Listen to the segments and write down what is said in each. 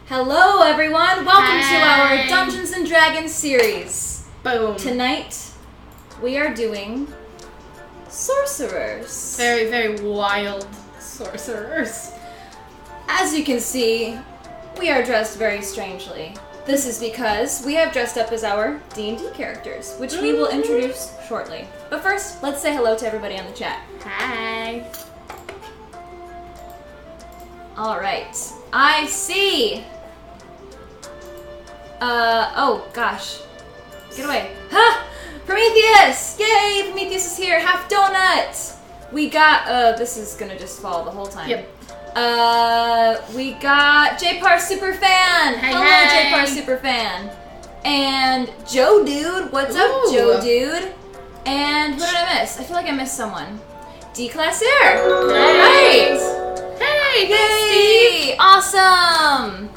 Hello everyone, welcome to our Dungeons & Dragons series. Boom. Tonight, we are doing Sorcerers. Very, very wild sorcerers. As you can see, we are dressed very strangely. This is because we have dressed up as our D&D characters, which we will introduce shortly. But first, let's say hello to everybody on the chat. Hi. Alright, I see! Oh gosh. Get away. Ha! Prometheus! Yay! Prometheus is here! Half donut! We got, this is gonna just fall the whole time. Yep. We got J-Par Superfan! Hey, Hello, hey. J-Par Superfan! And Joe Dude! What's up, Joe Dude? And who did I miss? I feel like I missed someone. D-Classier! Hey. Alright! Hey! Yay! Steve. Awesome!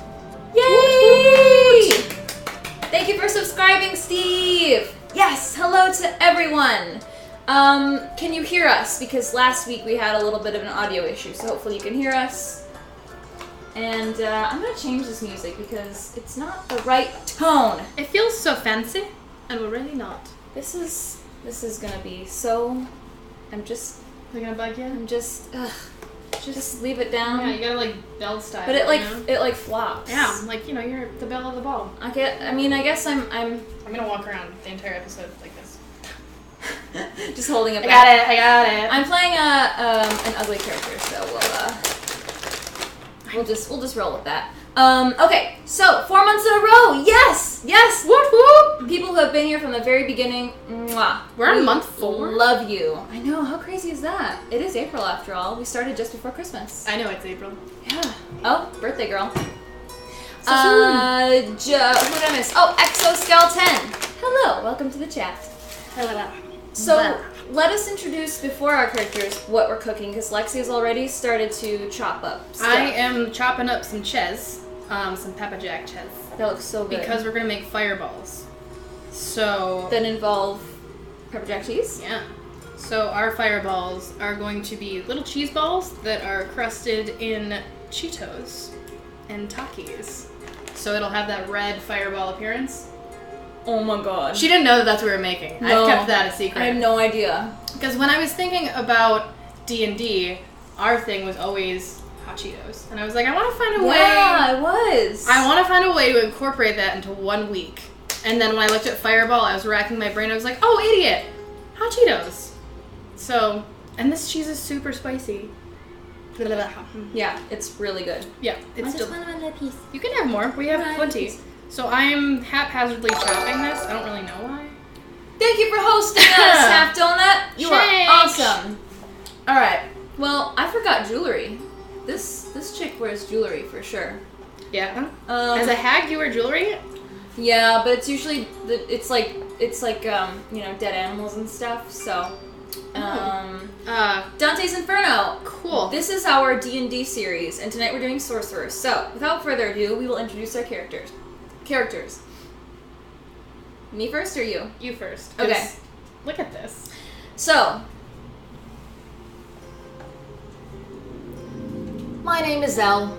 Yay! Thank you for subscribing, Steve! Yes, hello to everyone! Can you hear us? Because last week we had a little bit of an audio issue, so hopefully you can hear us. And I'm gonna change this music because it's not the right tone. It feels so fancy, and we're really not. This is gonna be so... They're gonna bug you? Just leave it down. Yeah, you gotta like bell style. But it like flops. Yeah, like you're the belle of the ball. I guess I'm I'm gonna walk around the entire episode like this. just holding it back. I got it. I'm playing an ugly character, so we'll just roll with that. Okay, so 4 months in a row. Yes. Whoop whoop. People who have been here from the very beginning. Mwah. We're on month 4. Love you. I know. How crazy is that? It is April after all. We started just before Christmas. I know it's April. Yeah. Oh, birthday girl. So soon. Who did I miss? Oh, Exoskeleton. Hello. Welcome to the chat. Hello. So, let us introduce before our characters what we're cooking, because Lexi has already started to chop up stuff. I am chopping up some ches, some Peppa Jack ches. That looks so good. Because we're gonna make fireballs. So That involve pepper jack cheese? yeah. So our fireballs are going to be little cheese balls that are crusted in Cheetos and Takis. So it'll have that red fireball appearance. Oh my god. She didn't know that that's what we were making. No. I've kept that a secret. I have no idea. Because when I was thinking about D&D, our thing was always hot Cheetos. And I was like, I want to find a way. Yeah, it was. I want to find a way to incorporate that into 1 week. And then when I looked at Fireball, I was racking my brain. I was like, oh, idiot. Hot Cheetos. So, and this cheese is super spicy. Yeah, it's really good. Yeah, it's still. want one piece. You can have more. We have One plenty. piece. So I'm haphazardly chopping this. I don't really know why. Thank you for hosting us, Half Donut. You Thanks. are awesome. All right. Well, I forgot jewelry. This chick wears jewelry for sure. Yeah. As a hag, you wear jewelry? Yeah, but it's usually it's like dead animals and stuff. So, Dante's Inferno. Cool. This is our D&D series, and tonight we're doing Sorcerers. So, without further ado, we will introduce our characters. Me first or you? You first. Okay. Look at this. So, my name is Zell.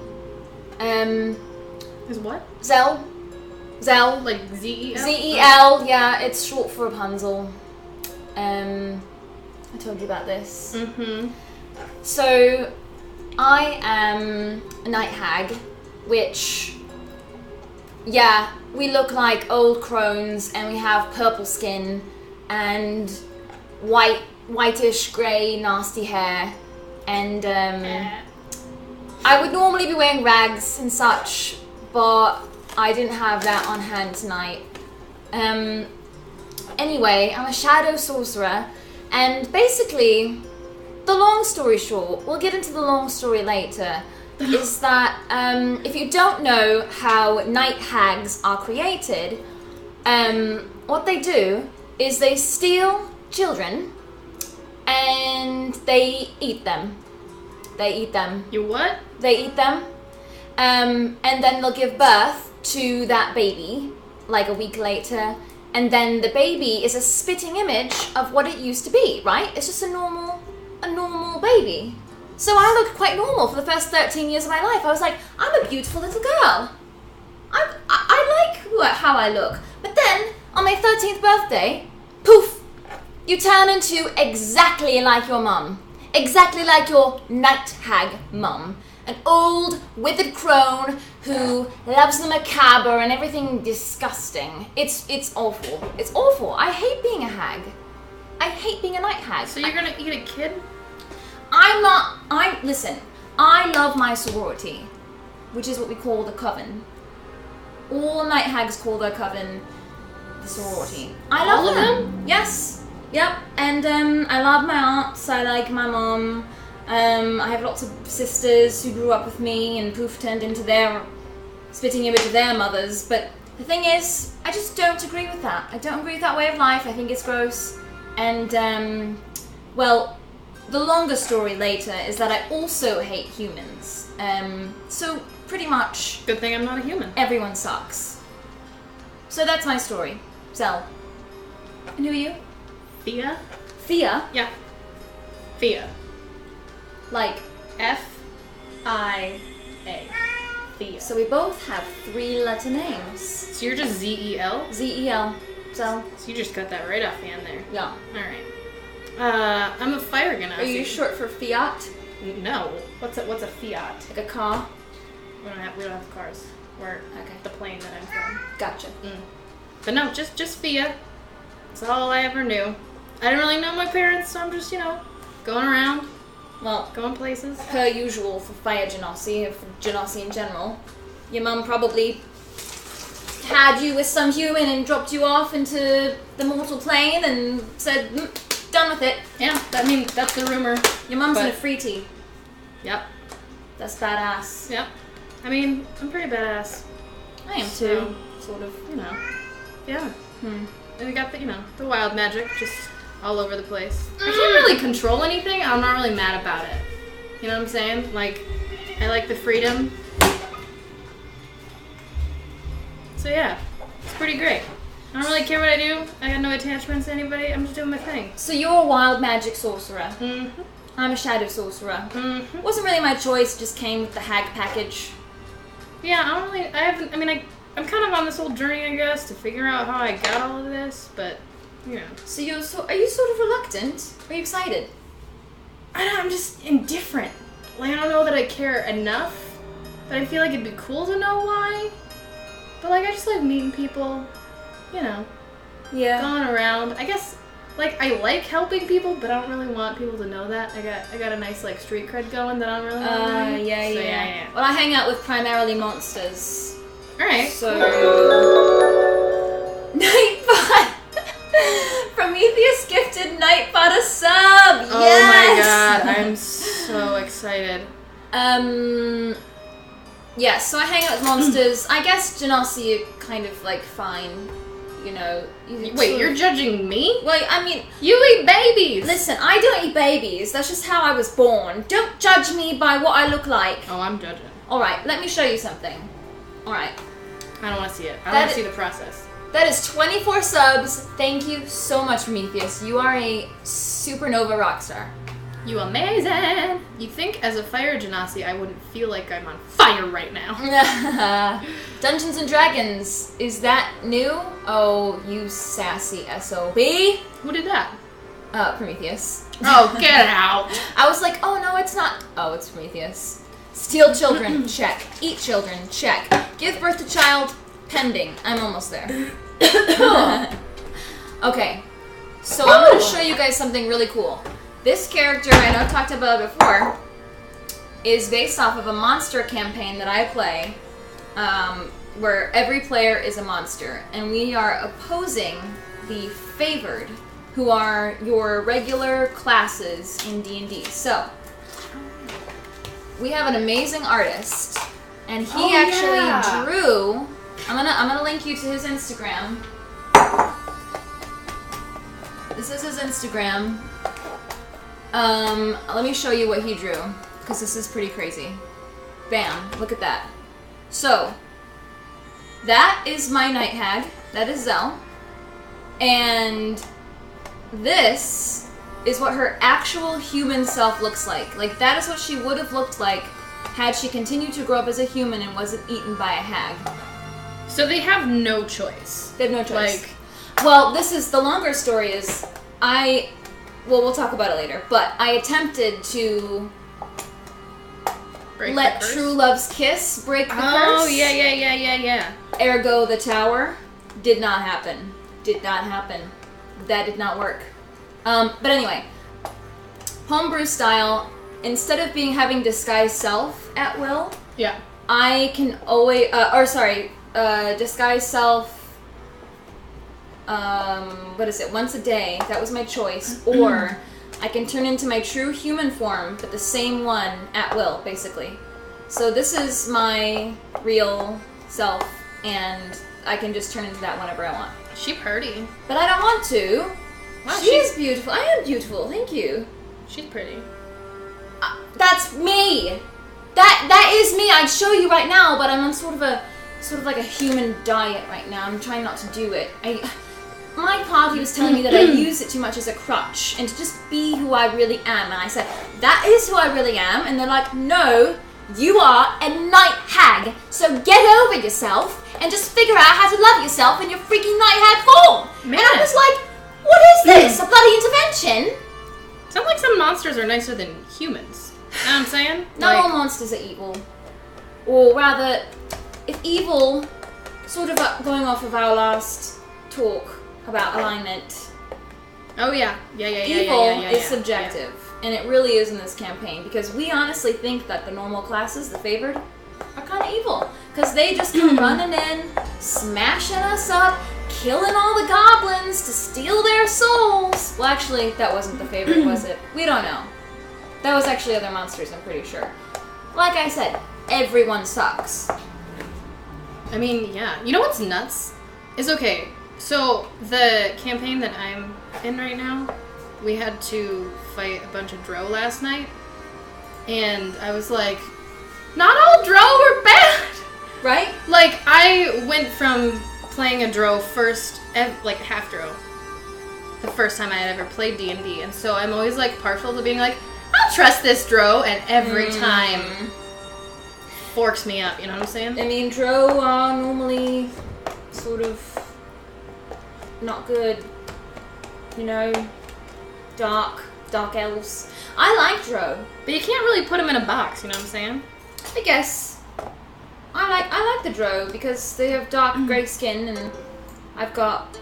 Is what? Zell. Like Z-E-L? Z-E-L, yeah, it's short for Rapunzel. I told you about this. Mm-hmm. So, I am a night hag, which, yeah, we look like old crones, and we have purple skin, and whitish grey nasty hair, and I would normally be wearing rags and such, but I didn't have that on hand tonight. Anyway, I'm a shadow sorcerer, and basically, the long story short, we'll get into the long story later, is that if you don't know how night hags are created, what they do is they steal children and they eat them. You what? They eat them, and then they'll give birth to that baby, like a week later, and then the baby is a spitting image of what it used to be, right? It's just a normal baby. So I looked quite normal for the first 13 years of my life. I was like, I'm a beautiful little girl. how I look. But then, on my 13th birthday, poof, you turn into exactly like your mum. Exactly like your night hag mum. An old, withered crone who loves the macabre and everything disgusting. It's awful. It's awful. I hate being a hag. I hate being a night hag. So you're gonna eat a kid? Listen, I love my sorority, which is what we call the coven. All night hags call their coven the sorority. I love All of them? Yes. Yep. And I love my aunts. I like my mom. I have lots of sisters who grew up with me and poof turned into their spitting image of their mothers. But the thing is, I just don't agree with that. I don't agree with that way of life. I think it's gross. And, well, the longer story later is that I also hate humans. So pretty much... Good thing I'm not a human. Everyone sucks. So that's my story. Zell. And who are you? Thea? Thea? Yeah. Thea. Like F-I-A. Thea. So we both have 3-letter names. So you're just Z-E-L? Z-E-L. Zell. So you just got that right offhand there. Yeah. Alright. I'm a fire genasi. Are you short for Fiat? No. What's a Fiat? Like a car? We don't have cars. We're the plane that I'm from. Gotcha. But no, just Fia. That's all I ever knew. I didn't really know my parents, so I'm just, going around. Well, going places. Per usual for fire genasi, or for genasi in general. Your mum probably had you with some human and dropped you off into the mortal plane and said, done with it. Yeah, that's the rumor. Your mum's in a free tea. Yep. That's badass. Yep. I'm pretty badass. I am too. Sort of. Yeah. And we got the wild magic just all over the place. I can't really control anything. I'm not really mad about it. You know what I'm saying? Like, I like the freedom. So yeah, it's pretty great. I don't really care what I do. I got no attachments to anybody. I'm just doing my thing. So you're a wild magic sorcerer. Mm-hmm. I'm a shadow sorcerer. Mm-hmm. Wasn't really my choice, just came with the hag package. Yeah, I'm kind of on this whole journey, I guess, to figure out how I got all of this, but, So are you sort of reluctant? Are you excited? I'm just indifferent. Like, I don't know that I care enough, but I feel like it'd be cool to know why. But, like, I just like meeting people, Yeah. going around. I guess, like, I like helping people, but I don't really want people to know that. I got a nice, like, street cred going that I don't really want to know. Yeah. Well, I hang out with primarily monsters. Alright. So... Nightbot! Prometheus gifted Nightbot a sub! Yes! Oh my god, I'm so excited. Yeah, so I hang out with monsters. I guess genasi are kind of, like, fine. Wait, you're judging me? Well, I mean... You eat babies! Listen, I don't eat babies. That's just how I was born. Don't judge me by what I look like. Oh, I'm judging. Alright, let me show you something. Alright. I don't want to see it. I want to see the process. That is 24 subs. Thank you so much, Prometheus. You are a supernova rockstar. You amazing! You'd think as a fire genasi I wouldn't feel like I'm on fire right now. Dungeons and Dragons. Is that new? Oh, you sassy SOB. Who did that? Prometheus. Oh, get out! I was like, oh no, it's not. Oh, it's Prometheus. Steal children, check. Eat children, check. Give birth to child, pending. I'm almost there. Okay, so I'm going to show you guys something really cool. This character, I know I've talked about it before, is based off of a monster campaign that I play, where every player is a monster, and we are opposing the favored, who are your regular classes in D&D. So, we have an amazing artist, and he drew. I'm gonna link you to his Instagram. This is his Instagram. Let me show you what he drew, because this is pretty crazy. Bam! Look at that. So, that is my night hag. That is Zell, and this is what her actual human self looks like. Like, that is what she would have looked like had she continued to grow up as a human and wasn't eaten by a hag. So they have no choice. They have no choice. Well, this is the longer story is we'll talk about it later, but I attempted to let True Love's kiss break the curse. Oh, yeah. Ergo the tower. Did not happen. That did not work. But anyway, homebrew style, instead of having disguise self at will, I can always, disguise self, once a day, that was my choice, or I can turn into my true human form, but the same one at will, basically. So this is my real self, and I can just turn into that whenever I want. She pretty. But I don't want to. Wow, she's beautiful. I am beautiful, thank you. She's pretty. That's me! That is me, I'd show you right now, but I'm on sort of like a human diet right now. I'm trying not to do it. My party was telling me that I use it too much as a crutch and to just be who I really am. And I said, that is who I really am. And they're like, no, you are a night hag. So get over yourself and just figure out how to love yourself in your freaking night hag form. Man. And I was like, what is this? A bloody intervention? Sounds like some monsters are nicer than humans. You know what I'm saying? Not all monsters are evil. Or rather, if evil, sort of going off of our last talk about alignment. Oh yeah. Evil is subjective, and it really is in this campaign, because we honestly think that the normal classes, the favored, are kind of evil. Because they just come running in, smashing us up, killing all the goblins to steal their souls. Well, actually, that wasn't the favorite, was it? We don't know. That was actually other monsters, I'm pretty sure. Like I said, everyone sucks. I mean, yeah. You know what's nuts? Is okay. So, the campaign that I'm in right now, we had to fight a bunch of drow last night. And I was like, not all drow are bad! Right? Like, I went from playing a drow half drow. The first time I had ever played D&D. And so I'm always, partial to being like, I'll trust this drow, and every time forks me up, you know what I'm saying? I mean, drow are normally sort of not good, you know, dark elves. I like drow. But you can't really put them in a box, you know what I'm saying? I guess. I like the drow because they have dark grey skin, and I've got,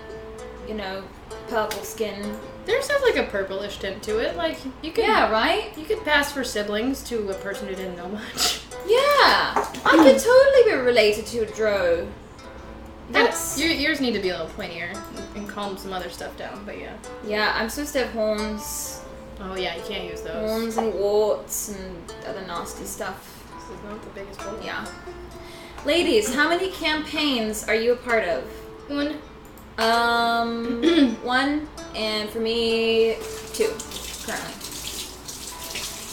you know, purple skin. There's a purplish tint to it. You could... Yeah, right? You could pass for siblings to a person who didn't know much. Yeah! I could totally be related to a drow. Yours need to be a little pointier and calm some other stuff down, but yeah. Yeah, I'm supposed to have horns. Oh yeah, you can't use those. Horns and warts and other nasty stuff. This is not the biggest problem. Yeah. Ladies, how many campaigns are you a part of? One. One, and for me, 2, currently.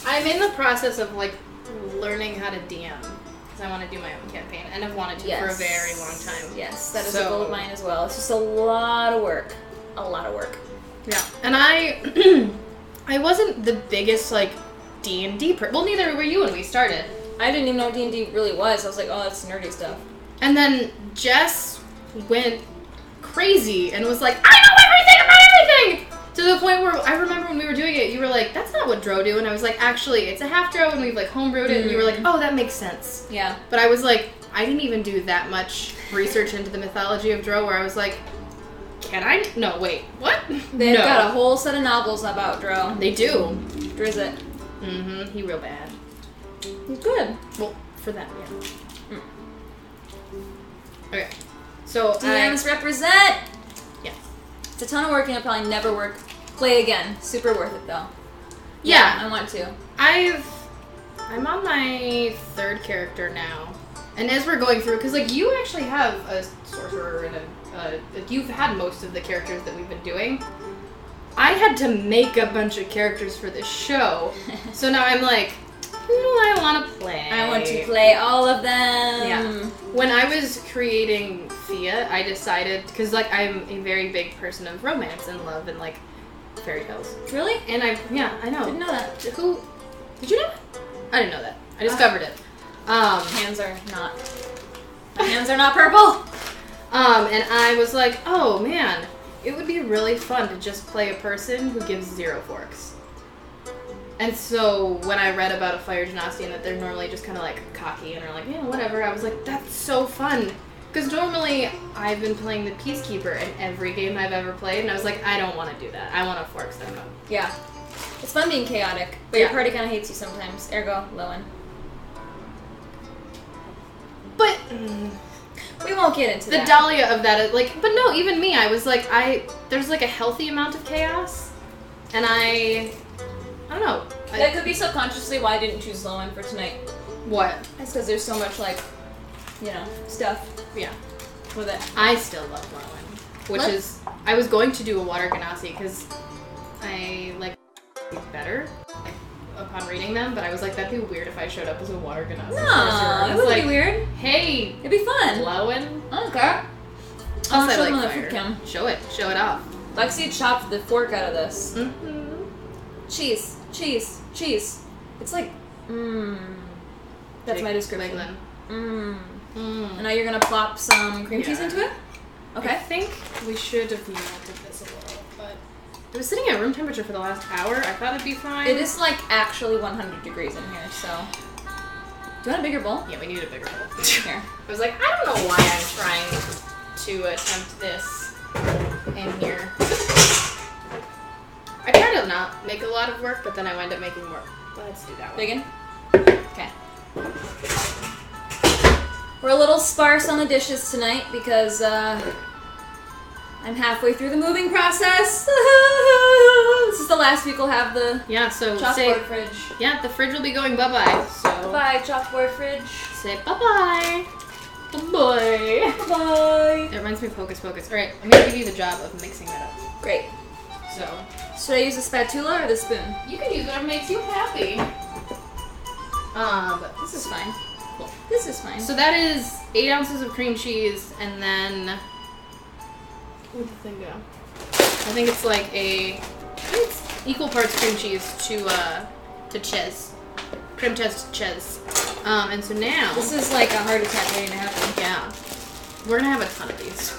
I'm in the process of, learning how to DM, because I want to do my own campaign, and I've wanted to for a very long time. Yes, that is a goal of mine as well. It's just a lot of work. Yeah, and I wasn't the biggest, D&D well, neither were you when we started. I didn't even know what D&D really was. I was like, oh, that's nerdy stuff. And then Jess went crazy and was like, I know everything about everything! To the point where I remember when we were doing it, you were like, that's not what drow do. And I was like, actually, it's a half drow, and we've homebrewed it. And you were like, oh, that makes sense. Yeah. But I was like, I didn't even do that much research into the mythology of drow where I was like, can I? No, wait, what? They've got a whole set of novels about drow. They do. Drizzt. Mm-hmm. He real bad. He's good. Well, for them, yeah. Okay. So DMs represent! Yeah. It's a ton of work and it'll probably never play again. Super worth it though. Yeah. I want to. I'm on my 3rd character now. And as we're going through, because you actually have a sorcerer and you've had most of the characters that we've been doing. I had to make a bunch of characters for this show. So now I'm like, who do I want to play? I want to play all of them. Yeah. When I was creating Fia, I decided, because I'm a very big person of romance and love and fairy tales. Really? And I know. Didn't know that. Did you know that? I didn't know that. I discovered it. My hands are not purple. And I was like, oh man, it would be really fun to just play a person who gives 0 forks. And so when I read about a fire genasi and that they're normally just kind of like cocky and are like, yeah, whatever, I was like, that's so fun. Because normally I've been playing the Peacekeeper in every game I've ever played, and I was like, I don't want to do that. I want a fork step up. Yeah. It's fun being chaotic, but your party kind of hates you sometimes. Ergo, Lynn. But we won't get into that. The Dahlia of that is like, but no, even me, I was like, there's like a healthy amount of chaos, and I don't know. That could be subconsciously why I didn't choose Lynn for tonight. What? It's because there's so much like, stuff. Yeah. With it. I still love Lynn, which is, I was going to do a water genasi because I like better upon reading them, but I was like, that'd be weird if I showed up as a water genasi. No, it wouldn't be weird. Hey, it'd be fun. Glowing. Okay. I'll show say them like the food cam. Show it off. Lexcee chopped the fork out of this. Mm-hmm. Cheese. It's like, That's my description. And now you're gonna plop some cream cheese into it? Okay. I think we should have melted this a little, but it was sitting at room temperature for the last hour. I thought it'd be fine. It is like actually 100 degrees in here, so. Do you want a bigger bowl? Yeah, we need a bigger bowl. Here. I was like, I don't know why I'm trying to attempt this in here. I try to not make a lot of work, but then I wind up making more. Let's do that one. Big one? Okay. We're a little sparse on the dishes tonight because I'm halfway through the moving process. This is the last week we'll have the chalkboard fridge. Yeah, the fridge will be going bye-bye. So bye-bye, chalkboard fridge. Say bye-bye. Bye-bye. Bye-bye. It reminds me of Hocus Pocus. All right, I'm going to give you the job of mixing that up. Great. So, should I use a spatula or the spoon? You can use whatever makes you happy. But this is fine. Cool. This is fine. So that is 8 ounces of cream cheese, and then where'd the thing go? I think it's like it's equal parts cream cheese to cheese, cream cheese to cheese. And so now this is like a heart attack waiting to happen. Yeah, we're gonna have a ton of these.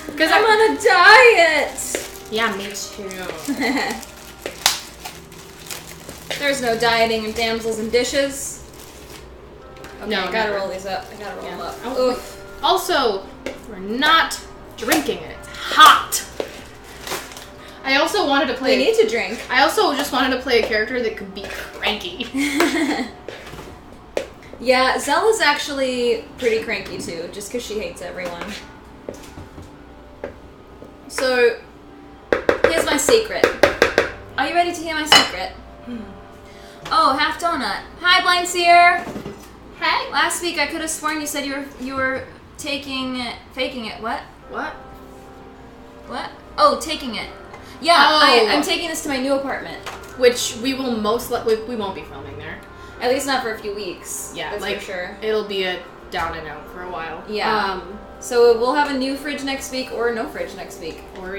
Because I'm on a diet. Yeah, me too. There's no dieting in damsels and dishes. Okay, No, I gotta never. roll these up. I gotta roll them up. Oh, also, we're not drinking it. It's hot. I also wanted to play. We need to drink. I also just wanted to play a character that could be cranky. Yeah, Zella's actually pretty cranky too, just because she hates everyone. So, here's my secret. Are you ready to hear my secret? Oh, half donut. Hi, Blind Seer. Hey. Last week I could have sworn you said you were faking it. What? What? Oh, taking it. Yeah, I'm taking this to my new apartment. Which we will we won't be filming there. At least not for a few weeks. Yeah, that's like, for sure. It'll be a down and out for a while. Yeah. So we'll have a new fridge next week or no fridge next week. Or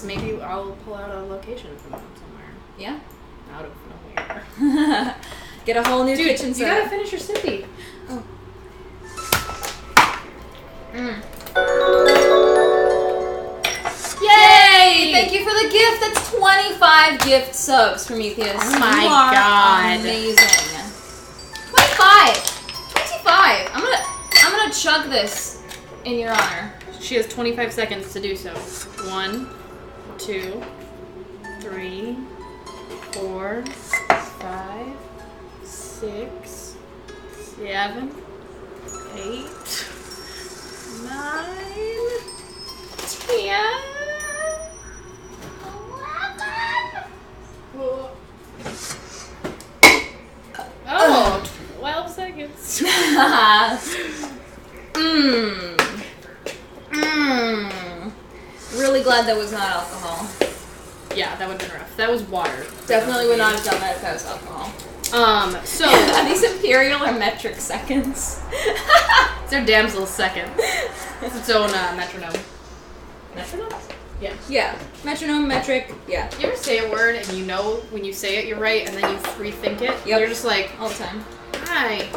maybe I'll pull out a location from somewhere. Yeah. Out of nowhere. Get a whole new kitchen set. You gotta finish your sippy. Oh. Yay! Thank you for the gift. That's 25 gift subs, Prometheus. Oh my god. Amazing. 25. I'm gonna chug this in your honor. She has 25 seconds to do so. 1, 2, 3, 4, 5, 6, 7, 8, 9, 10, 11. Oh, 12 seconds. Really glad that was not alcohol. Yeah, that would have been rough. That was water. Definitely would not have done that if that was alcohol. So are these imperial or metric seconds? It's our damsel second. It's its own metronome. Metronome? Yeah. Yeah. Metronome, metric, yeah. You ever say a word and you know when you say it you're right and then you rethink it? Yep. You're just like, all the time. hi.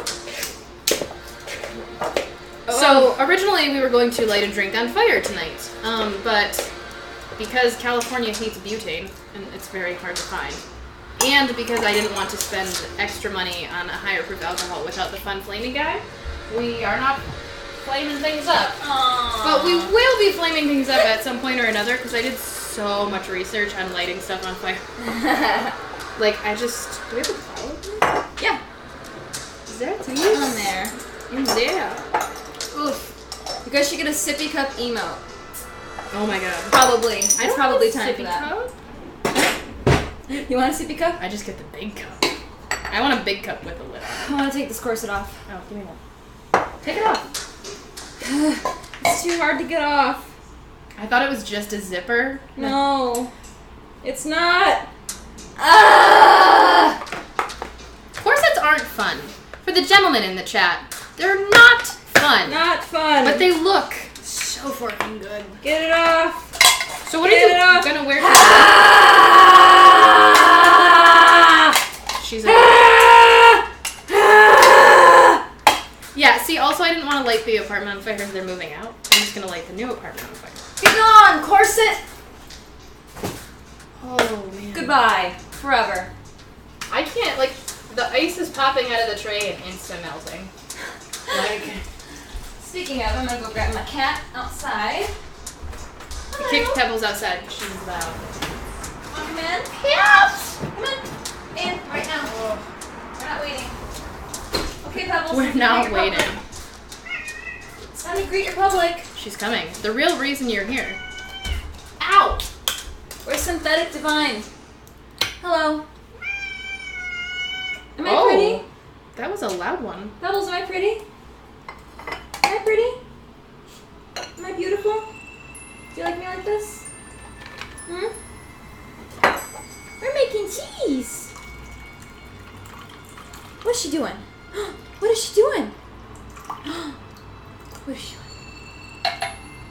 So originally we were going to light a drink on fire tonight, but because California hates butane and it's very hard to find, and because I didn't want to spend extra money on a higher proof alcohol without the fun flaming guy, we are not flaming things up. Aww. But we will be flaming things up at some point or another because I did so much research on lighting stuff on fire. Like, do we have a flower? Yeah. Is there a on there. in there? Oof. You guys should get a sippy cup emote. Oh my god. Probably. It's probably time for sippy that. cup? You want a sippy cup? I just get the big cup. I want a big cup with a lid on it. I want to take this corset off. Oh, give me one. Take it off. It's too hard to get off. I thought it was just a zipper. No. It's not. Ah! Corsets aren't fun. For the gentlemen in the chat, they're not fun. Not fun. But they look so fucking good. Get it off. So what are you gonna wear today? She's a... Yeah, see, also I didn't want to light the apartment on fire because they're moving out. I'm just gonna light the new apartment on fire. Be gone, corset. Oh, man. Goodbye. Forever. I can't, like, the ice is popping out of the tray and insta-melting. Like... Speaking of, I'm gonna go grab my cat outside. I kicked Pebbles outside because she's loud. Come in. Yes! Come in. In right now. Oh. We're not waiting. Okay, Pebbles. We're not waiting. It's time to greet your public. She's coming. The real reason you're here. Ow! We're synthetic divine. Hello. Am I pretty? That was a loud one. Pebbles, am I pretty? Am I pretty? Am I beautiful? Do you like me like this? Hmm? We're making cheese. What's she doing? What is she doing? What is she doing?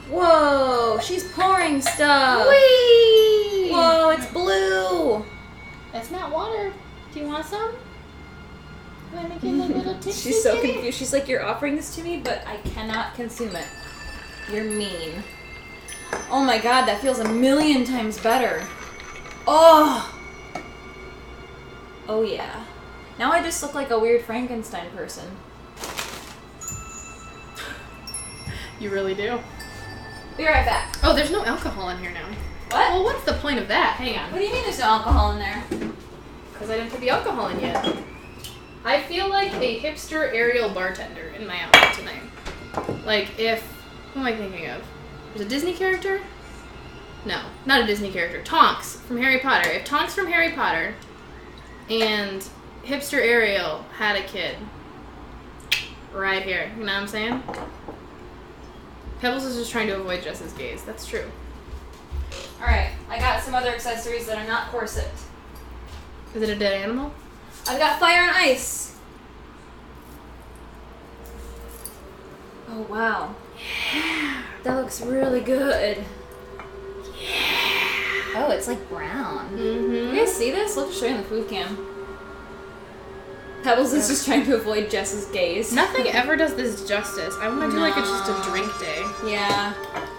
Whoa, she's pouring stuff. Whee! Whoa, it's blue. That's not water. Do you want some? Want to get a little tipsy? She's so confused. She's like, you're offering this to me, but I cannot consume it. You're mean. Oh my god, that feels 1,000,000 times better. Oh! Oh yeah. Now I just look like a weird Frankenstein person. You really do. Be right back. Oh, there's no alcohol in here now. What? Well, what's the point of that? Hang on. What do you mean there's no alcohol in there? Because I didn't put the alcohol in yet. I feel like a hipster aerial bartender in my outfit tonight. Like if... Who am I thinking of? There's a Disney character? No, not a Disney character. Tonks from Harry Potter. If Tonks from Harry Potter and hipster Ariel had a kid right here, you know what I'm saying? Pebbles is just trying to avoid Jess's gaze. That's true. Alright, I got some other accessories that are not corset. Is it a dead animal? I've got fire and ice. Oh wow. Yeah. That looks really good. Yeah. Oh, it's like brown. Mm-hmm. You guys see this? Let's show you in the food cam. Pebbles is just trying to avoid Jess's gaze. Nothing ever does this justice. I want to do like it's just a drink day. Yeah.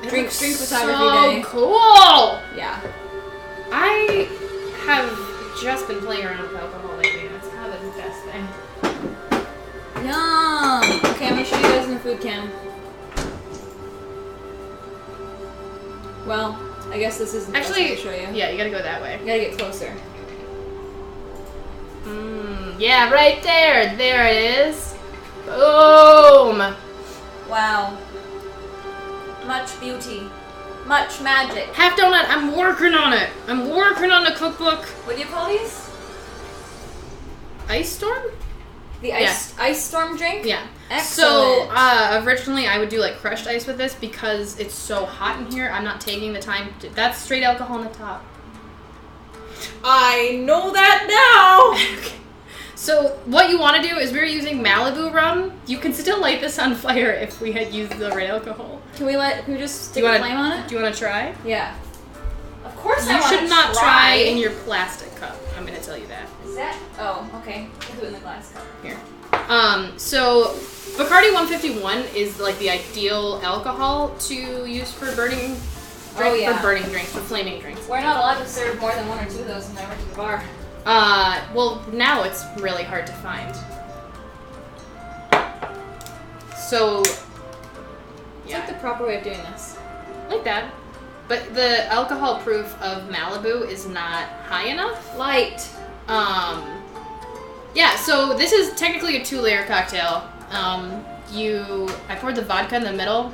Drink photography so day. Cool! Yeah. I have just been playing around with alcohol lately, and it's kind of the best thing. Yum! Okay, I'm gonna show you guys in the food cam. Well, I guess this isn't the best way Actually, to show you. yeah, you gotta go that way. You gotta get closer. Yeah, right there. There it is. Boom! Wow. Much beauty. Much magic. Half donut, I'm working on it. I'm working on the cookbook. What do you call these? Ice storm? The ice storm drink? Yeah. Excellent. So, originally I would do like crushed ice with this because it's so hot in here. I'm not taking the time to... That's straight alcohol on the top. I know that now! Okay. So, what you want to do is we're using Malibu rum. You can still light this on fire if we had used the right alcohol. Can we just stick a flame on it? Do you want to try? Yeah. Of course I You want to should not try in your plastic cup. I'm going to tell you that. Is that? Oh, okay. We'll do it in the glass cup. Here. So Bacardi 151 is like the ideal alcohol to use for burning drinks, for flaming drinks. We're not allowed to serve more than 1 or 2 of those in the bar. Well, now it's really hard to find. So, It's like the proper way of doing this. Like that. But the alcohol proof of Malibu is not high enough. Light. Yeah, so this is technically a 2-layer cocktail. I poured the vodka in the middle,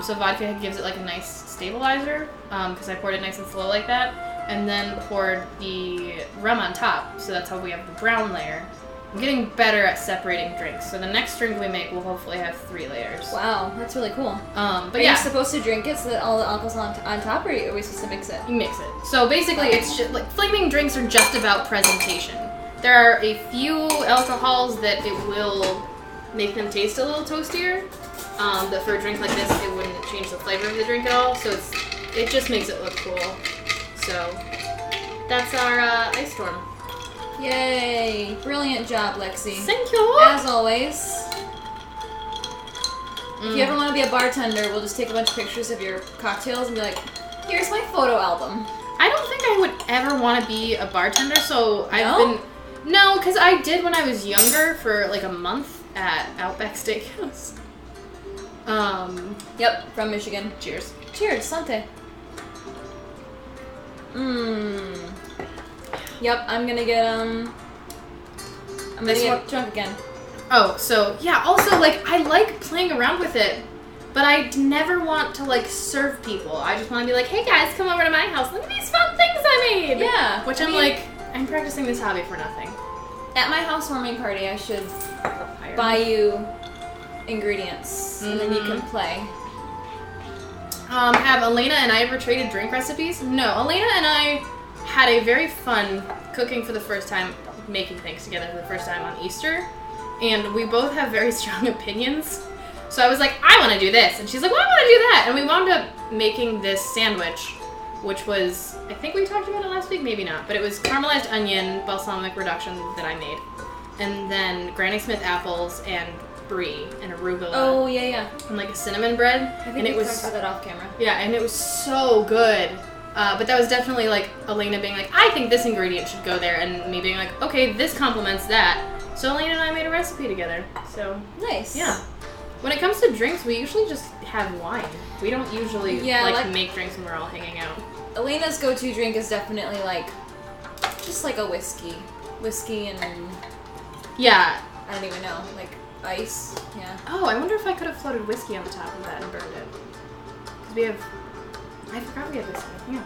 so vodka gives it like a nice stabilizer, because I poured it nice and slow like that, and then poured the rum on top, so that's how we have the brown layer. I'm getting better at separating drinks, so the next drink we make will hopefully have 3 layers. Wow, that's really cool. But are yeah. you supposed to drink it so that all the alcohol's on top, or are we supposed to mix it? You mix it. So basically, it's just like flaming drinks are just about presentation. There are a few alcohols that it will make them taste a little toastier, but for a drink like this, it wouldn't change the flavor of the drink at all. So it just makes it look cool. So that's our ice storm. Yay! Brilliant job, Lexi. Thank you. As always. If you ever want to be a bartender, we'll just take a bunch of pictures of your cocktails and be like, here's my photo album. I don't think I would ever want to be a bartender, so No, because I did when I was younger for like a month at Outback Steakhouse. Yep, from Michigan. Cheers. Cheers, Sante. Yep, I'm gonna get get drunk again. Oh, so yeah, also like I like playing around with it, but I never want to like serve people. I just want to be like, hey guys, come over to my house. Look at these fun things I made. Yeah. Which I'm practicing this hobby for nothing. At my housewarming party, I should buy you ingredients, and then you can play. Have Elena and I ever traded drink recipes? No, Elena and I had a very fun cooking for the first time, making things together for the first time on Easter, and we both have very strong opinions. So I was like, I want to do this, and she's like, well, I want to do that, and we wound up making this sandwich, which was, I think we talked about it last week, maybe not, but it was caramelized onion, balsamic reduction that I made, and then Granny Smith apples and brie and arugula. Oh, yeah. And like a cinnamon bread. I think we talked about that off camera. Yeah, and it was so good. But that was definitely like Elena being like, I think this ingredient should go there, and me being like, okay, this complements that. So Elena and I made a recipe together. So nice. Yeah. When it comes to drinks, we usually just have wine. We don't usually make drinks when we're all hanging out. Elena's go-to drink is definitely like just like a whiskey. Whiskey and yeah. I don't even know, like ice. Yeah. Oh, I wonder if I could have floated whiskey on the top of that and burned it. Because I forgot we had whiskey. Yeah.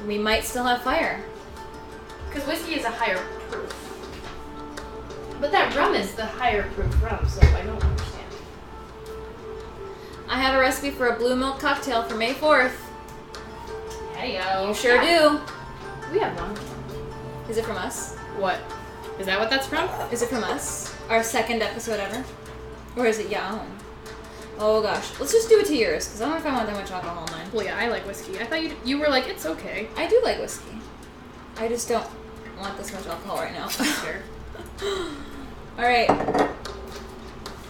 We might still have fire. Because whiskey is a higher proof. But that rum is the higher proof rum, so I don't understand. I have a recipe for a blue milk cocktail for May 4th. Hey-yo. You sure do. We have one. Is it from us? What? Is that what that's from? Is it from us? Our second episode ever? Or is it your own? Oh gosh. Let's just do it to yours, because I don't know if I want that much alcohol in mine. Well, yeah, I like whiskey. I thought you were like, it's okay. I do like whiskey. I just don't want this much alcohol right now. Sure. Alright.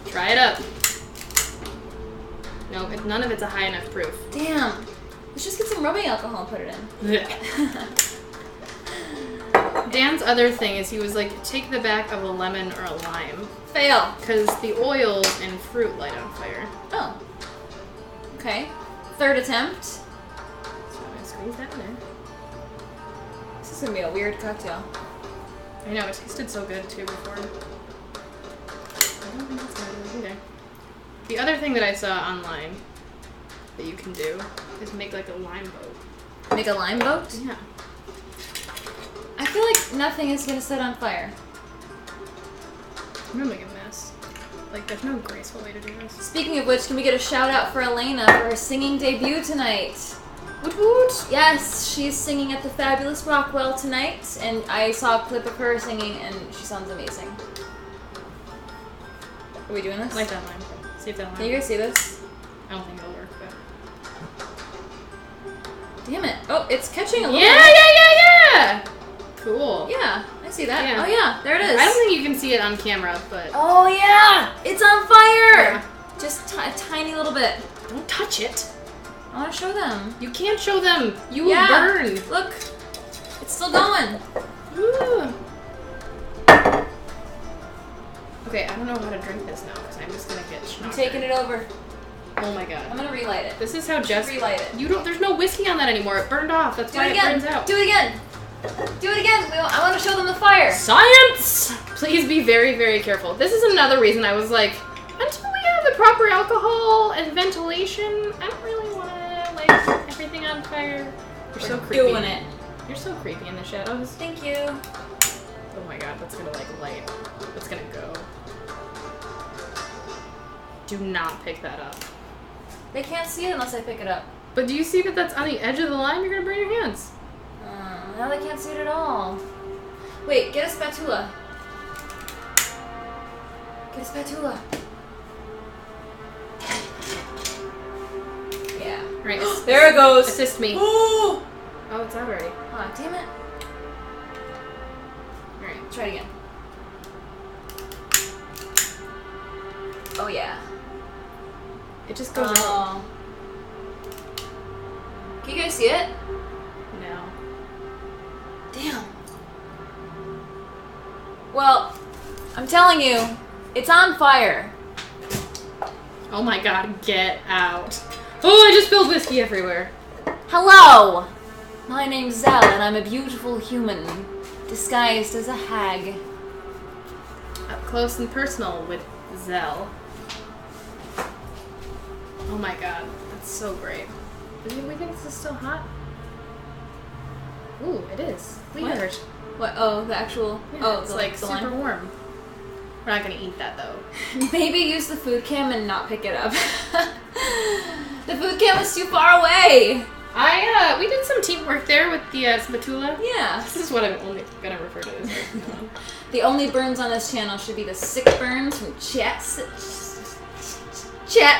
Try it up. No, none of it's a high enough proof. Damn. Let's just get some rubbing alcohol and put it in. Dan's other thing is he was like, take the back of a lemon or a lime. Fail. Because the oils and fruit light on fire. Oh. Okay. Third attempt. So I'm going to squeeze that in there. This is going to be a weird cocktail. I know, it tasted so good too before. I don't think it's good either. The other thing that I saw online that you can do is make like a lime boat. Make a lime boat? Yeah. I feel like nothing is going to set on fire. I'm gonna make a mess. Like, there's no graceful way to do this. Speaking of which, can we get a shout out for Elena for her singing debut tonight? Woot woot! Yes, she's singing at the Fabulous Rockwell tonight, and I saw a clip of her singing, and she sounds amazing. Are we doing this? Light that lime. See if that lime. Can you guys see this? I don't think it'll work, but. Damn it. Oh, it's catching a little Yeah! Cool. Yeah, I see that. Yeah. Oh yeah, there it is. I don't think you can see it on camera, but... Oh yeah! It's on fire! Yeah. Just a tiny little bit. Don't touch it. I want to show them. You can't show them. You will burn. Look. It's still going. Ooh. Okay, I don't know how to drink this now because I'm just going to get schnocked. I'm taking it over. Oh my god. I'm going to relight it. This is how Jess... Relight it. You don't... There's no whiskey on that anymore. It burned off. That's why it burns out. Do it again. Do it again. I want to show them the fire. Science! Please be very, very careful. This is another reason I was like, until we have the proper alcohol and ventilation, I don't really want to light everything on fire. You're so creepy. Doing it. You're so creepy in the shadows. Thank you. Oh my god, that's gonna like light. That's gonna go. Do not pick that up. They can't see it unless I pick it up. But do you see that that's on the edge of the line? You're gonna burn your hands. Now they can't see it at all. Wait, get a spatula. Get a spatula. Yeah. Right. There it goes. Assist me. Oh, It's out already. damn it. Alright. Try it again. Oh yeah. It just goes out. Can you guys see it? No. Damn. Well, I'm telling you, it's on fire. Oh my god, get out. Oh, I just spilled whiskey everywhere. Hello! My name's Zell, and I'm a beautiful human, disguised as a hag. Up close and personal with Zell. Oh my god, that's so great. Do we think this is still hot? Ooh, it is. Weird. What? Oh, the actual... Yeah, it's like the super line? warm. We're not gonna eat that though. Maybe use the food cam and not pick it up. The food cam was too far away. We did some teamwork there with the spatula. Yeah. This is what I'm only gonna refer to as. The only burns on this channel should be the sick burns from Chat,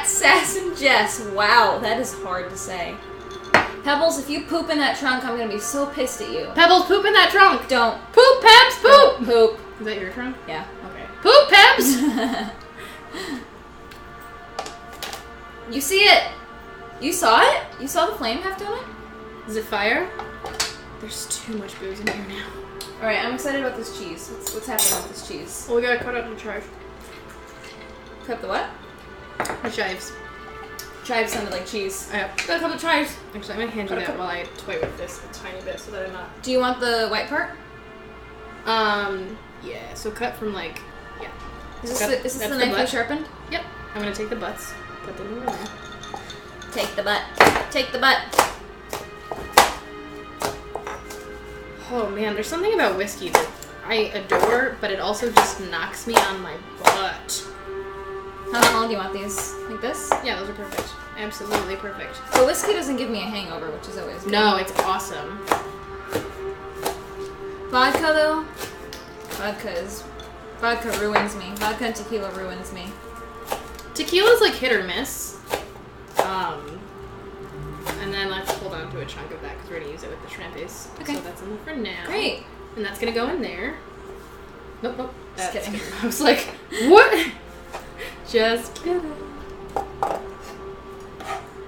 Sass, and Jess. Wow, that is hard to say. Pebbles, if you poop in that trunk, I'm gonna be so pissed at you. Pebbles, poop in that trunk. Don't. Poop, Peps, poop. Poop. Is that your trunk? Yeah. Okay. Poop, Peps. You see it? You saw it? You saw the flame heft on it? Is it fire? There's too much booze in here now. Alright, I'm excited about this cheese. What's happening with this cheese? Well, we gotta cut up the chives. Cut the what? The chives. Chives sounded like cheese. Gotta cut the chives. Actually, I'm gonna hand you that while I toy with this a tiny bit so that I'm not... Do you want the white part? Yeah, so cut from like... Yeah. Is this the knife you sharpened? Yep. I'm gonna take the butts. Put them in there. Take the butt. Take the butt. Oh man, there's something about whiskey that I adore, but it also just knocks me on my butt. How small do you want these? Like this? Yeah, those are perfect. Absolutely perfect. So whiskey doesn't give me a hangover, which is always good. No, it's awesome. Vodka though? Vodka ruins me. Vodka and tequila ruins me. Tequila's like hit or miss. And then let's hold on to a chunk of that because we're gonna use it with the shrimpies. Okay. So that's in there for now. Great. And that's gonna go in there. Nope. Just That's kidding. I was like, what? Just kidding.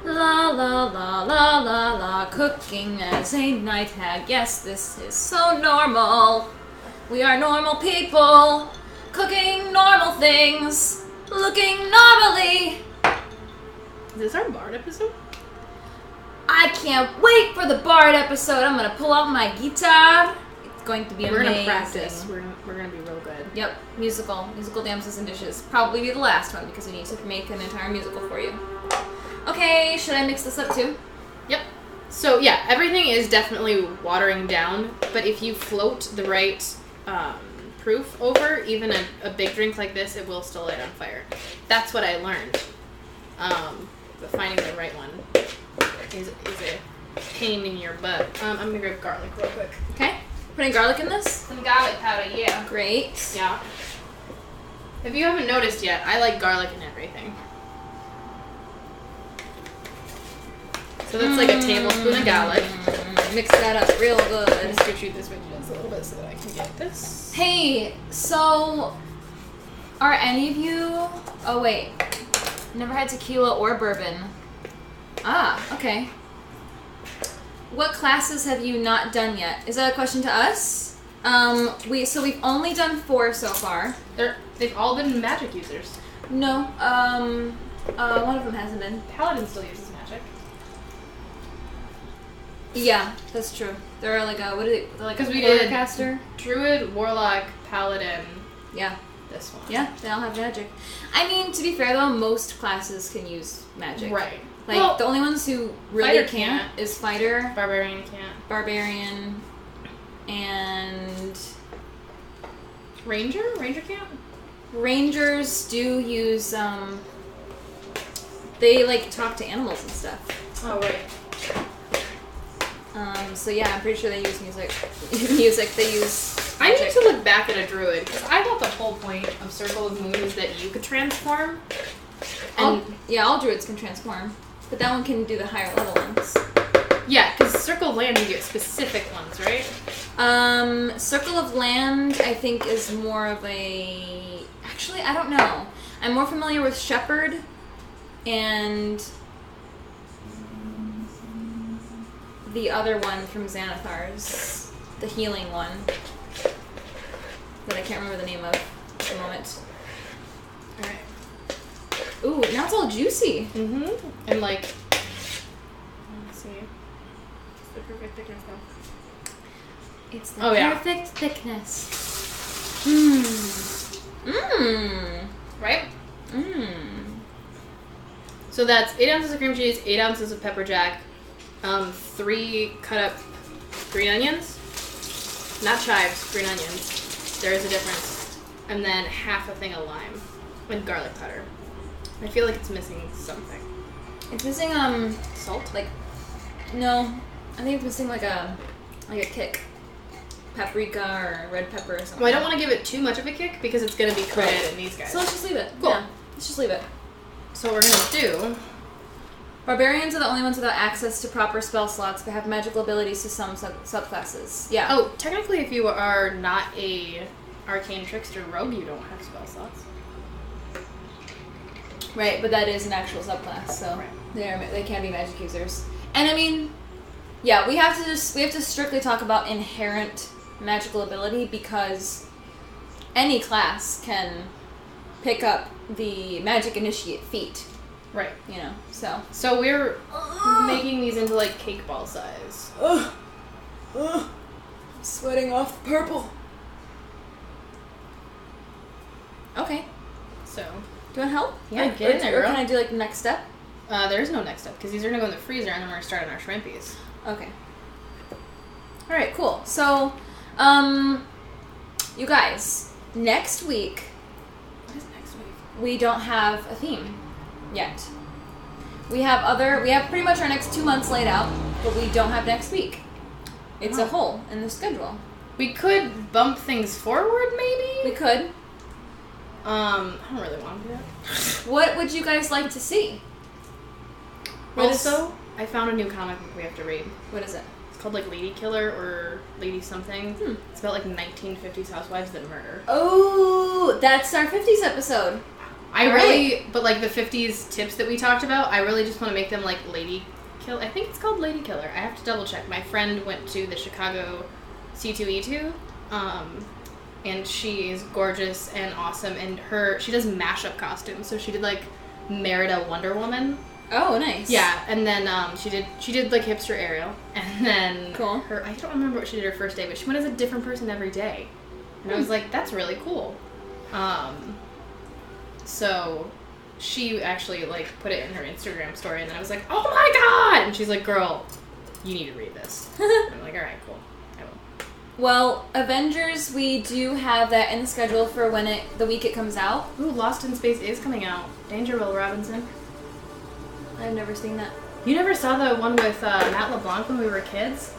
La la la la la la, cooking as a night hag. Yes, this is so normal. We are normal people, cooking normal things, looking normally. Is this our Bard episode? I can't wait for the Bard episode. I'm gonna pull out my guitar. It's going to be amazing. We're gonna practice. We're gonna be real good. Yep, musical Damsels and Dishes. Probably be the last one because we need to make an entire musical for you. Okay, should I mix this up too? Yep. So yeah, everything is definitely watering down, but if you float the right proof over, even a big drink like this, it will still light on fire. That's what I learned. But finding the right one is a pain in your butt. I'm gonna grab garlic real quick. Okay. Putting garlic in this? Some garlic powder, yeah. Great. Yeah. If you haven't noticed yet, I like garlic in everything. So that's like a tablespoon of garlic. gonna mix that up real good. I'm just gonna shoot this way just a little bit so that I can get this. Hey, so are any of you? Oh wait, never had tequila or bourbon. Ah, okay. What classes have you not done yet? Is that a question to us? We've only done 4 so far. They've all been magic users. No, one of them hasn't been. Paladin still uses magic. Yeah, that's true. They're like a, what are they, they're like a we did caster? Druid, Warlock, Paladin. Yeah. This one. Yeah, they all have magic. I mean, to be fair though, most classes can use magic. Right. Like, well, the only ones who really can't is Fighter. Barbarian can't. Barbarian. And... Ranger? Ranger can't? Rangers do use, they, like, talk to animals and stuff. Oh, right. So yeah, I'm pretty sure they use music. Music, they use magic. I need to look back at a druid, because I thought the whole point of Circle of Moon is that you could transform. And all druids can transform. But that one can do the higher level ones. Yeah, because Circle of Land, you get specific ones, right? Circle of Land, I think, is more of a... Actually, I don't know. I'm more familiar with Shepherd and the other one from Xanathar's, the healing one, that I can't remember the name of at the moment. Alright. Ooh, now it's all juicy. Mm-hmm. And like, let's see. It's the perfect thickness though. It's the perfect thickness. Mmm. Mmm. Right? Mmm. So that's 8 ounces of cream cheese, 8 ounces of pepper jack, 3 cut up green onions. Not chives, green onions. There is a difference. And then half a thing of lime and garlic powder. I feel like it's missing something. It's missing salt? Like, no, I think it's missing like a kick, paprika or red pepper or something. Well, I don't want to give it too much of a kick because it's gonna be coated in these guys. So let's just leave it. Cool. Yeah, let's just leave it. So what we're gonna do. Barbarians are the only ones without access to proper spell slots, but have magical abilities to some subclasses. Yeah. Oh, technically, if you are not a arcane trickster rogue, you don't have spell slots. Right, but that is an actual subclass, so right. They can be magic users. And I mean, yeah, we have to strictly talk about inherent magical ability because any class can pick up the magic initiate feat. Right. You know, so. So we're making these into like cake ball size. Sweating off the purple. Okay. So. Do you want help? Yeah, get in there, Or girl. can I do like the next step? There is no next step because these are gonna go in the freezer and then we're gonna start on our shrimpies. Okay. All right, cool. So, you guys, next week. What is next week? We don't have a theme yet. We have pretty much our next 2 months laid out, but we don't have next week. It's a hole in the schedule. We could bump things forward, maybe? We could. I don't really want to do that. What would you guys like to see? Also, I found a new comic book we have to read. What is it? It's called like Lady Killer or Lady something. It's about like 1950s housewives that murder. Oh, that's our 50s episode. But like the 50s tips that we talked about, I really just want to make them like Lady Killer. I think it's called Lady Killer. I have to double check. My friend went to the Chicago C2E2, and she is gorgeous and awesome. And she does mashup costumes. So she did like Merida Wonder Woman. Oh, nice. Yeah, and then she did like hipster Ariel, and then cool. I don't remember what she did her first day, but she went as a different person every day, and I was like, that's really cool. So she actually like put it in her Instagram story, and then I was like, oh my god! And she's like, girl, you need to read this. And I'm like, all right, cool, I will. Well, Avengers, we do have that in the schedule for the week it comes out. Ooh, Lost in Space is coming out. Danger, Will Robinson. I've never seen that. You never saw the one with Matt LeBlanc when we were kids?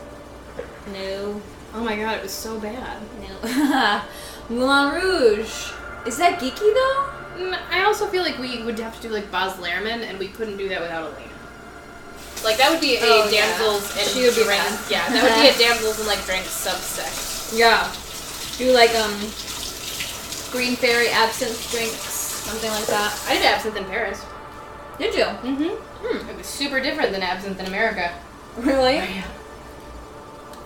No. Oh my god, it was so bad. No. Moulin Rouge. Is that geeky though? I also feel like we would have to do like Baz Luhrmann, and we couldn't do that without Elena. Like, that would be a Damsels and she would be Drink. bad. Yeah, that would be a Damsels and, like, Drink subsect. Yeah. Do, like, green fairy absinthe drinks, something like that. I did absinthe in Paris. Did you? Mm-hmm. It was super different than absinthe in America. Really? Oh, yeah.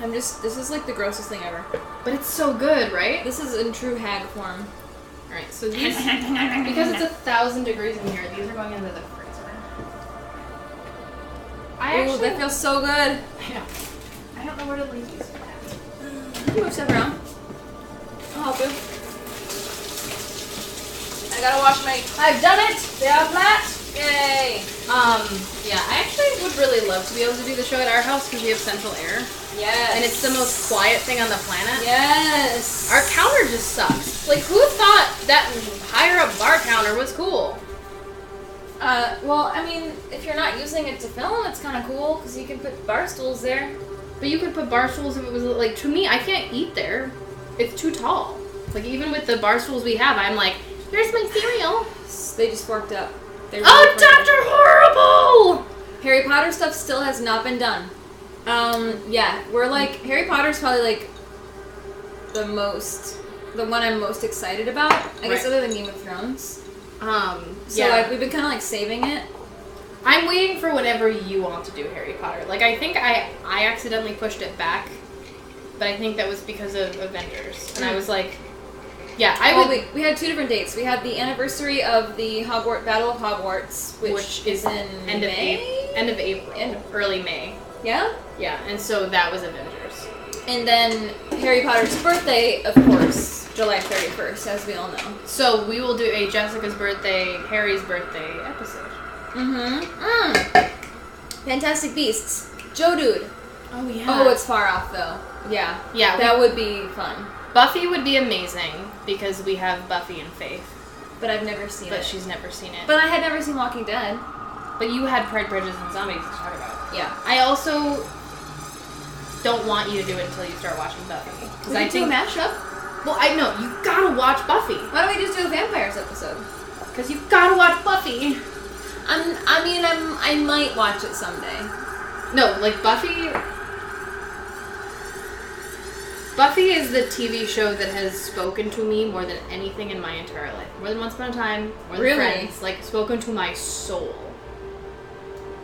This is like the grossest thing ever. But it's so good, right? This is in true hag form. Alright, so these, because it's 1,000 degrees in here, these are going into the freezer. Ooh, that feels so good. I know. I don't know where to leave these. Move stuff around. I'll help you. I gotta wash my... I've done it! They are flat! Yay! Yeah, I actually would really love to be able to do the show at our house because we have central air. Yes. And it's the most quiet thing on the planet. Yes. Our counter just sucks. Like, who thought that higher up bar counter was cool? Well, I mean, if you're not using it to film, it's kind of cool because you can put bar stools there. But you could put bar stools if it was, like, to me, I can't eat there. It's too tall. Like, even with the bar stools we have, I'm like, here's my cereal. They just forked up. Really Dr. Horrible! Harry Potter stuff still has not been done. Yeah, we're like, Harry Potter's probably like the one I'm most excited about. I guess other than Game of Thrones. So like, we've been kind of like saving it. I'm waiting for whenever you want to do Harry Potter. Like, I think I accidentally pushed it back, but I think that was because of Avengers. And I was like, yeah, we had 2 different dates. We had the anniversary of the Battle of Hogwarts, which is in end of April, early May. Yeah? Yeah, and so that was Avengers. And then Harry Potter's birthday, of course, July 31st, as we all know. So we will do a Jessica's birthday, Harry's birthday episode. Fantastic Beasts. Joe Dude. Oh, yeah. Oh, it's far off, though. Yeah. Yeah. That would be fun. Buffy would be amazing, because we have Buffy and Faith. But I've never seen it. But she's never seen it. But I had never seen Walking Dead. But you had Pride, Prejudice, and Zombies to talk about. Yeah. I also don't want you to do it until you start watching Buffy. Because I think... do a mashup? Well, I know. You gotta watch Buffy. Why don't we just do a vampires episode? Because you gotta watch Buffy. I might watch it someday. No, like Buffy... Buffy is the TV show that has spoken to me more than anything in my entire life. More than Once Upon a Time, more than Friends. Like, spoken to my soul.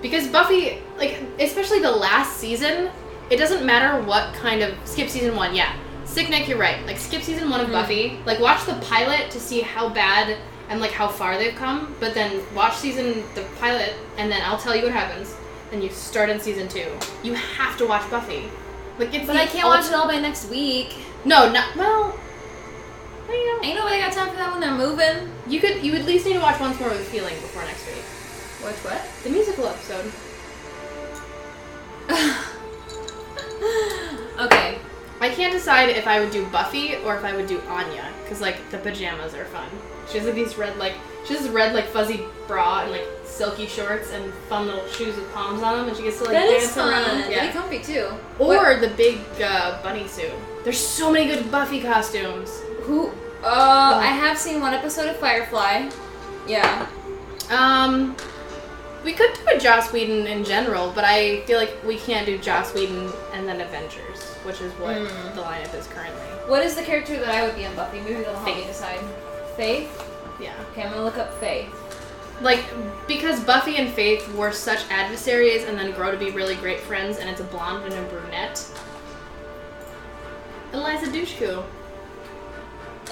Because Buffy, like, especially the last season, it doesn't matter what kind of... Skip season 1, yeah. Sick Nick, you're right. Like, skip season 1 of Buffy. Like, watch the pilot to see how bad and, like, how far they've come. But then watch the pilot, and then I'll tell you what happens. Then you start in season 2. You have to watch Buffy. Like, it's but I can't watch it all by next week. No, not... Well... You know, ain't nobody got time for that when they're moving. You at least need to watch Once More with Feeling before next week. Watch what? The musical episode. Okay. I can't decide if I would do Buffy or if I would do Anya, because, like, the pajamas are fun. She has, like, these red, like, fuzzy bra and, like, silky shorts and fun little shoes with palms on them, and she gets to, like, dance around. Yeah. That'd be comfy, too. Or the big bunny suit. There's so many good Buffy costumes. I have seen one episode of Firefly. Yeah. We could do a Joss Whedon in general, but I feel like we can't do Joss Whedon and then Avengers, which is what the lineup is currently. What is the character that I would be on Buffy? Maybe that'll help me decide. Faith? Yeah. Okay, I'm gonna look up Faith. Like, because Buffy and Faith were such adversaries and then grow to be really great friends, and it's a blonde and a brunette. Eliza Dushku.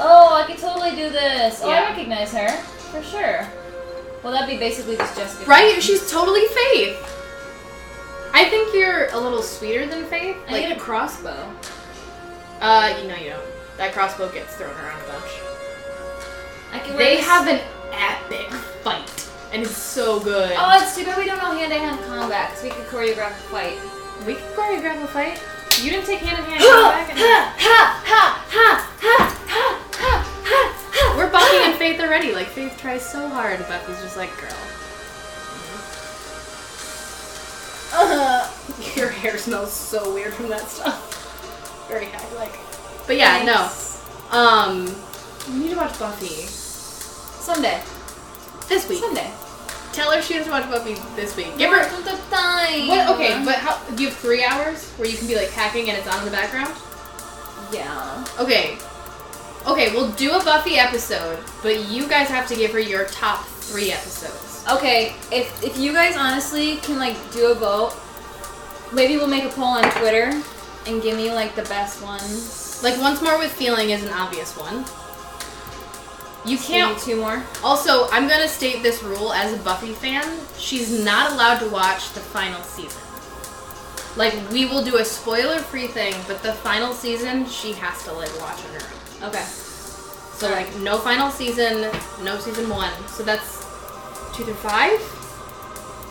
Oh, I could totally do this. Oh, Yeah. I recognize her. For sure. Well, that'd be basically just Jessica. Right? She's totally Faith. I think you're a little sweeter than Faith. I get a crossbow. You know you don't. That crossbow gets thrown around a bunch. They have an epic fight, and it's so good. Oh, it's too bad we don't know hand-to-hand combat, because we could choreograph a fight. We could choreograph a fight? You didn't take hand-to-hand combat? We're Buffy and Faith already. Like, Faith tries so hard, Buffy's just like, girl. Your hair smells so weird from that stuff. Very hag-like. But yeah, Thanks. no. We need to watch Buffy. Someday. This week. Someday. Tell her she has to watch Buffy this week. Give her the time. What? Okay, but how? Do you have 3 hours where you can be like hacking and it's on in the background? Yeah. Okay. Okay, we'll do a Buffy episode, but you guys have to give her your top 3 episodes. Okay, if you guys honestly can like do a vote, maybe we'll make a poll on Twitter and give me like the best ones. Like Once More with Feeling is an obvious one. You can't. Maybe 2 more. Also, I'm gonna state this rule as a Buffy fan: she's not allowed to watch the final season. Like, we will do a spoiler-free thing, but the final season she has to like watch on her own. Okay. So like no final season, no season 1. So that's 2 through 5.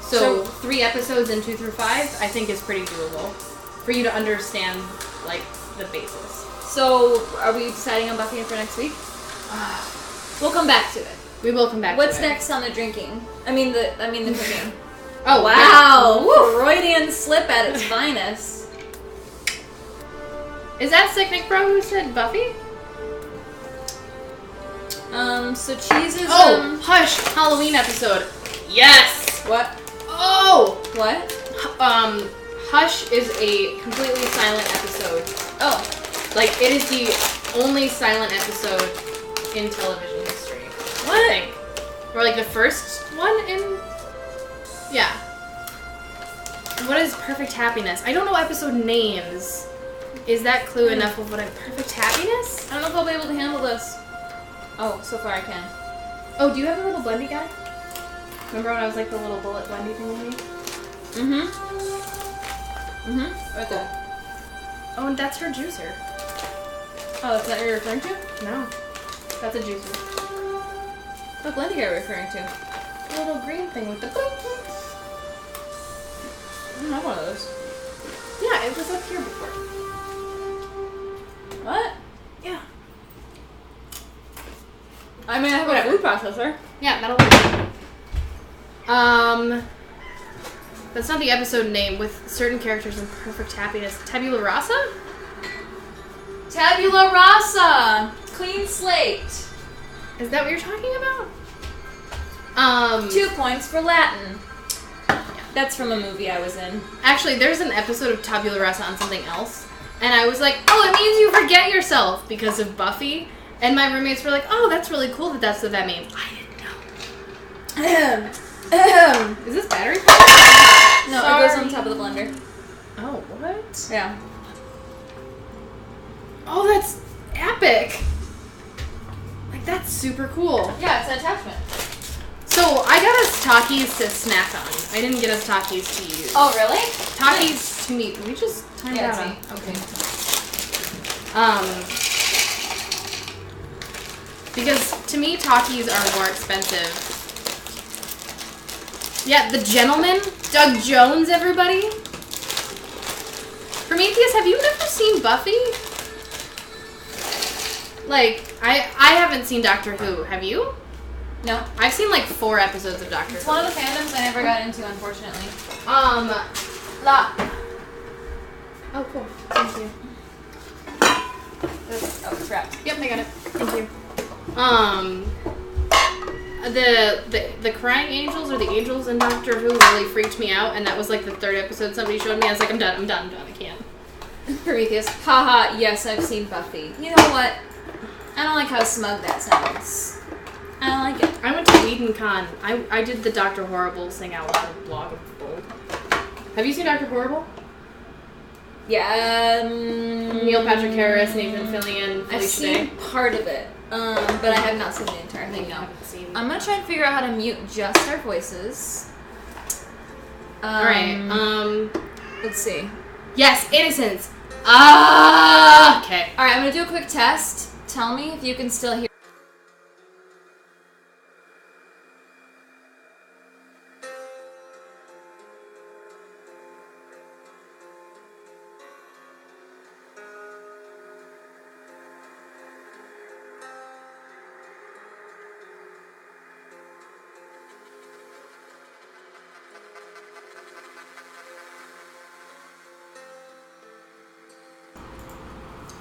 So 3 episodes in 2 through 5, I think is pretty doable for you to understand like the basis. So are we deciding on Buffy for next week? We'll come back to it. We will come back. What's to it. next on the drinking? I mean the cooking. Oh wow! Yeah. Freudian slip at its finest. Is that Sick Nick Bro who said Buffy? So cheese is Hush! Halloween episode. Yes! What? Oh! What? Hush is a completely silent episode. Oh. Like, it is the only silent episode in television history. What? I think. Or like the first one in... Yeah. What is Perfect Happiness? I don't know episode names. Is that clue enough of what Perfect Happiness? I don't know if I'll be able to handle this. Oh, so far I can. Oh, do you have a little blendy guy? Remember when I was like the little bullet blendy thingy? Right there. Oh, and that's her juicer. Oh, that's not what you're referring to? No. That's a juicer. What blending are you referring to? The little green thing with the boop. I don't have one of those. Yeah, it was up here before. What? Yeah. I mean, I have a food processor. Yeah, that'll work. That's not the episode name with certain characters in Perfect Happiness. Tabula Rasa? Tabula rasa! Clean slate. Is that what you're talking about? 2 points for Latin. That's from a movie I was in. Actually, there's an episode of Tabula Rasa on something else, and I was like, oh, it means you forget yourself because of Buffy. And my roommates were like, oh, that's really cool that that's what that means. I didn't know. Is this battery powered? No, Sorry. it goes on top of the blender. Oh, what? Yeah. Oh, that's epic. Like, that's super cool. Yeah, it's an attachment. So, I got us Takis to snack on. I didn't get us Takis to use. Oh, really? Takis to meet. We just turned it out. Okay. Because to me, Takis are more expensive. Yeah, The Gentleman. Doug Jones, everybody. Prometheus, have you never seen Buffy? Like, I haven't seen Doctor Who. Have you? No. I've seen like 4 episodes of Doctor Who. It's one of the fandoms I never got into, unfortunately. Oh, cool. Thank you. Oh, it's wrapped. Yep, I got it. Thank you. The crying angels or the angels in Doctor Who really freaked me out, and that was like the 3rd episode somebody showed me. I was like, I'm done, I can't. Prometheus. Haha, yes, I've seen Buffy. You know what? I don't like how smug that sounds. I don't like it. I went to WhedonCon. I did the Dr. Horrible Sing Out Loud blog of Bold. Have you seen Dr. Horrible? Yeah. Neil Patrick Harris, Nathan Fillion, I've seen part of it, but I have not seen the entire thing. No. I'm gonna try and figure out how to mute just our voices. Alright, let's see. Yes, Innocence! Ah! Okay. Alright, I'm gonna do a quick test. Tell me if you can still hear.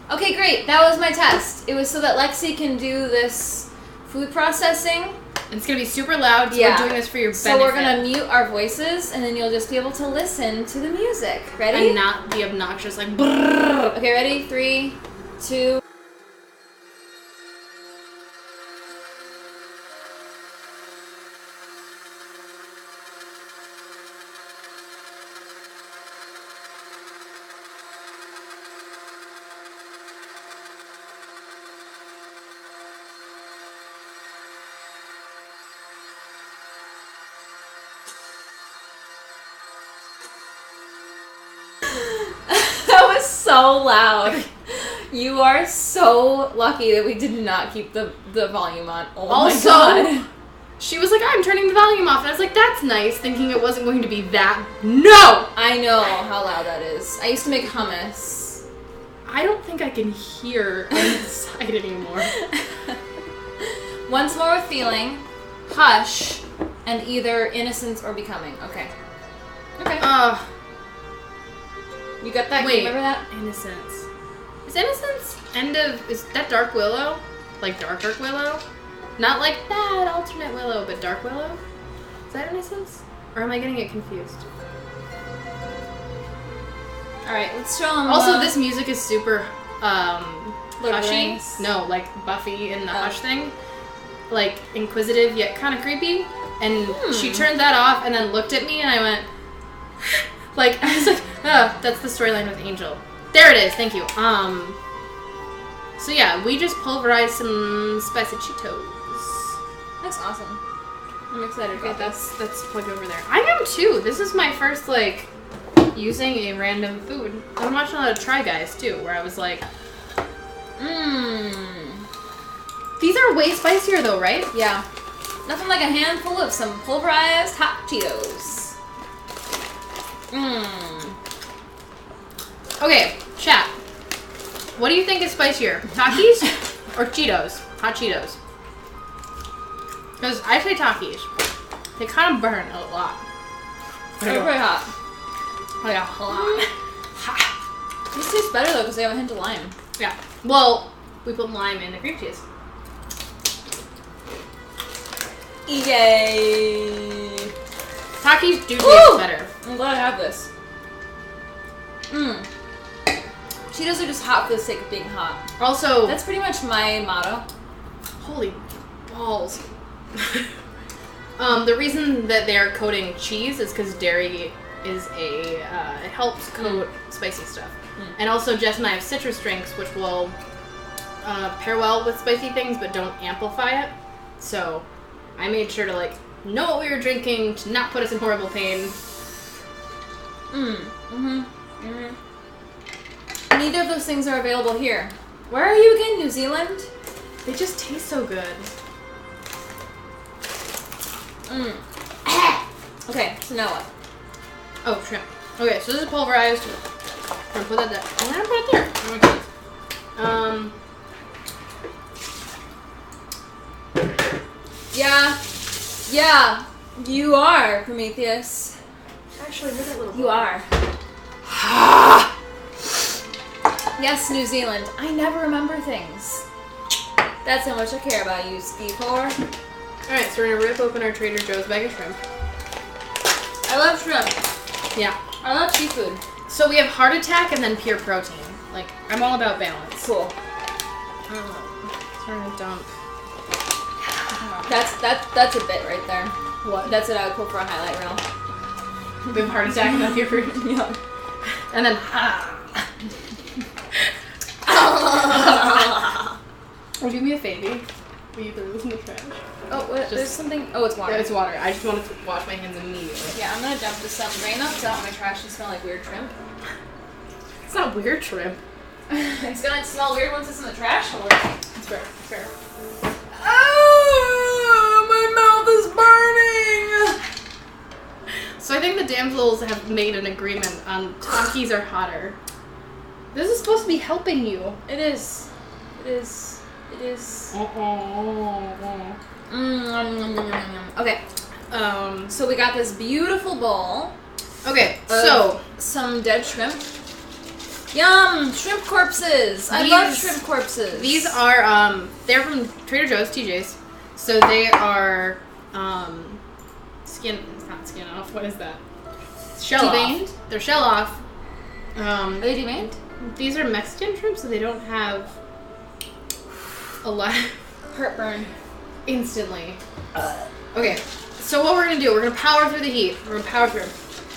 Okay, great. That was my test. It was so that Lexi can do this food processing It's gonna be super loud, so we're doing this for your benefit. So we're gonna mute our voices, and then you'll just be able to listen to the music. Ready? And not be obnoxious like brrrr. Okay, ready? 3, 2... That was so loud. You are so lucky that we did not keep the volume on. Oh also, my god. She was like, I'm turning the volume off. And I was like, that's nice, thinking it wasn't going to be that. No! I know how loud that is. I used to make hummus. I don't think I can hear inside anymore. Once more with feeling, hush, and either innocence or becoming. Okay. Okay. You got that? Wait, Remember that? Innocence. Is Innocence is that Dark Willow? Like Dark Willow? Not like that alternate Willow, but Dark Willow? Is that Innocence? Or am I getting it confused? Alright, let's show them. Also, this music is super hushy. Rings. No, like Buffy in the Hush thing. Like inquisitive yet kind of creepy. And she turned that off and then looked at me and I went... Like, I was like, oh, that's the storyline with Angel. There it is, thank you. So yeah, we just pulverized some spicy Cheetos. That's awesome. I'm excited about that's plugged over there. I am too. This is my first, like, using a random food. I'm watching a lot of Try Guys, too, where I was like, These are way spicier, though, right? Yeah. Nothing like a handful of some pulverized hot Cheetos. Okay, chat. What do you think is spicier? Takis or Cheetos? Hot Cheetos. Because I say Takis. They kind of burn a lot. They're pretty hot. Like a lot. These taste better though because they have a hint of lime. Yeah. Well, we put lime in the cream cheese. Yay! Takis do taste better. I'm glad I have this. Cheetos are just hot for the sake of being hot. Also, that's pretty much my motto. Holy balls. The reason that they're coating cheese is because dairy is it helps coat spicy stuff. And also Jess and I have citrus drinks which will pair well with spicy things but don't amplify it. So I made sure to like know what we were drinking to not put us in horrible pain. Neither of those things are available here. Where are you again, New Zealand? They just taste so good. Okay, so now what? Oh, shrimp. Okay, so this is pulverized. I'm gonna put that there. I'm gonna put it there. Yeah, you are, Prometheus. Actually, look at that little You are. Yes, New Zealand. I never remember things. That's how much I care about you, ski whore. Alright, so we're gonna rip open our Trader Joe's bag of shrimp. I love shrimp. Yeah. I love seafood. So we have heart attack and then pure protein. Like, I'm all about balance. Cool. So we're gonna dump. That's a bit right there. What? That's what I would pull for a highlight reel. We have heart attack and then pure protein. Yeah. And then Would you do me a favor? Will you throw this in the trash? Oh, what? There's something. Oh, it's water. Yeah, it's water. I just wanted to wash my hands immediately. Yeah, I'm gonna dump this up right now because I don't want my trash to smell like weird shrimp. It's not weird shrimp. It's gonna smell weird once it's in the trash. It's fair. Fair. Oh, my mouth is burning! So I think the Damsels have made an agreement on Takis are hotter. This is supposed to be helping you. It is. It is. It is. Okay. So we got this beautiful bowl. Okay, so some dead shrimp. Yum! Shrimp corpses! I love shrimp corpses. These are, they're from Trader Joe's, TJ's. So they are not skin off. What is that? Shell Deveined? off. They're shell off. Are they deveined? These are Mexican shrimp, so they don't have a lot. Heartburn. Instantly. Okay, so what we're going to do, we're going to power through the heat. We're going to power through.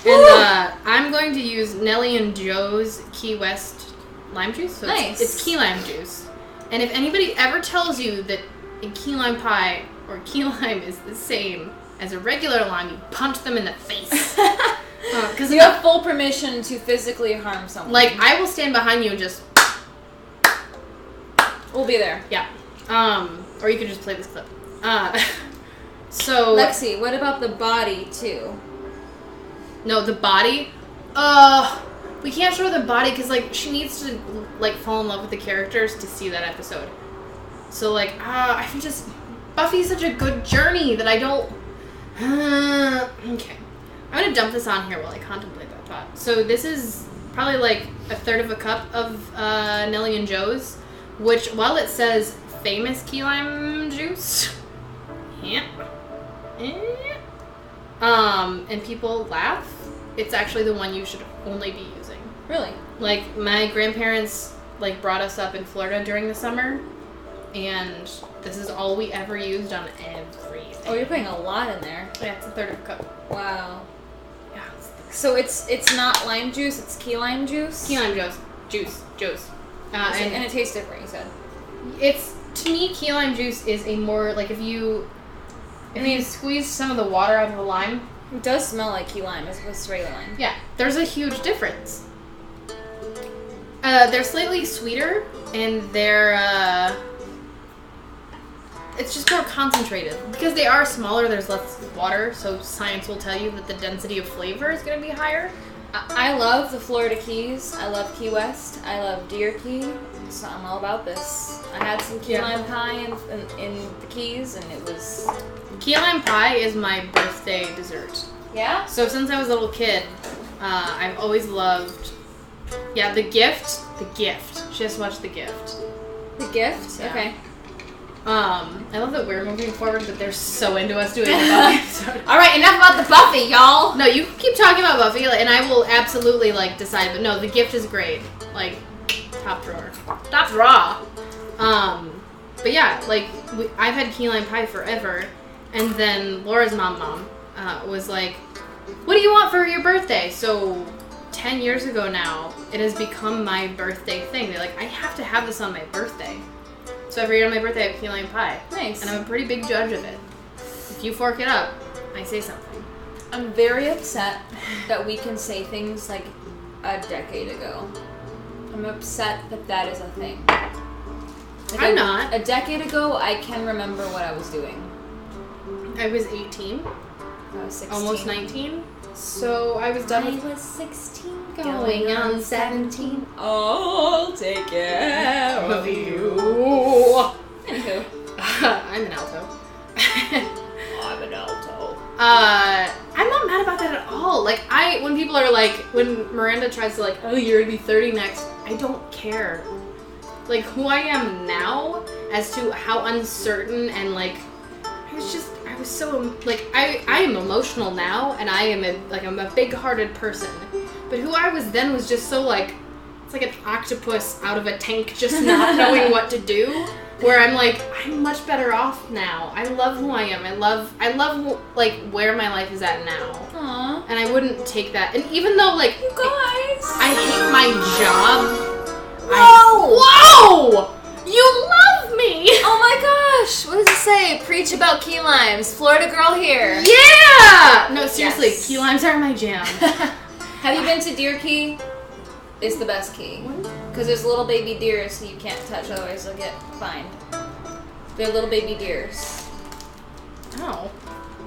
And I'm going to use Nellie and Joe's Key West lime juice. So nice. It's key lime juice. And if anybody ever tells you that a key lime pie or key lime is the same as a regular lime, you punch them in the face. Because you have full permission to physically harm someone. Like, I will stand behind you and just... We'll be there. Yeah. Or you could just play this clip. So... Lexie, what about the body, too? No, the body? We can't show the body because, like, she needs to, like, fall in love with the characters to see that episode. So, like, I can just... Buffy's such a good journey that I don't... Okay. I'm going to dump this on here while I contemplate that thought. So this is probably, like, a third of a cup of Nellie and Joe's, which, while it says famous key lime juice... and people laugh, it's actually the one you should only be using. Really? Like, my grandparents, like, brought us up in Florida during the summer, and this is all we ever used on everything. Oh, you're putting a lot in there. Yeah, it's a third of a cup. Wow. Yeah. So it's not lime juice, it's key lime juice? Key lime juice. And it tastes different, you said? It's, to me, key lime juice is a more, like, if you squeeze some of the water out of the lime. It does smell like key lime as opposed to regular lime. Yeah, there's a huge difference. They're slightly sweeter, and they're, it's just more concentrated. Because they are smaller, there's less water, so science will tell you that the density of flavor is going to be higher. I love the Florida Keys. I love Key West. I love Deer Key. So I'm all about this. I had some key lime pie in the Keys, and it was... Key lime pie is my birthday dessert. Yeah? So since I was a little kid, I've always loved... Yeah, The Gift. The Gift. Just watch The Gift. The Gift? Yeah. Okay. I love that we're moving forward, but they're so into us doing the Buffy episode. Alright, enough about the Buffy, y'all! No, you keep talking about Buffy, and I will absolutely, like, decide, but no, The Gift is great. Like, top drawer. Top draw! But yeah, like, I've had key lime pie forever, and then Laura's mom was like, what do you want for your birthday? So, 10 years ago now, it has become my birthday thing. They're like, I have to have this on my birthday. So every year on my birthday, I have key lime pie. Nice. And I'm a pretty big judge of it. If you fork it up, I say something. I'm very upset that we can say things like a decade ago. I'm upset that that is a thing. Like I'm not. A decade ago, I can remember what I was doing. I was 18. I was 16. Almost 19. So I was done with... I was 16. Going on 17. I'll take care of you. Anywho. I'm an alto. I'm an alto. I'm not mad about that at all. Like, when people are like, when Miranda tries to like, oh, you're gonna be 30 next, I don't care. Like, who I am now, as to how uncertain and like, I was so, like, I am emotional now, and I'm a big-hearted person. But who I was then was just so, like, it's like an octopus out of a tank just not knowing what to do. Where I'm like, I'm much better off now. I love who I am. I love, like, where my life is at now. Aww. And I wouldn't take that. And even though, like, You guys! I hate my job. Whoa! You love me! Oh my gosh! What does it say? Preach about key limes. Florida girl here. Yeah! No, seriously, Yes. key limes are my jam. Have you been to Deer Key? It's the best key. Because there's little baby deers who you can't touch, otherwise they'll get fined. They're little baby deers. Oh.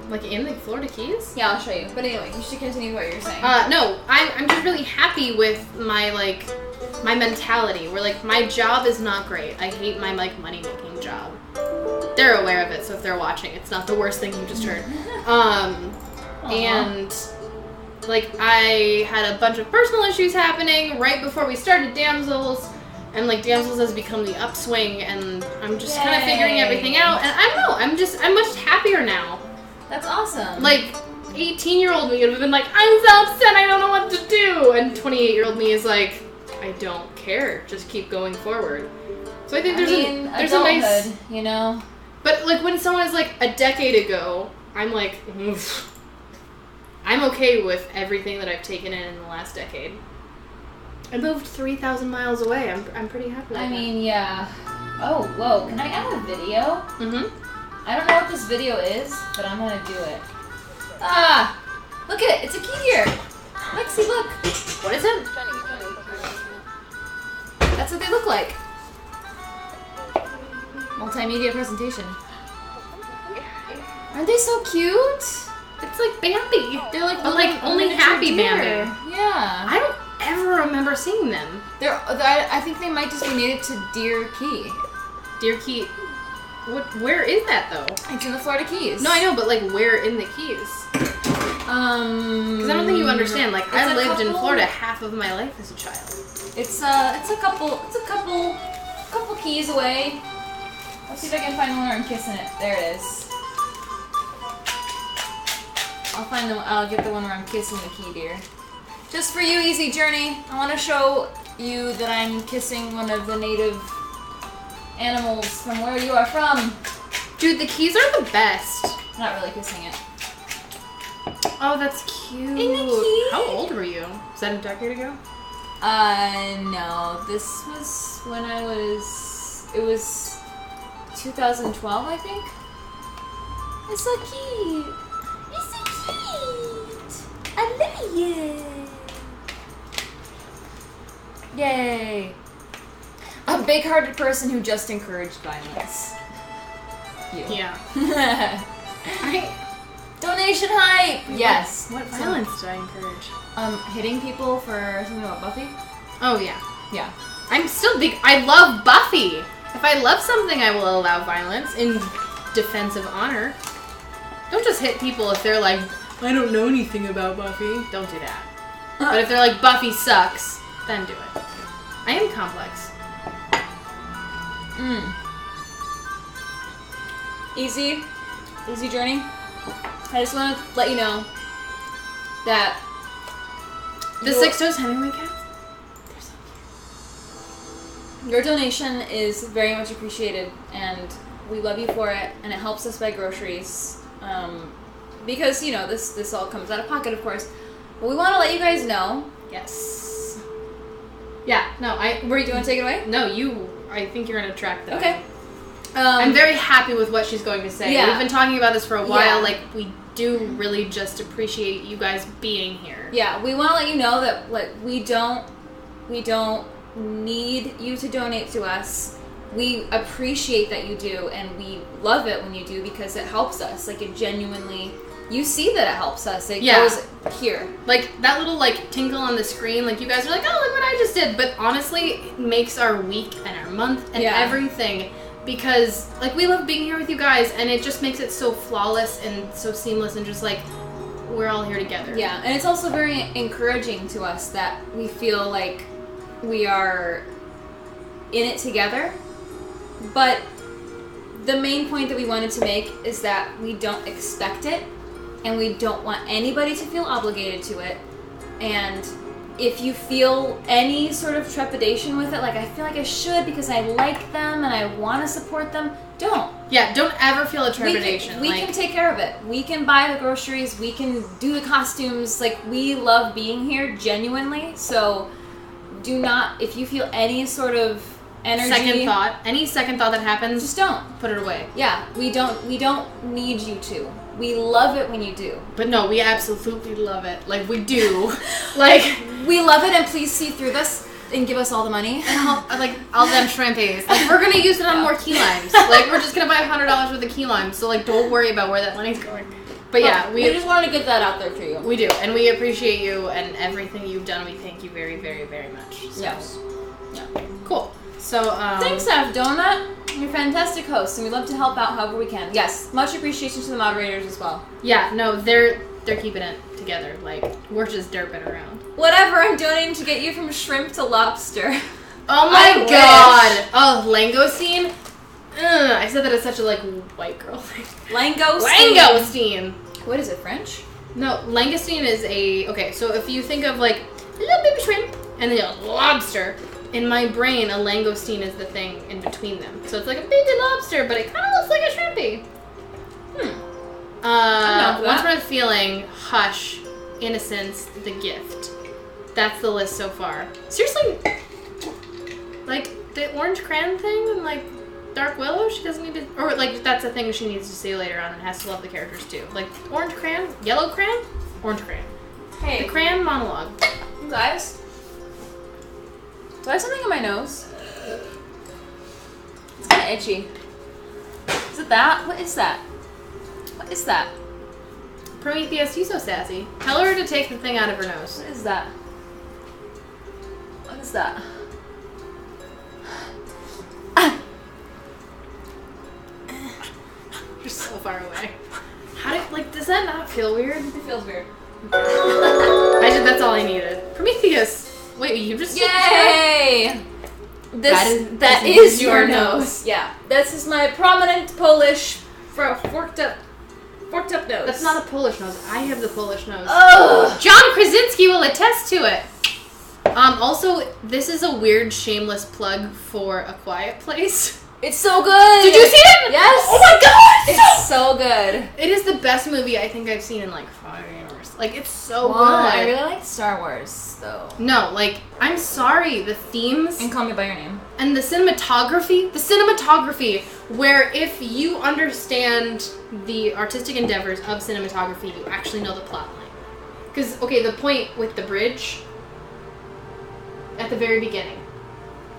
Like in the Florida Keys? Yeah, I'll show you. But anyway, you should continue what you're saying. No, I'm just really happy with my, like, my mentality. Where, like, my job is not great. I hate my, like, money-making job. They're aware of it, so if they're watching, it's not the worst thing you just heard. And... like, I had a bunch of personal issues happening right before we started Damsels, And like Damsels has become the upswing, and I'm just kind of figuring everything out. And I don't know, I'm much happier now. That's awesome. Like 18-year-old me would have been like, I'm so upset, I don't know what to do. And 28-year-old me is like, I don't care, just keep going forward. So I think there's a nice, you know. But like when someone is like a decade ago, I'm like, oof. I'm okay with everything that I've taken in the last decade. I moved 3,000 miles away. I'm pretty happy with that. I mean, yeah. Oh, whoa. Can I add a video? Mm-hmm. I don't know what this video is, but I'm gonna do it. Ah! Look at it. It's a key here. Lexie, look. What is it? That's what they look like. Multimedia presentation. Aren't they so cute? It's like Bambi. They're like the Oh, only happy deer. Bambi. Yeah. I don't ever remember seeing them. I think they might just be native to Deer Key. Deer Key. Where is that though? It's in the Florida Keys. No, I know, but like where in the Keys? Because I don't think you understand. Like I lived in Florida half of my life as a child. It's a couple keys away. Let's see if I can find one where I'm kissing it. There it is. I'll get the one where I'm kissing the key deer. Just for you, Easy Journey. I want to show you that I'm kissing one of the native animals from where you are from. Dude, the keys are the best. Not really kissing it. Oh, that's cute. Isn't it cute? How old were you? Was that a decade ago? No. This was when it was 2012, I think. It's so cute. It's so cute. I love you. Yay. A big-hearted person who just encouraged violence. You. Yeah. Donation hype! Yes. What violence do I encourage? Hitting people for something about Buffy? Oh, yeah. Yeah. I'm still big. I love Buffy. If I love something, I will allow violence in defense of honor. Don't just hit people if they're like, I don't know anything about Buffy. Don't do that. But if they're like, Buffy sucks, then do it. I am complex. Easy Journey. I just want to let you know that The Six-Toes Hemingway cats? They're so cute. your donation is very much appreciated, and we love you for it, and it helps us buy groceries. Because, you know, this all comes out of pocket, of course. But we want to let you guys know. Yes. Yeah, no, Do you want to take it away? No, I think you're on a track though. Okay. I'm very happy with what she's going to say. Yeah. We've been talking about this for a while. Yeah. Like, we do really just appreciate you guys being here. Yeah, we want to let you know that like we don't need you to donate to us. We appreciate that you do, and we love it when you do because it helps us. Like, it genuinely, you see that it helps us. It goes here. Like, that little, like, tinkle on the screen, like, you guys are like, oh, look what I just did. But honestly, it makes our week and our month and everything. Because, like, we love being here with you guys, and it just makes it so flawless and so seamless and just, like, we're all here together. Yeah, and it's also very encouraging to us that we feel like we are in it together. But the main point that we wanted to make is that we don't expect it, and we don't want anybody to feel obligated to it. And if you feel any sort of trepidation with it, like, I feel like I should because I like them and I want to support them, don't. Yeah, don't ever feel a trepidation. We can take care of it. We can buy the groceries. We can do the costumes. Like, we love being here, genuinely. So do not, if you feel any sort of energy, any second thought that happens, just don't put it away. Yeah, we don't need you to. We love it when you do. But no, we absolutely love it. Like, we do. Like, we love it, and please see through this and give us all the money. And all them shrimpies. Like, we're gonna use it on more key limes. Like, we're just gonna buy $100 worth of key limes. So, like, don't worry about where that money's going. But yeah, we just wanted to get that out there for you. We do, and we appreciate you and everything you've done. We thank you very, very, very much. So. Yes. Yeah. Cool. So, thanks, Half Donut. You're a fantastic host, and we love to help out however we can. Yes, much appreciation to the moderators as well. Yeah, no, they're keeping it together. Like, we're just derping around. Whatever, I'm donating to get you from shrimp to lobster. Oh my god! Oh, langostine? Ugh, I said that as such a, like, white girl thing. Langostine. Langostine! What is it, French? No, langostine is a... Okay, so if you think of, like, a little baby shrimp and then a lobster, in my brain, a langostine is the thing in between them. So it's like a baby lobster, but it kind of looks like a shrimpy. Once we're feeling, hush, innocence, the gift. That's the list so far. Seriously, like, the orange crayon thing and, like, Dark Willow, she doesn't need to... Or, like, that's a thing she needs to see later on and has to love the characters, too. Like, orange crayon, yellow crayon, orange crayon. Hey. The crayon monologue. You guys? Do I have something in my nose? It's kind of itchy. Is it that? What is that? What is that? Prometheus, you so sassy. Tell her to take the thing out of her nose. What is that? What is that? You're so far away. How did, like, does that not feel weird? It feels weird. That's all I needed. Prometheus! Wait, you just... Yay! That is is your nose. Yeah. This is my prominent Polish forked up nose. That's not a Polish nose. I have the Polish nose. Ugh. John Krasinski will attest to it. Also, this is a weird, shameless plug for A Quiet Place. It's so good. Did you see it? Yes. Oh my god! It's so good. It is the best movie I think I've seen in like 5 years. Like, it's so good. I really like Star Wars, though. No, like, I'm sorry, the themes And Call Me by Your Name. and the cinematography, where if you understand the artistic endeavors of cinematography, you actually know the plot line. Because, okay, the point with the bridge at the very beginning.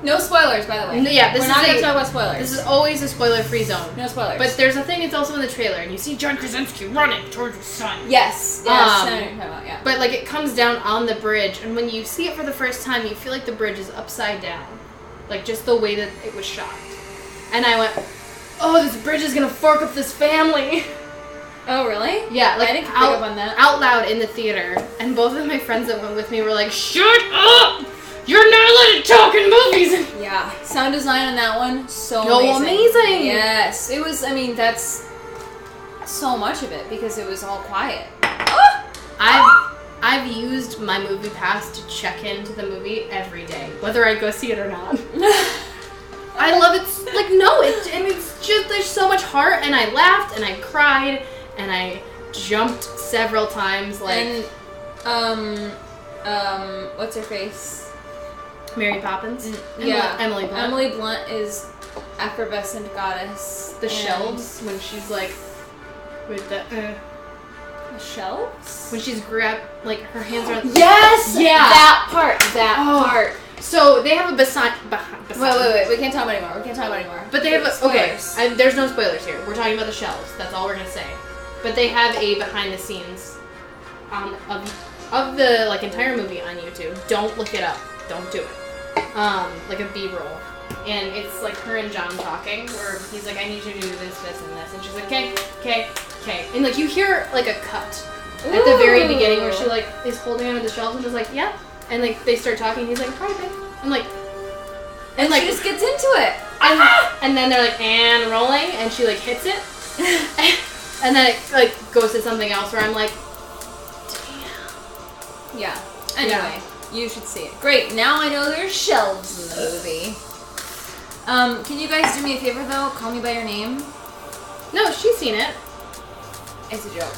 No spoilers, by the way. Yeah, We're not going to talk about spoilers. This is always a spoiler-free zone. No spoilers. But there's a thing that's also in the trailer, and you see John Krasinski running towards the sun. Yes. I know what you're talking about, yeah. But, like, it comes down on the bridge, and when you see it for the first time, you feel like the bridge is upside down. Like, just the way that it was shot. And I went, oh, this bridge is gonna fork up this family. Oh, really? Yeah, like, I didn't pick up on that. Out loud in the theater. And both of my friends that went with me were like, shut up! You're not allowed to talk in movies! Yeah. Sound design on that one, so amazing! Yes. It was, I mean, that's so much of it, because it was all quiet. Oh! I've used my movie pass to check into the movie every day, whether I go see it or not. I love it. Like, no, it's just, there's so much heart, and I laughed, and I cried, and I jumped several times, like... And, what's her face? Mary Poppins? Yeah. Emily Blunt. Emily Blunt is effervescent goddess. The shelves, when she's, like, with the... The shelves? When she's grabbed, like, her hands are... Yes! Yeah! That part. So, they have a beside... Wait. We can't talk about it anymore. But they have a... Spoilers. Okay, there's no spoilers here. We're talking about the shelves. That's all we're going to say. But they have a behind-the-scenes of the, like, entire movie on YouTube. Don't look it up. Don't do it. Like a B-roll. And it's, like, her and John talking, where he's like, I need you to do this, and this. And she's like, okay. And, like, you hear, like, a cut at the very beginning where she, like, is holding onto the shelves and is like, yeah. And, like, they start talking. He's like, hi, babe. I'm like... And like, she just gets into it. And then they're like, and rolling, and she like hits it. And then it like goes to something else where I'm like, damn. Yeah. Anyway, you should see it. Great, now I know there's shelves in the movie. Can you guys do me a favor though? Call Me by Your Name? No, she's seen it. It's a joke.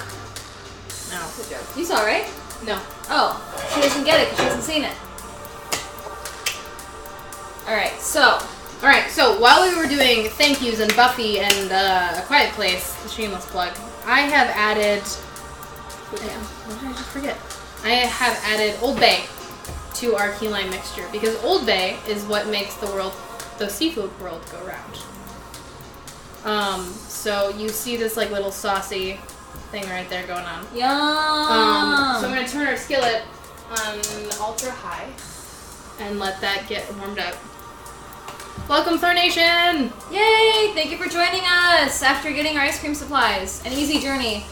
No. It's a joke. You saw it, right? No. Oh, she doesn't get it because she hasn't seen it. Alright, so while we were doing thank yous and Buffy and A Quiet Place, the shameless plug, I have added... What did I just forget? I have added Old Bay to our key lime mixture, because Old Bay is what makes the seafood world go round. So you see this like little saucy thing right there going on. Yum! So I'm going to turn our skillet on ultra high and let that get warmed up. Welcome, Thor Nation! Yay! Thank you for joining us after getting our ice cream supplies. An easy journey.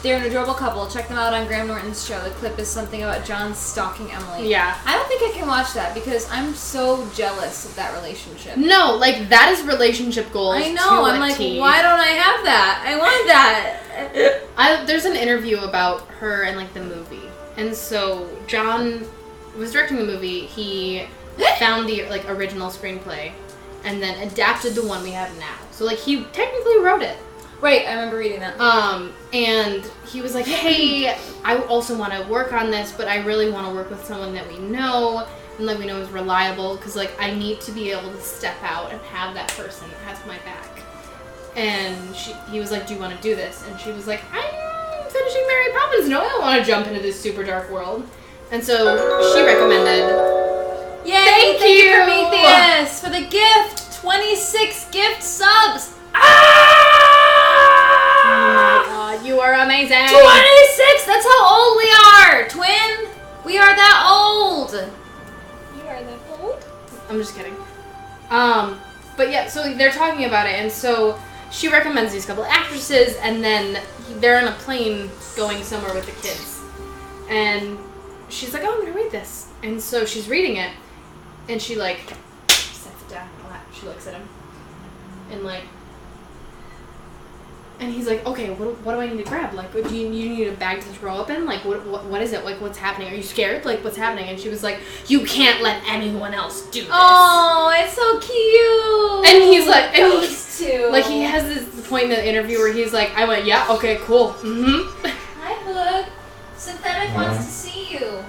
They're an adorable couple. Check them out on Graham Norton's show. The clip is something about John stalking Emily. Yeah. I don't think I can watch that because I'm so jealous of that relationship. No, like, that is relationship goals. I know. I'm like, why don't I have that? I want that. There's an interview about her and, like, the movie. And so John was directing the movie. He found the, like, original screenplay and then adapted the one we have now. So, like, he technically wrote it. Right, I remember reading that. And he was like, hey, I also want to work on this, but I really want to work with someone that we know, and that we know is reliable, because, like, I need to be able to step out and have that person that has my back. And he was like, do you want to do this? And she was like, I'm finishing Mary Poppins. No, I don't want to jump into this super dark world. And so she recommended. Yay, thank you, Prometheus, for the gift. 26 gift subs. Oh my god, you are amazing! 26! That's how old we are! Twin! We are that old! You are that old? I'm just kidding. But yeah, so they're talking about it, and so she recommends these couple actresses, and then they're on a plane going somewhere with the kids. And she's like, oh, I'm gonna read this. And so she's reading it, and she, like, sets it down and all that. She looks at him, and, like, and he's like, okay, what do I need to grab? Like, do you need a bag to throw up in? Like, what is it? Like, what's happening? Are you scared? Like, what's happening? And she was like, you can't let anyone else do this. Oh, it's so cute. And he's like, and those two. Like, he has this point in the interview where he's like, I went, yeah, okay, cool. Mm-hmm. Hi, Hook. Synthetic wants to see you.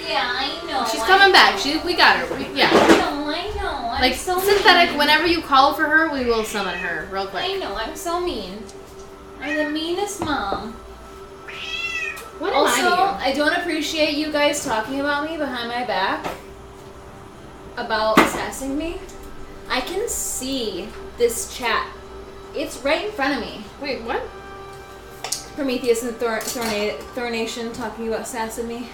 Yeah, I know. She's coming back. We got her. Yeah. I know. I'm like, so Synthetic, mean. whenever you call for her, we will summon her real quick. I know, I'm so mean. I'm the meanest mom. What also, am I don't appreciate you guys talking about me behind my back. About sassing me. I can see this chat. It's right in front of me. Wait, what? Prometheus and Thornation talking about sassing me.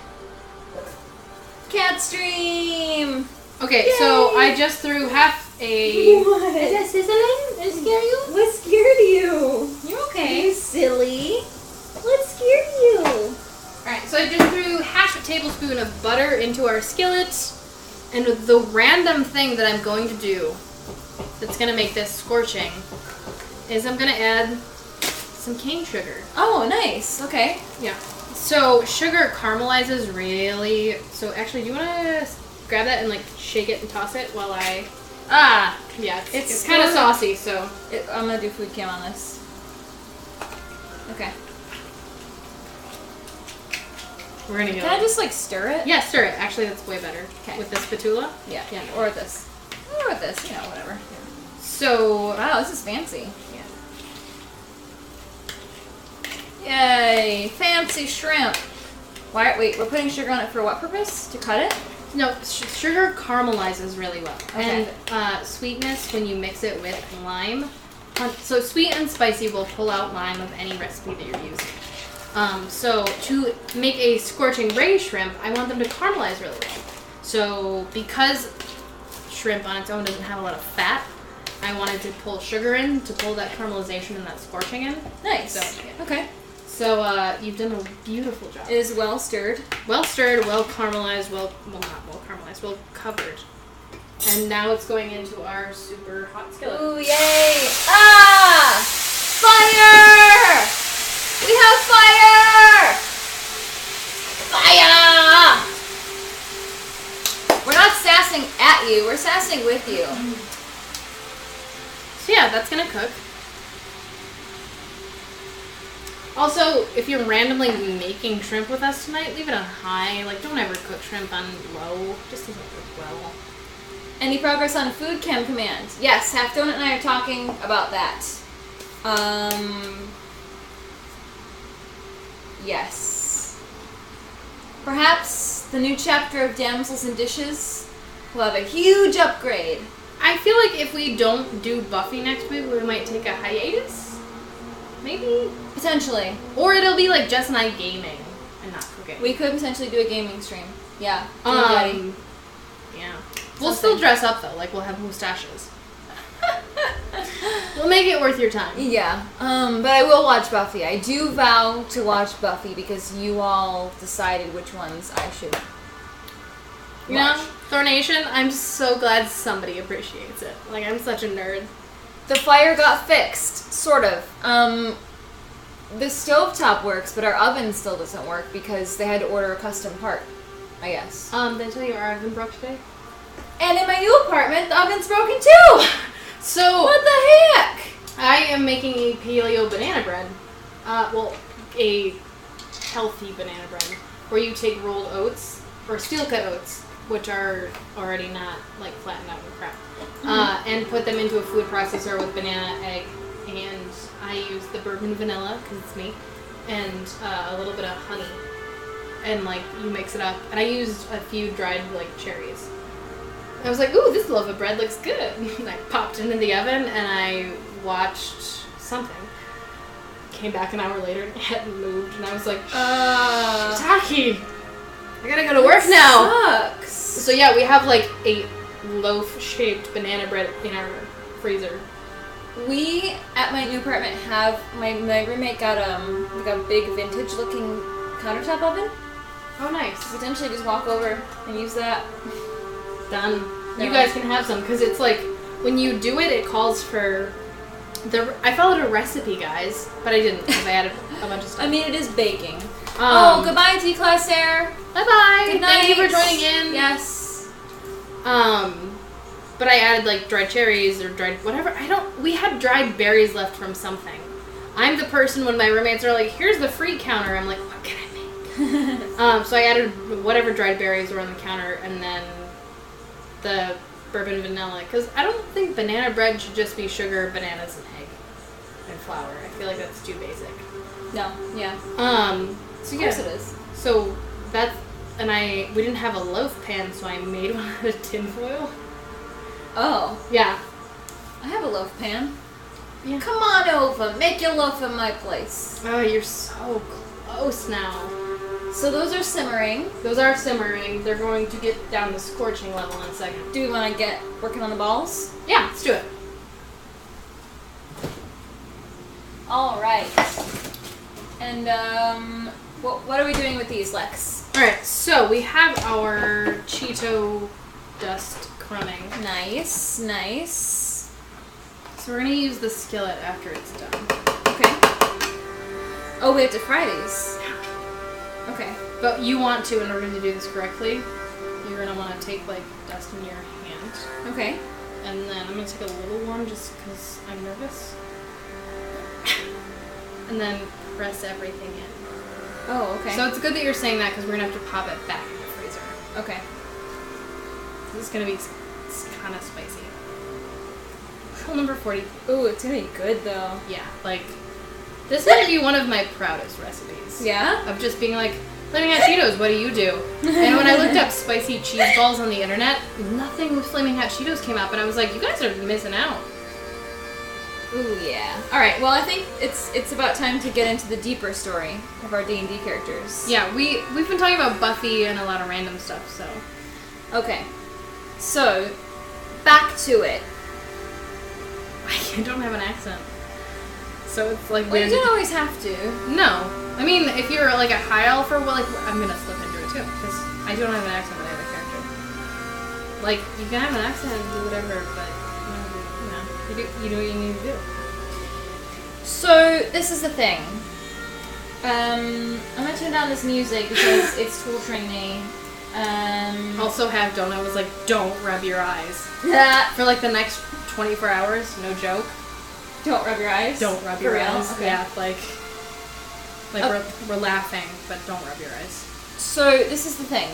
Cat stream! Okay, Yay! so I just threw half a... What? Is that sizzling? Did it scare you? What scared you? You're okay. You silly. What scared you? Alright, so I just threw half a tablespoon of butter into our skillet. And the random thing that I'm going to do that's going to make this scorching is I'm going to add some cane sugar. Oh, nice. Okay. Yeah. So sugar caramelizes really... So actually, do you want to grab that and like shake it and toss it while I... Yeah, it's kind of saucy, so... I'm going to do food cam on this. Okay. We're going to go... Can I just like stir it? Yeah, stir it. Actually, that's way better. Okay. With this spatula? Yeah. Yeah. Or this. Or this, you know, whatever. So... Wow, this is fancy. Yeah. Yay! Fancy shrimp. Wait, we're putting sugar on it for what purpose? To cut it? No, sugar caramelizes really well. Okay. And sweetness, when you mix it with lime. So sweet and spicy will pull out lime of any recipe that you're using. So to make a scorching ray shrimp, I want them to caramelize really well. So because shrimp on its own doesn't have a lot of fat, I wanted to pull sugar in to pull that caramelization and that scorching in. Nice. So, yeah. Okay. So you've done a beautiful job. It is well stirred. Well stirred, well caramelized, well not well caramelized, well covered. And now it's going into our super hot skillet. Ooh, yay! Ah! Fire! We have fire! Fire! We're not sassing at you, we're sassing with you. So yeah, that's gonna cook. Also, if you're randomly making shrimp with us tonight, leave it on high. Like, don't ever cook shrimp on low. It just doesn't work well. Any progress on food chem command? Yes, Half Donut and I are talking about that. Yes. Perhaps the new chapter of Damsels and Dishes will have a huge upgrade. I feel like if we don't do Buffy next week, we might take a hiatus. Maybe? Potentially. Or it'll be like Jess and I gaming and not cooking. We could potentially do a gaming stream. Yeah. Yeah. We'll still dress up though, like we'll have mustaches. We'll make it worth your time. Yeah. But I will watch Buffy. I do vow to watch Buffy because you all decided which ones I should watch. You know, Thornation, I'm so glad somebody appreciates it. Like, I'm such a nerd. The fire got fixed, sort of. The stovetop works, but our oven still doesn't work because they had to order a custom part, I guess. Did I tell you our oven broke today? And in my new apartment, the oven's broken too! So... What the heck? I am making a paleo banana bread. A healthy banana bread. Where you take rolled oats, or steel-cut oats, which are already not, like, flattened out and crap, and put them into a food processor with banana, egg, and I use the bourbon vanilla, because it's me, and a little bit of honey. And, like, you mix it up. And I used a few dried, like, cherries. I was like, ooh, this loaf of bread looks good. And I popped it into the oven, and I watched something. Came back an hour later, and it hadn't moved, and I was like, Taki! I gotta go to work now! Sucks. So yeah, we have, like, a loaf-shaped banana bread in our freezer. We, at my new apartment, have, my roommate got, like a big vintage-looking countertop oven. Oh, nice. Potentially just walk over and use that. Done. No. You guys can have some, because it's like, when you do it, it calls for... I followed a recipe, guys, but I didn't, because I added a bunch of stuff. I mean, it is baking. Goodbye, T-Class Air. Bye-bye. Good night. Thank you for joining in. Yes. But I added, like, dried cherries or dried whatever. We had dried berries left from something. I'm the person when my roommates are like, here's the free counter. I'm like, what can I make? So I added whatever dried berries were on the counter and then the bourbon vanilla. Because I don't think banana bread should just be sugar, bananas, and egg. And flour. I feel like that's too basic. No. Yeah. So Of yeah. course it is. So that's... And we didn't have a loaf pan, so I made one out of tinfoil. Oh. Yeah. I have a loaf pan. Yeah. Come on over. Make your loaf in my place. Oh, you're so close now. So those are simmering. Those are simmering. They're going to get down the scorching level in a second. Do we want to get working on the balls? Yeah, let's do it. All right. And what are we doing with these, Lex? All right. So we have our Cheeto dust crumbing. Nice, nice. So we're gonna use the skillet after it's done. Okay. Oh, we have to fry these. Okay. But you want to, in order to do this correctly, you're gonna want to take like dust in your hand. Okay. And then I'm gonna take a little one just because I'm nervous. And then press everything in. Oh, okay. So it's good that you're saying that because we're gonna have to pop it back in the freezer. Okay. This is gonna be kind of spicy. Rule number 40. Ooh, it's gonna be good though. Yeah, like this might be one of my proudest recipes. Yeah? Of just being like, Flaming Hot Cheetos, what do you do? And when I looked up spicy cheese balls on the internet, nothing with Flaming Hot Cheetos came up, and I was like, you guys are missing out. Ooh, yeah. All right. Well, I think it's about time to get into the deeper story of our D&D characters. Yeah, we've been talking about Buffy and a lot of random stuff, so. Okay. So, back to it. I don't have an accent. So it's like Well, you don't always have to. No. I mean, if you're like a high elf or like, I'm gonna slip into it too, because I don't have an accent with the other character. Like, you can have an accent and do whatever, but you do what you need to do. So, this is the thing. I'm gonna turn down this music because it's torturing me. Also Donna was like, don't rub your eyes. For like the next 24 hours, no joke. Don't rub your eyes? Don't rub For your real? eyes. Okay. Yeah, like we're laughing, but don't rub your eyes. So, this is the thing.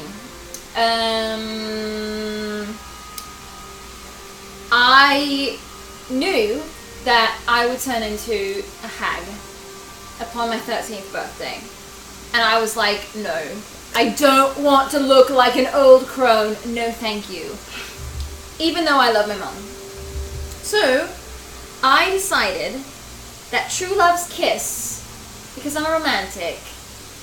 I knew that I would turn into a hag upon my 13th birthday. And I was like, no. I don't want to look like an old crone. No, thank you. Even though I love my mum. So, I decided that true love's kiss, because I'm a romantic,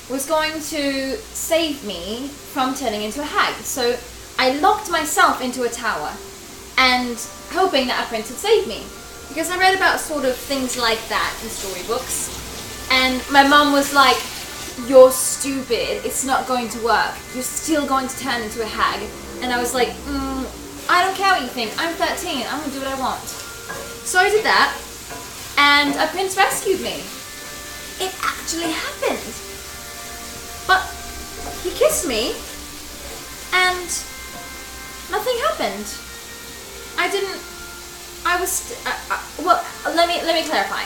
was going to save me from turning into a hag. So, I locked myself into a tower and hoping that a prince would save me. Because I read about sort of things like that in storybooks. And my mum was like, you're stupid. It's not going to work. You're still going to turn into a hag. And I was like, I don't care what you think. I'm 13. I'm going to do what I want. So I did that. And a prince rescued me. It actually happened. But he kissed me. And nothing happened. Well, let me clarify.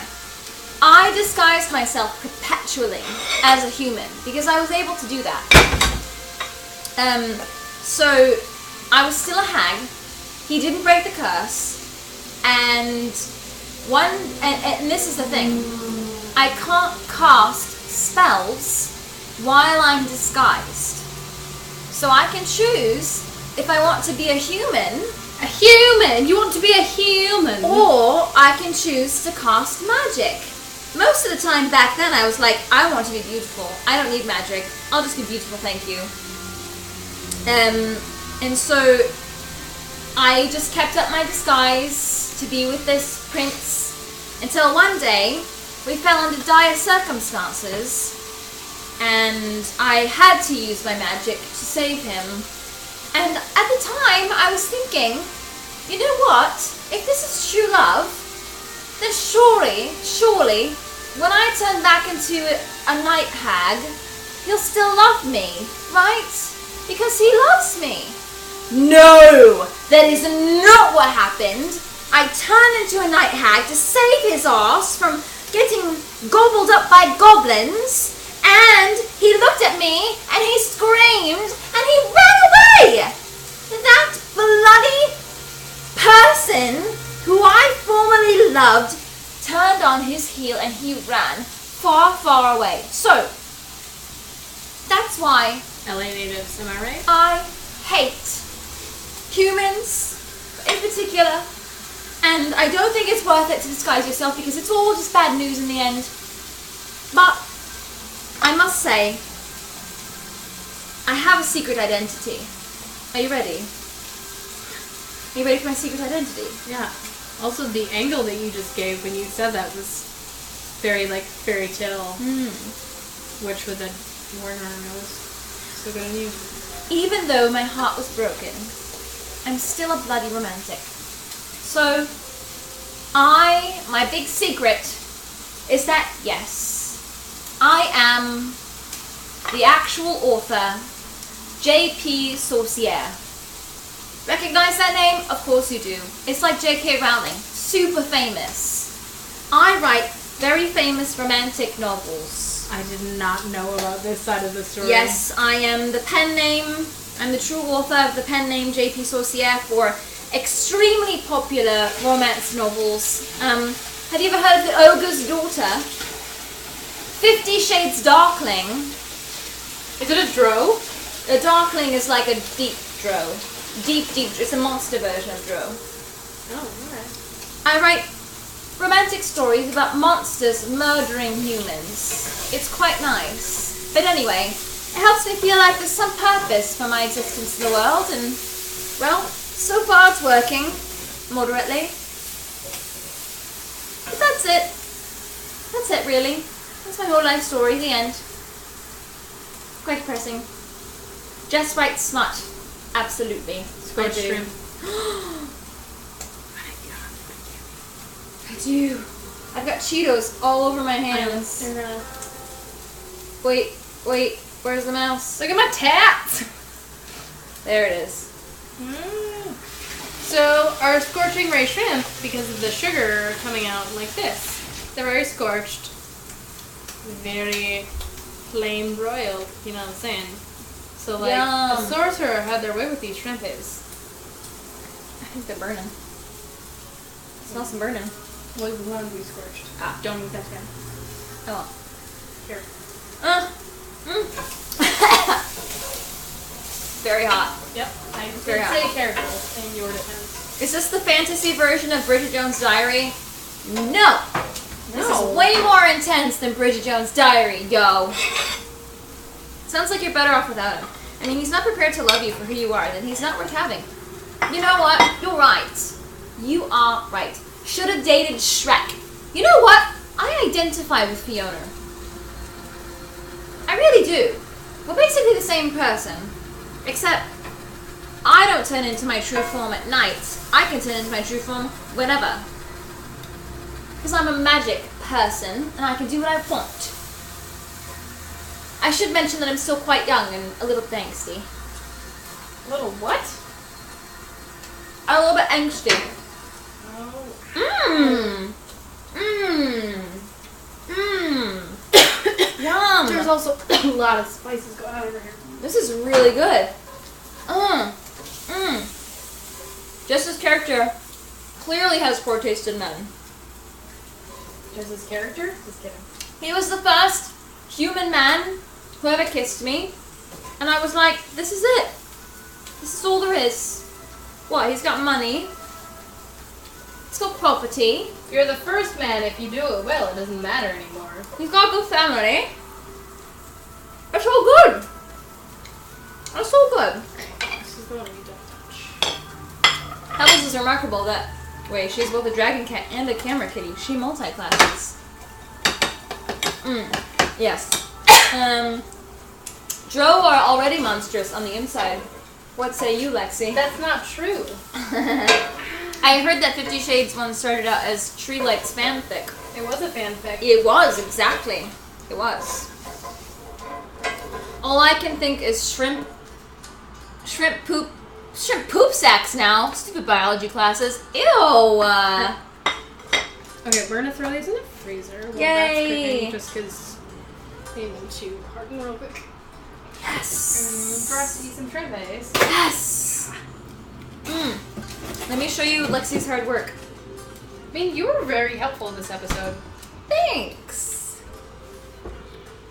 I disguised myself perpetually as a human because I was able to do that. So I was still a hag. He didn't break the curse, and this is the thing. I can't cast spells while I'm disguised. So I can choose if I want to be a human. A human! You want to be a human! Or I can choose to cast magic. Most of the time back then I was like, I want to be beautiful. I don't need magic. I'll just be beautiful, thank you. And so I just kept up my disguise to be with this prince until one day we fell under dire circumstances and I had to use my magic to save him. And at the time, I was thinking, you know what? If this is true love, then surely, when I turn back into a night hag, he'll still love me, right? Because he loves me. No, that is not what happened. I turned into a night hag to save his ass from getting gobbled up by goblins. And he looked at me, and he screamed, and he ran away! That bloody person who I formerly loved turned on his heel and he ran far, far away. So, that's why LA natives, am I right? I hate humans in particular. And I don't think it's worth it to disguise yourself because it's all just bad news in the end. But I must say, I have a secret identity. Are you ready? Are you ready for my secret identity? Yeah. Also, the angle that you just gave when you said that was very, like, fairy tale. Which with a word on her nose. So good on you. Even though my heart was broken, I'm still a bloody romantic. So, my big secret is that, yes, I am the actual author, J.P. Sorcerer. Recognize that name? Of course you do. It's like J.K. Rowling. Super famous. I write very famous romantic novels. I did not know about this side of the story. Yes, I am the pen name. I'm the true author of the pen name J.P. Sorcerer for extremely popular romance novels. Have you ever heard of The Ogre's Daughter? 50 Shades Darkling. Is it a drow? A Darkling is like a deep drow. Deep, it's a monster version of drow. Oh, alright. I write romantic stories about monsters murdering humans. It's quite nice. But anyway, it helps me feel like there's some purpose for my existence in the world, and, well, so far it's working. Moderately. But that's it. That's it, really. That's my whole life story, the end. Quite depressing. Just write smut. Absolutely. Scorching. I do. I've got Cheetos all over my hands. Wait, where's the mouse? Look at my tats! There it is. So, our scorching ray shrimp, because of the sugar coming out like this, they're very scorched. Very flame broiled, you know what I'm saying? So, like, Yum. a sorcerer had their way with these shrimp is. I think they're burning. Smell some burning. Well, we want to be scorched. Ah, don't eat that again. Oh. Here. Very hot. Yep. I Very did hot. say careful in your defense. Is this the fantasy version of Bridget Jones' Diary? No! This No. is way more intense than Bridget Jones' Diary, yo. Sounds like you're better off without him. I mean, he's not prepared to love you for who you are, then he's not worth having. You know what? You're right. You are right. should have dated Shrek. You know what? I identify with Fiona. I really do. We're basically the same person. Except, I don't turn into my true form at night. I can turn into my true form whenever. Because I'm a magic person, and I can do what I want. I should mention that I'm still quite young and a little bit angsty. A little what? A little bit angsty. Oh. Yum. There's also a lot of spices going on over here. This is really good. Just character clearly has poor taste in men. Just his character? Just kidding. He was the first human man who ever kissed me, and I was like, this is it. This is all there is. What, he's got money. He's got property. You're the first man. If you do it well, it doesn't matter anymore. He's got a good family. It's all good. It's all good. This is the one you don't touch. Pebbles is remarkable that, wait, she's both a dragon cat and a camera kitty. She multi-classes. Yes. Drow are already monstrous on the inside. What say you, Lexi? That's not true. I heard that 50 Shades once started out as Tree Light's fanfic. It was a fanfic. It was, exactly. It was. All I can think is shrimp poop sacks now. Stupid biology classes. Ew. Okay, we're gonna throw these in the freezer while Yay. that's cooking, just because I need them to harden real quick. Yes. For us to eat some shrimp base. Yes. Let me show you Lexi's hard work. I mean, you were very helpful in this episode. Thanks.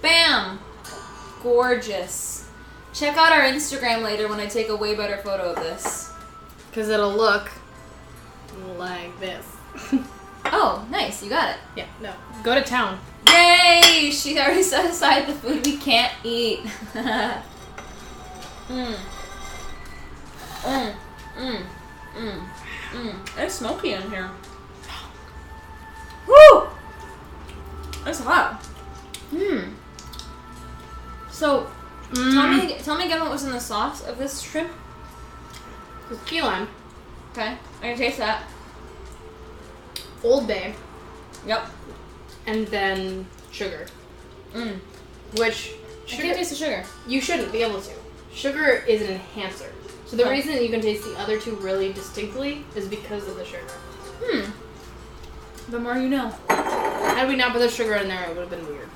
Bam. Gorgeous. Check out our Instagram later when I take a way better photo of this. Because it'll look like this. Oh, nice. You got it. Yeah, no. Go to town. Yay! She already set aside the food we can't eat. It's smoky in here. Woo! It's hot. So, tell me again what was in the sauce of this shrimp. It's key lime. Okay, I'm gonna taste that. Old Bay. Yep. And then sugar. Which I can't taste the sugar. you shouldn't be able to. Sugar is an enhancer. So the reason you can taste the other two really distinctly is because of the sugar. The more you know. Had we not put the sugar in there, it would have been weird.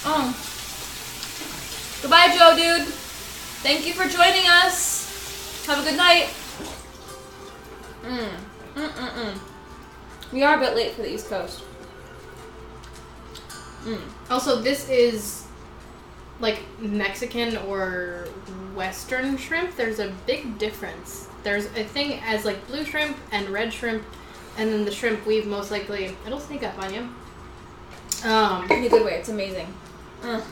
Oh. Goodbye, Joe, dude. Thank you for joining us. Have a good night. We are a bit late for the East Coast. Also, this is like Mexican or Western shrimp. There's a big difference. There's a thing as like blue shrimp and red shrimp, and then the shrimp we've most likely, it'll sneak up on you. In a good way. It's amazing. I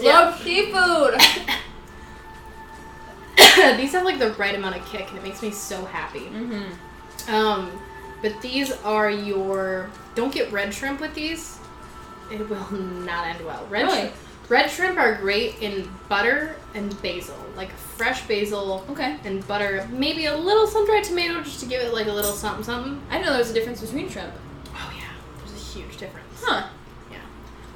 love seafood. These have like the right amount of kick, and it makes me so happy. But these are your. Don't get red shrimp with these. It will not end well. Red shrimp are great in butter and basil, like fresh basil. Okay. And butter, maybe a little sun-dried tomato, just to give it like a little something something. I didn't know there was a difference between shrimp. Oh yeah, there's a huge difference. Huh. Yeah.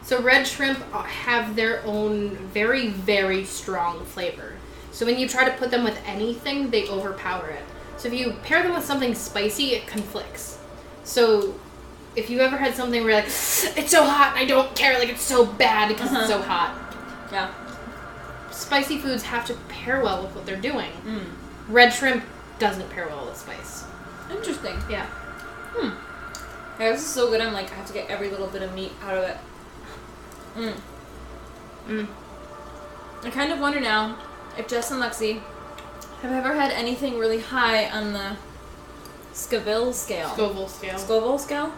So red shrimp have their own very, very strong flavor. So when you try to put them with anything, they overpower it. So if you pair them with something spicy, it conflicts. So if you ever had something where you're like, it's so hot, I don't care, like it's so bad because it's so hot. Yeah. Spicy foods have to pair well with what they're doing. Red shrimp doesn't pair well with spice. Interesting. Yeah. Yeah, this is so good. I'm like, I have to get every little bit of meat out of it. I kind of wonder now if Jess and Lexi have ever had anything really high on the Scoville scale. Scoville scale. Scoville scale?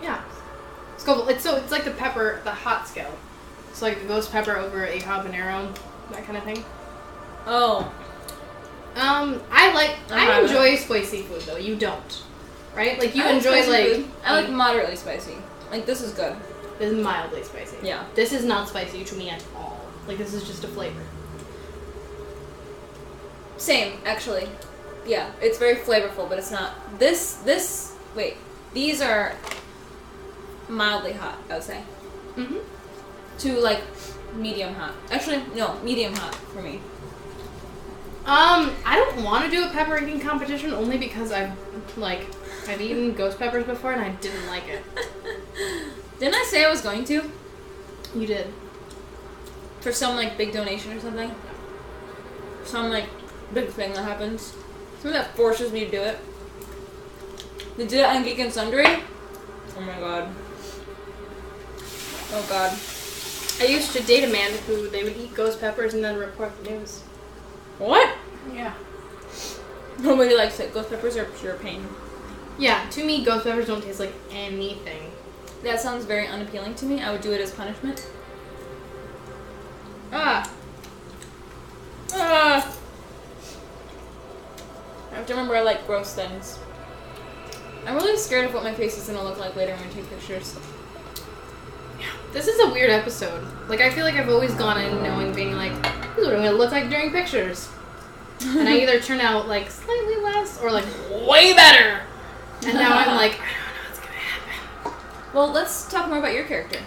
Yeah. Scoville. It's like the pepper, the hot scale. It's like a ghost pepper over a habanero, that kind of thing. Oh. I enjoy spicy food though. You don't, right? Like you enjoy like. I like moderately spicy. Like this is good. This is mildly spicy. Yeah. This is not spicy to me at all. Like this is just a flavor. Same, actually. Yeah, it's very flavorful, but it's not. Wait, these are mildly hot, I would say. Mm-hmm. To, like, medium hot. Actually, no, medium hot for me. I don't want to do a pepper eating competition only because I've eaten ghost peppers before and I didn't like it. Didn't I say I was going to? You did. For some, like, big donation or something? Some, like, big thing that happens. Something that forces me to do it. They did it on Geek and Sundry. Oh my god. Oh god. I used to date a man who they would eat ghost peppers and then report the news. What? Yeah. Nobody likes it. Ghost peppers are pure pain. Yeah, to me, ghost peppers don't taste like anything. That sounds very unappealing to me. I would do it as punishment. I have to remember I like gross things. I'm really scared of what my face is going to look like later when I take pictures. This is a weird episode. Like, I feel like I've always gone in knowing, being like, this is what I'm going to look like during pictures. And I either turn out, like, slightly less or, like, way better. And now I'm like, I don't know what's going to happen. Well, let's talk more about your character.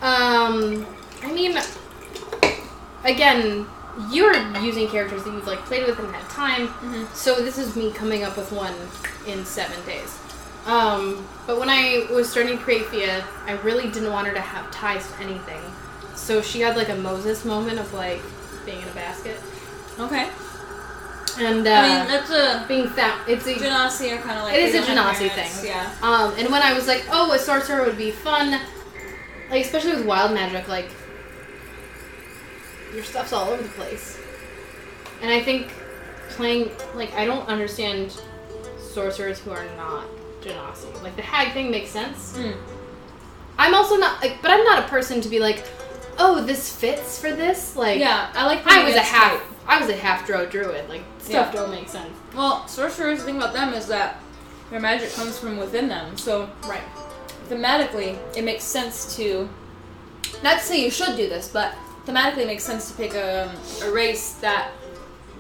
I mean, again, you're using characters that you've, like, played with and had time. Mm-hmm. So this is me coming up with one in 7 days. But when I was starting to create Fia, I really didn't want her to have ties to anything. So she had, like, a Moses moment of, like, being in a basket. Okay. And, I mean, that's a... being found... It's a... Genasi are kind of like... It is a Genasi thing. Yeah. And when I was like, oh, a sorcerer would be fun, like, especially with wild magic, like, your stuff's all over the place. And I think playing... Like, I don't understand sorcerers who are not Genasi. Like, the hag thing makes sense. Mm. I'm also not... Like, but I'm not a person to be like, oh, this fits for this. Like, yeah, I like... I was a half-drow druid. Like, stuff don't make sense. Well, sorcerers, the thing about them is that their magic comes from within them. So, right. Thematically, it makes sense to... Not to say you should do this, but thematically it makes sense to pick a race that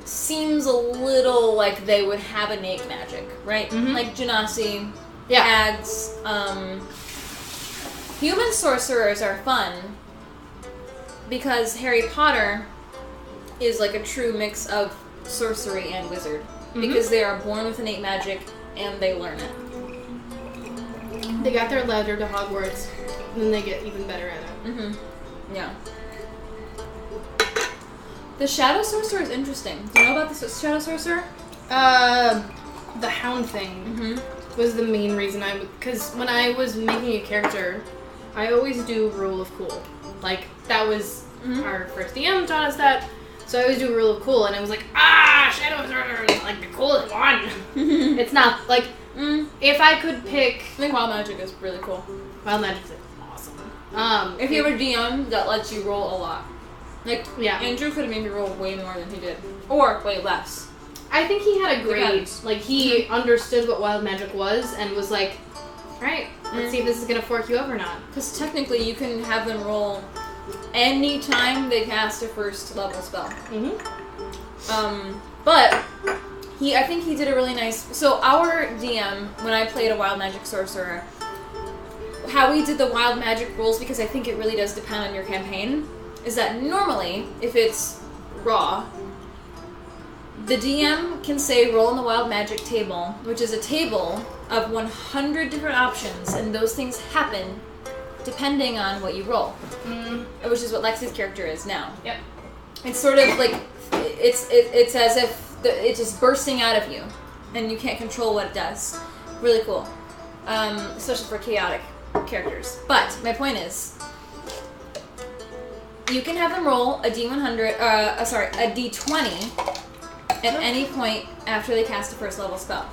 seems a little like they would have innate magic, right? Mm-hmm. Like Genasi, hags. Human sorcerers are fun because Harry Potter is like a true mix of sorcery and wizard. Mm-hmm. Because they are born with innate magic and they learn it. They got their ladder to Hogwarts, and then they get even better at it. Mm-hmm. Yeah. The Shadow Sorcerer is interesting. Do you know about the Shadow Sorcerer? The Hound thing was the main reason I would... Because when I was making a character, I always do Rule of Cool. Like, that was our first DM taught us that. So I always do Rule of Cool, and it was like, Shadow Sorcerer is like the coolest one. It's not, like, if I could pick... I think Wild Magic is really cool. Wild Magic's awesome. If you have a DM that lets you roll a lot. Like, yeah. Andrew could have made me roll way more than he did. Or way less. I think he had a grade. Depends. Like, he understood what Wild Magic was and was like, alright, let's see if this is going to fork you up or not. Because technically you can have them roll any time they cast a first level spell. But I think he did a really nice... So our DM, when I played a Wild Magic Sorcerer, how we did the Wild Magic rules, because I think it really does depend on your campaign, is that normally, if it's raw, the DM can say roll on the Wild Magic table, which is a table of 100 different options, and those things happen depending on what you roll. Which is what Lexie's character is now. Yep. It's sort of like, it's as if it's just bursting out of you, and you can't control what it does. Really cool. Especially for chaotic characters. But, my point is, you can have them roll a D100, a D20 at any point after they cast a first level spell.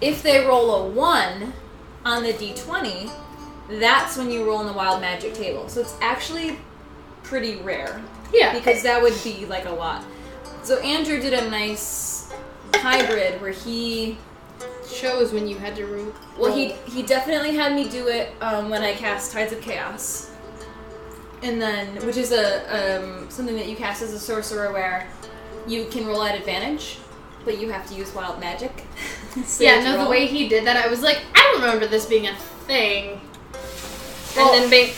If they roll a 1 on the D20, that's when you roll on the Wild Magic table. So it's actually pretty rare. Yeah. Because that would be like a lot. So Andrew did a nice hybrid where he shows when you had to roll. Well, he definitely had me do it when I cast Tides of Chaos, and then which is something that you cast as a sorcerer where you can roll at advantage, but you have to use wild magic. So the way he did that, I was like, I don't remember this being a thing. Well, and then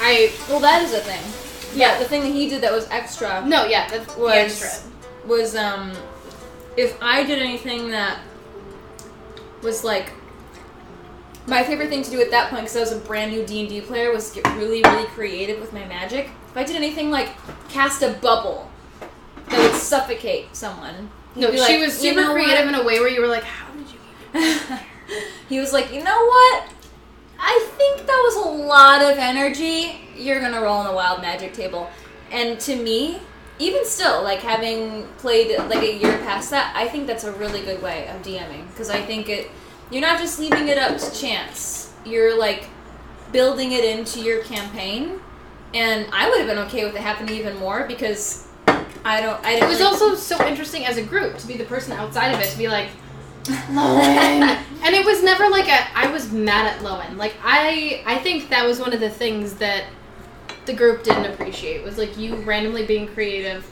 well, that is a thing. Yeah, the thing that he did that was extra. No, yeah, that's was extra. Was if I did anything that was like my favorite thing to do at that point, because I was a brand new D&D player, was get really, really creative with my magic. If I did anything like cast a bubble that would suffocate someone. No, she was super creative in a way where you were like, how did you even He was like, you know what? I think that was a lot of energy. You're going to roll on the wild magic table. And to me, even still, like having played like a year past that, I think that's a really good way of DMing. Because I think you're not just leaving it up to chance. You're like building it into your campaign. And I would have been okay with it happening even more because it was also so interesting as a group to be the person outside of it, to be like, Lowen. And it was never like I was mad at Lowen. Like, I think that was one of the things that the group didn't appreciate, was like you randomly being creative,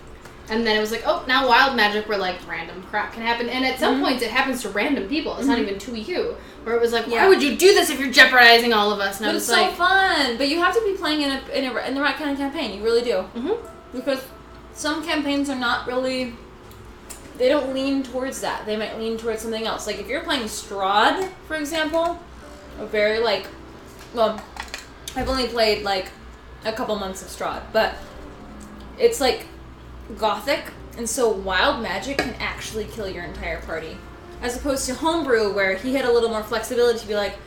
and then it was like, oh, now wild magic where like random crap can happen, and at some points it happens to random people. It's not even to you, where it was like, why would you do this if you're jeopardizing all of us? And but I was it's like, so fun. But you have to be playing in the right kind of campaign. You really do. Because some campaigns are not really, they don't lean towards that. They might lean towards something else. Like if you're playing Strahd, for example, a very like, well, I've only played like a couple months of Strahd, but it's like gothic, and so wild magic can actually kill your entire party. As opposed to Homebrew, where he had a little more flexibility to be like,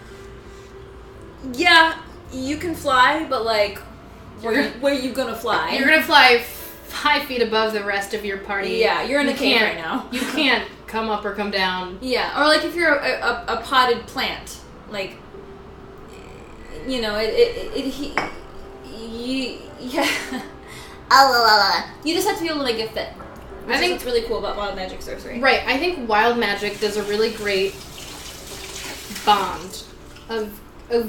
yeah, you can fly, but like, where are you gonna fly? You're gonna fly 5 feet above the rest of your party. Yeah, you're in a cave right now. You can't come up or come down. Yeah, or like if you're a potted plant, like, you know, you just have to be able to make it fit. I think it's really cool about wild magic sorcery. Right, I think wild magic does a really great bond of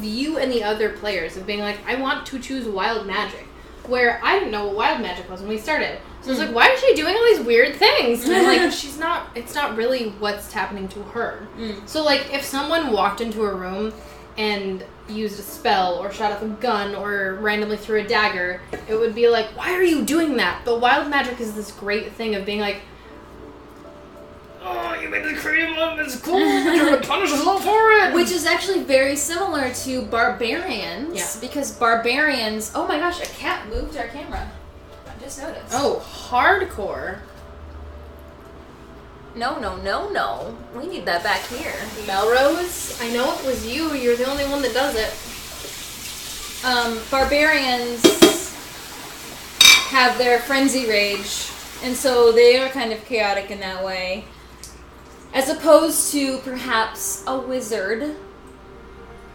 you and the other players, of being like, I want to choose wild magic. Where I didn't know what wild magic was when we started. So I was like, why is she doing all these weird things? And I'm like, it's not really what's happening to her. So like, if someone walked into a room and used a spell or shot off a gun or randomly threw a dagger, it would be like, why are you doing that? But wild magic is this great thing of being like, oh, you made the creative one, it's cool, but you're gonna punish us all for it! Which is actually very similar to barbarians. Yeah. Because barbarians... Oh my gosh, a cat moved our camera. I just noticed. Oh, hardcore. No. We need that back here. Melrose, I know it was you. You're the only one that does it. Barbarians have their frenzy rage, and so they are kind of chaotic in that way. As opposed to perhaps a wizard,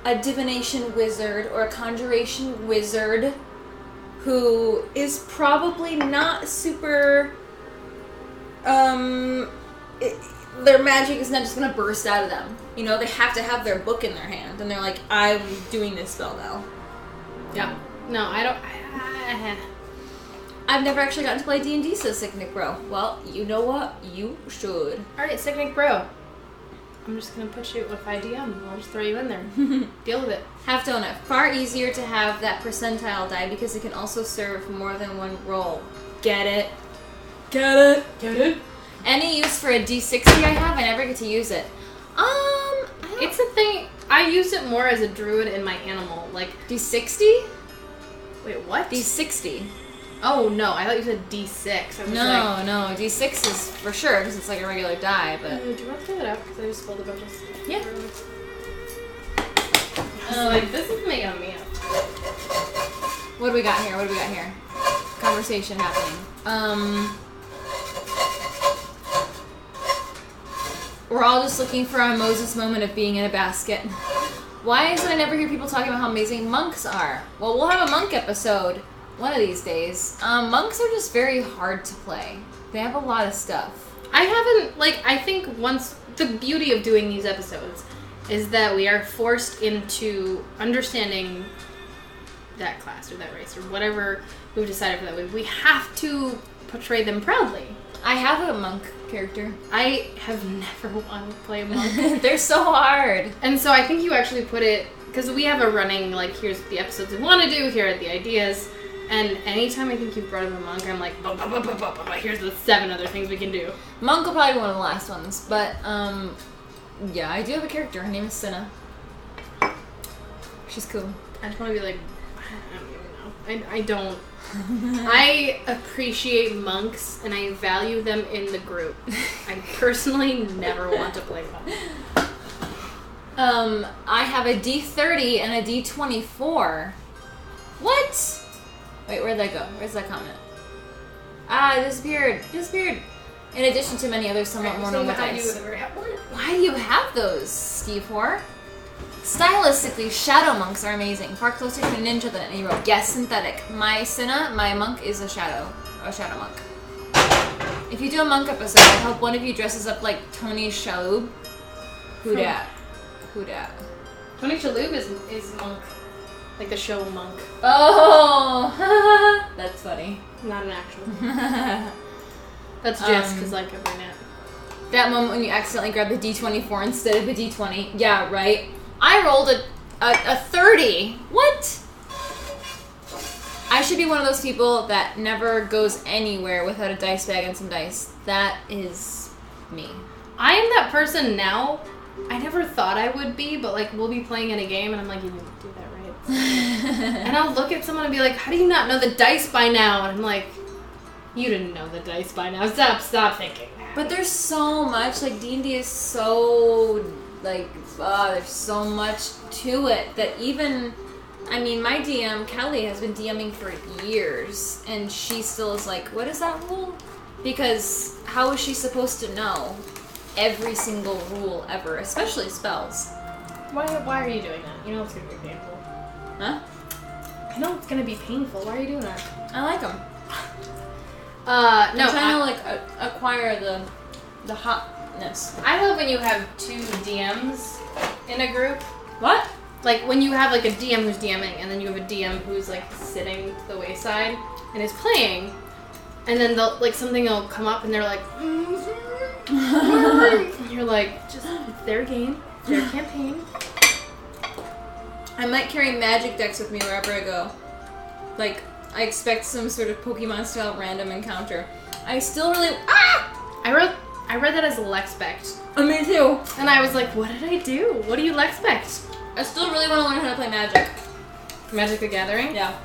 a divination wizard, or a conjuration wizard, who is probably not super... their magic is not just going to burst out of them. You know, they have to have their book in their hand, and they're like, I'm doing this spell now. Yeah. No, I don't... I've never actually gotten to play D&D, says Sick Nick Bro. Well, you know what? You should. Alright, Sick Nick Bro. I'm just going to put you, if I DM, I'll just throw you in there. Deal with it. Half donut. Far easier to have that percentile die because it can also serve more than one roll. Get it? Any use for a D60 I have, I never get to use it. It's a thing. I use it more as a druid in my animal. Like, D60? Wait, what? D60. Oh, no. I thought you said D6. No. D6 is for sure, because it's like a regular die, but... Do you want to throw it out? Because I just pulled a bunch of stuff. Yeah. Like, this is making me up. What do we got here? Conversation happening. We're all just looking for our Moses moment of being in a basket. Why is it I never hear people talking about how amazing monks are? Well, we'll have a monk episode one of these days. Monks are just very hard to play. They have a lot of stuff. I haven't, like, I think once, the beauty of doing these episodes is that we are forced into understanding that class or that race or whatever we've decided for that way. We have to portray them proudly. I have a monk character. I have never wanted to play a monk. They're so hard. And so I think you actually put it, because we have a running, like, here's the episodes we want to do, here are the ideas, and anytime I think you've brought up a monk, I'm like, here's the 7 other things we can do. Monk will probably be one of the last ones, but, yeah, I do have a character. Her name is Cinna. She's cool. I just want to be like, I don't even know. I don't. I appreciate monks, and I value them in the group. I personally never want to play them. I have a D30 and a D24. What? Wait, where'd that go? Where's that comment? Ah, it disappeared. In addition to many other somewhat more normal dice. Why do you have those, Steve Hoare? Stylistically, shadow monks are amazing. Far closer to a ninja than any rogue. Yes, synthetic. My Cinna, my monk, is a shadow monk. If you do a monk episode, I hope one of you dresses up like Tony Shalhoub. Who dat? Tony Shalhoub is monk. Like the show Monk. Oh! That's funny. Not an actual monk. That's just because, like, a brunette. That moment when you accidentally grab the D24 instead of a D20. Yeah, right? I rolled a 30. What? I should be one of those people that never goes anywhere without a dice bag and some dice. That is me. I am that person now. I never thought I would be, but, like, we'll be playing in a game, and I'm like, you didn't do that right. And I'll look at someone and be like, how do you not know the dice by now? And I'm like, you didn't know the dice by now. Stop thinking that. But there's so much, like, D&D is so, like, there's so much to it that even, I mean, my DM, Kelly, has been DMing for years, and she still is like, what is that rule? Because how is she supposed to know every single rule ever, especially spells? Why are you doing that? You know it's going to be painful. Huh? I know it's going to be painful. Why are you doing that? I like them. No. I'm trying to, like, acquire the hotness. I love when you have 2 DMs in a group. What? Like, when you have, like, a DM who's DMing, and then you have a DM who's, like, sitting to the wayside and is playing, and then they'll, like, something will come up, and they're like, and you're like, just, it's their game, their campaign. I might carry magic decks with me wherever I go. Like, I expect some sort of Pokemon-style random encounter. I still really... Ah! I read that as Lexpect. Me too. And I was like, what did I do? What do you Lexpect? I still really want to learn how to play Magic. Magic the Gathering? Yeah.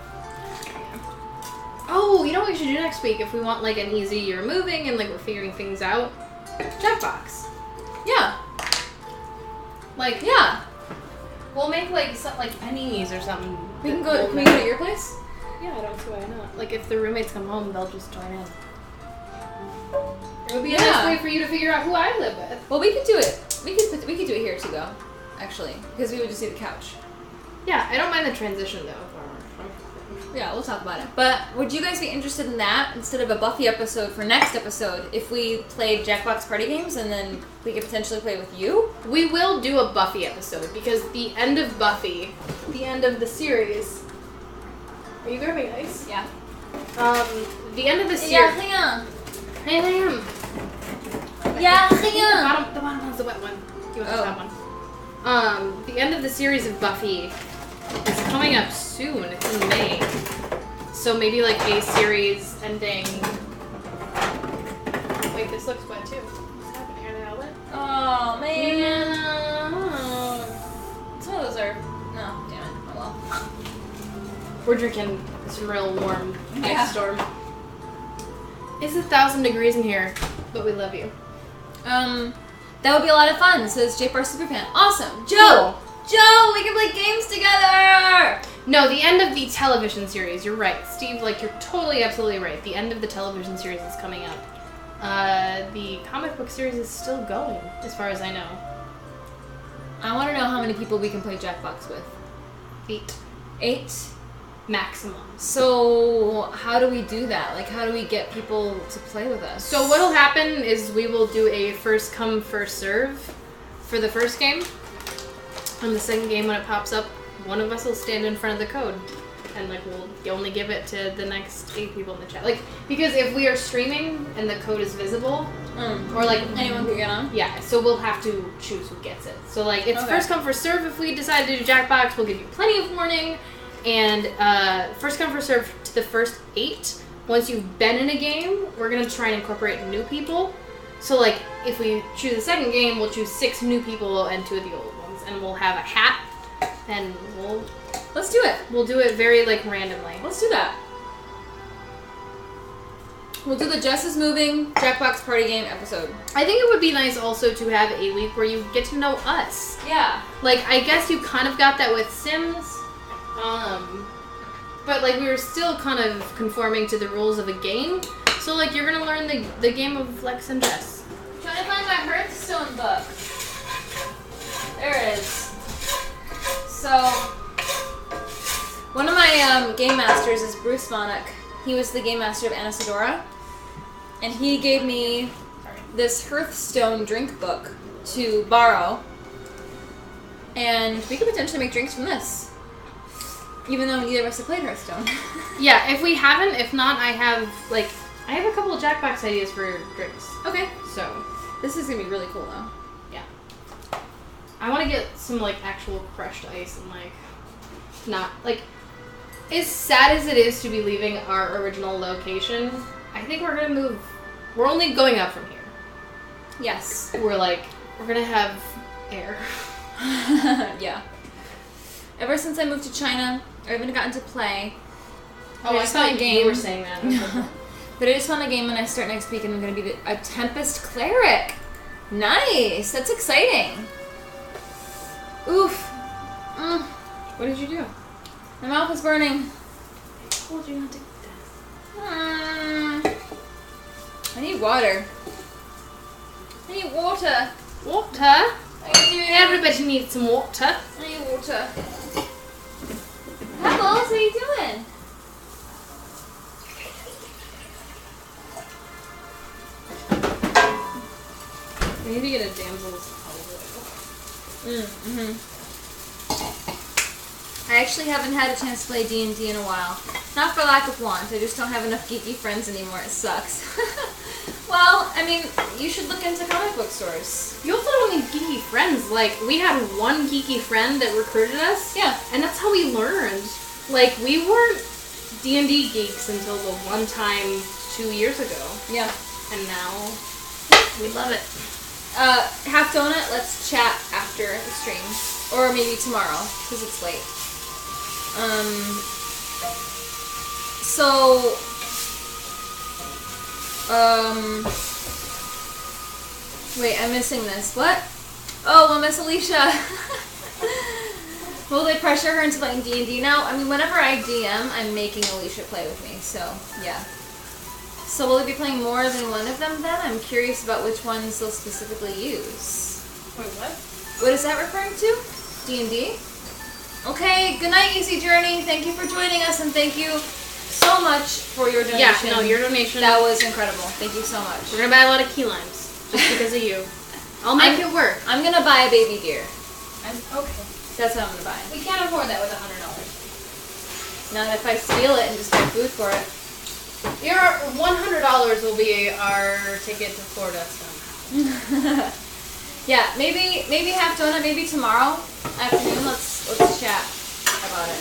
Oh, you know what we should do next week if we want, like, an easy year moving and, like, we're figuring things out? Jackbox. Yeah. Like, Yeah. we'll make, like, pennies or something. Can we go to your place? Yeah, I don't see why not. Like, if the roommates come home, they'll just join in. It would be a nice way for you to figure out who I live with. Well, we could do it. We could do it here too, though. Actually, because we would just see the couch. Yeah, I don't mind the transition, though. Yeah, we'll talk about it. But would you guys be interested in that instead of a Buffy episode for next episode? If we played Jackbox party games and then we could potentially play with you? We will do a Buffy episode because the end of Buffy, the end of the series. Are you grabbing ice? Yeah. The end of the series. Yeah, hang on. Hey, Liam. Yeah, hang on. The bottom one's the wet one. You want the top one? The end of the series of Buffy is coming up soon. It's in May. So maybe like a series ending. Wait, this looks wet too. What's happening? Are they all wet? Oh, man. Yeah. Some of those are... No, damn it. Oh, well. We're drinking some real warm Yeah. ice storm. It's 1,000 degrees in here, but we love you. That would be a lot of fun, says J. Bar Superfan. Awesome. Joe! Joe, we can play games together! No, the end of the television series. You're right. Steve, like, you're totally, absolutely right. The end of the television series is coming up. The comic book series is still going, as far as I know. I want to know how many people we can play Jackbox with. 8. 8? maximum. So how do we do that? Like, how do we get people to play with us? So what'll happen is we will do a first come, first serve for the first game. And the second game, when it pops up, one of us will stand in front of the code. And, like, we'll only give it to the next 8 people in the chat. Like, because if we are streaming and the code is visible, or, like... anyone can get on? Yeah, so we'll have to choose who gets it. So, like, it's first come, first serve. If we decide to do Jackbox, we'll give you plenty of warning. And first come, first serve to the first 8. Once you've been in a game, we're going to try and incorporate new people. So, like, if we choose the second game, we'll choose 6 new people and 2 of the old ones. And we'll have a hat, and we'll... Let's do it. We'll do it very, like, randomly. Let's do that. We'll do the Jess is Moving Jackbox Party Game episode. I think it would be nice also to have a week where you get to know us. Yeah. Like, I guess you kind of got that with Sims. But, like, we were still kind of conforming to the rules of a game. So, like, you're gonna learn the game of Lex and Jess. I'm trying to find my Hearthstone book. There it is. So... one of my game masters is Bruce Monach. He was the game master of Anasadora. And he gave me this Hearthstone drink book to borrow. And we could potentially make drinks from this. Even though neither of us have played Hearthstone. Yeah, if we haven't, if not, I have a couple of Jackbox ideas for drinks. Okay. So, this is going to be really cool though. yeah. I want to get some, like, actual crushed ice and, like, not, like... As sad as it is to be leaving our original location, I think we're gonna move. We're only going up from here. Yes. We're gonna have air. Yeah. Ever since I moved to China, I haven't gotten to play. Oh, I thought you were saying that. But I just found a game when I start next week, and I'm gonna be a Tempest Cleric. Nice. That's exciting. Oof. What did you do? My mouth is burning. I told you not to do that. I need water. I need water. Water? I Everybody needs some water. need water. Pebbles, what are you doing? We need to get a Damsels olive oil. I actually haven't had a chance to play D&D in a while. Not for lack of want, I just don't have enough geeky friends anymore. It sucks. Well, I mean, you should look into comic book stores. You also don't need geeky friends. Like, we had one geeky friend that recruited us. Yeah. And that's how we learned. Like, we weren't D&D geeks until the one time 2 years ago. Yeah. And now, we love it. Half Donut, let's chat after the stream. Or maybe tomorrow, because it's late. Wait, I'm missing this. What? Oh, we'll miss Alicia. Will they pressure her into playing D&D now? I mean, whenever I DM, I'm making Alicia play with me, so, yeah. So will they be playing more than one of them then? I'm curious about which ones they'll specifically use. Wait, what? What is that referring to? D&D? Okay, good night, Easy Journey. Thank you for joining us, and thank you so much for your donation. Yeah, no, your donation. That was incredible. Thank you so much. We're going to buy a lot of key limes, just because of you. I'll make it work. I'm going to buy a baby deer. Okay. That's what I'm going to buy. We can't afford that with $100. Not if I steal it and just buy food for it. Your $100 will be our ticket to Florida somehow. Yeah, maybe Half Donut, maybe tomorrow afternoon. Let's chat about it.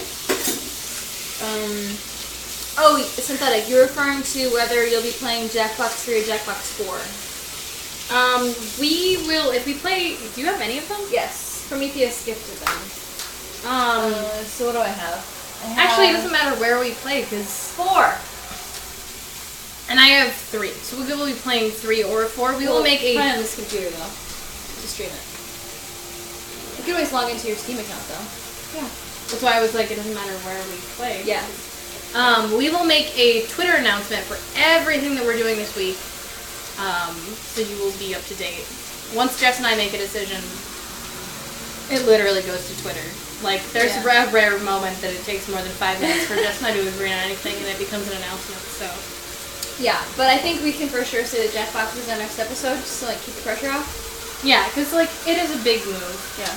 Oh, Synthetic, you're referring to whether you'll be playing Jackbox 3 or Jackbox 4. We will, if we play, do you have any of them? Yes, Prometheus gifted them. So what do I have? Actually, it doesn't matter where we play, because 4. And I have 3, so we will be playing 3 or 4. We will make a... Try on this computer, though, to stream it. You can always log into your Steam account, though. Yeah. That's why I was like, it doesn't matter where we play. Yeah. We will make a Twitter announcement for everything that we're doing this week, so you will be up to date. Once Jess and I make a decision, it literally goes to Twitter. Like, there's a rare moment that it takes more than 5 minutes for Jess and I to agree on anything, and it becomes an announcement, so. Yeah, but I think we can for sure say that Jackbox is our next episode, just to, like, keep the pressure off. Yeah, because, like, it is a big move. Yeah.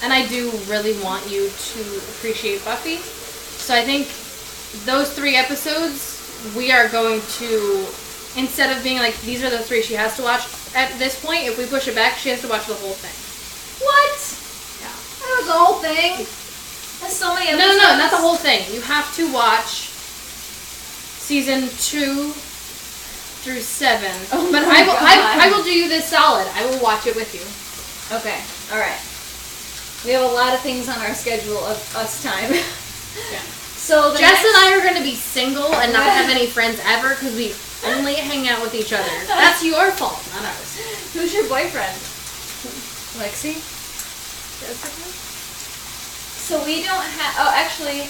And I do really want you to appreciate Buffy. So I think those 3 episodes, we are going to, instead of being like, these are the 3 she has to watch, at this point, if we push it back, she has to watch the whole thing. What? Yeah. That was the whole thing? That's so many episodes. No, not the whole thing. You have to watch season 2 through 7. Oh but my God. I will do you this solid. I will watch it with you. Okay. All right. We have a lot of things on our schedule of us time. Yeah. So Jess and I are going to be single and not have any friends ever because we only hang out with each other. That's your fault, not ours. Who's your boyfriend? Lexcee? Jessica? So we don't have... Oh, actually,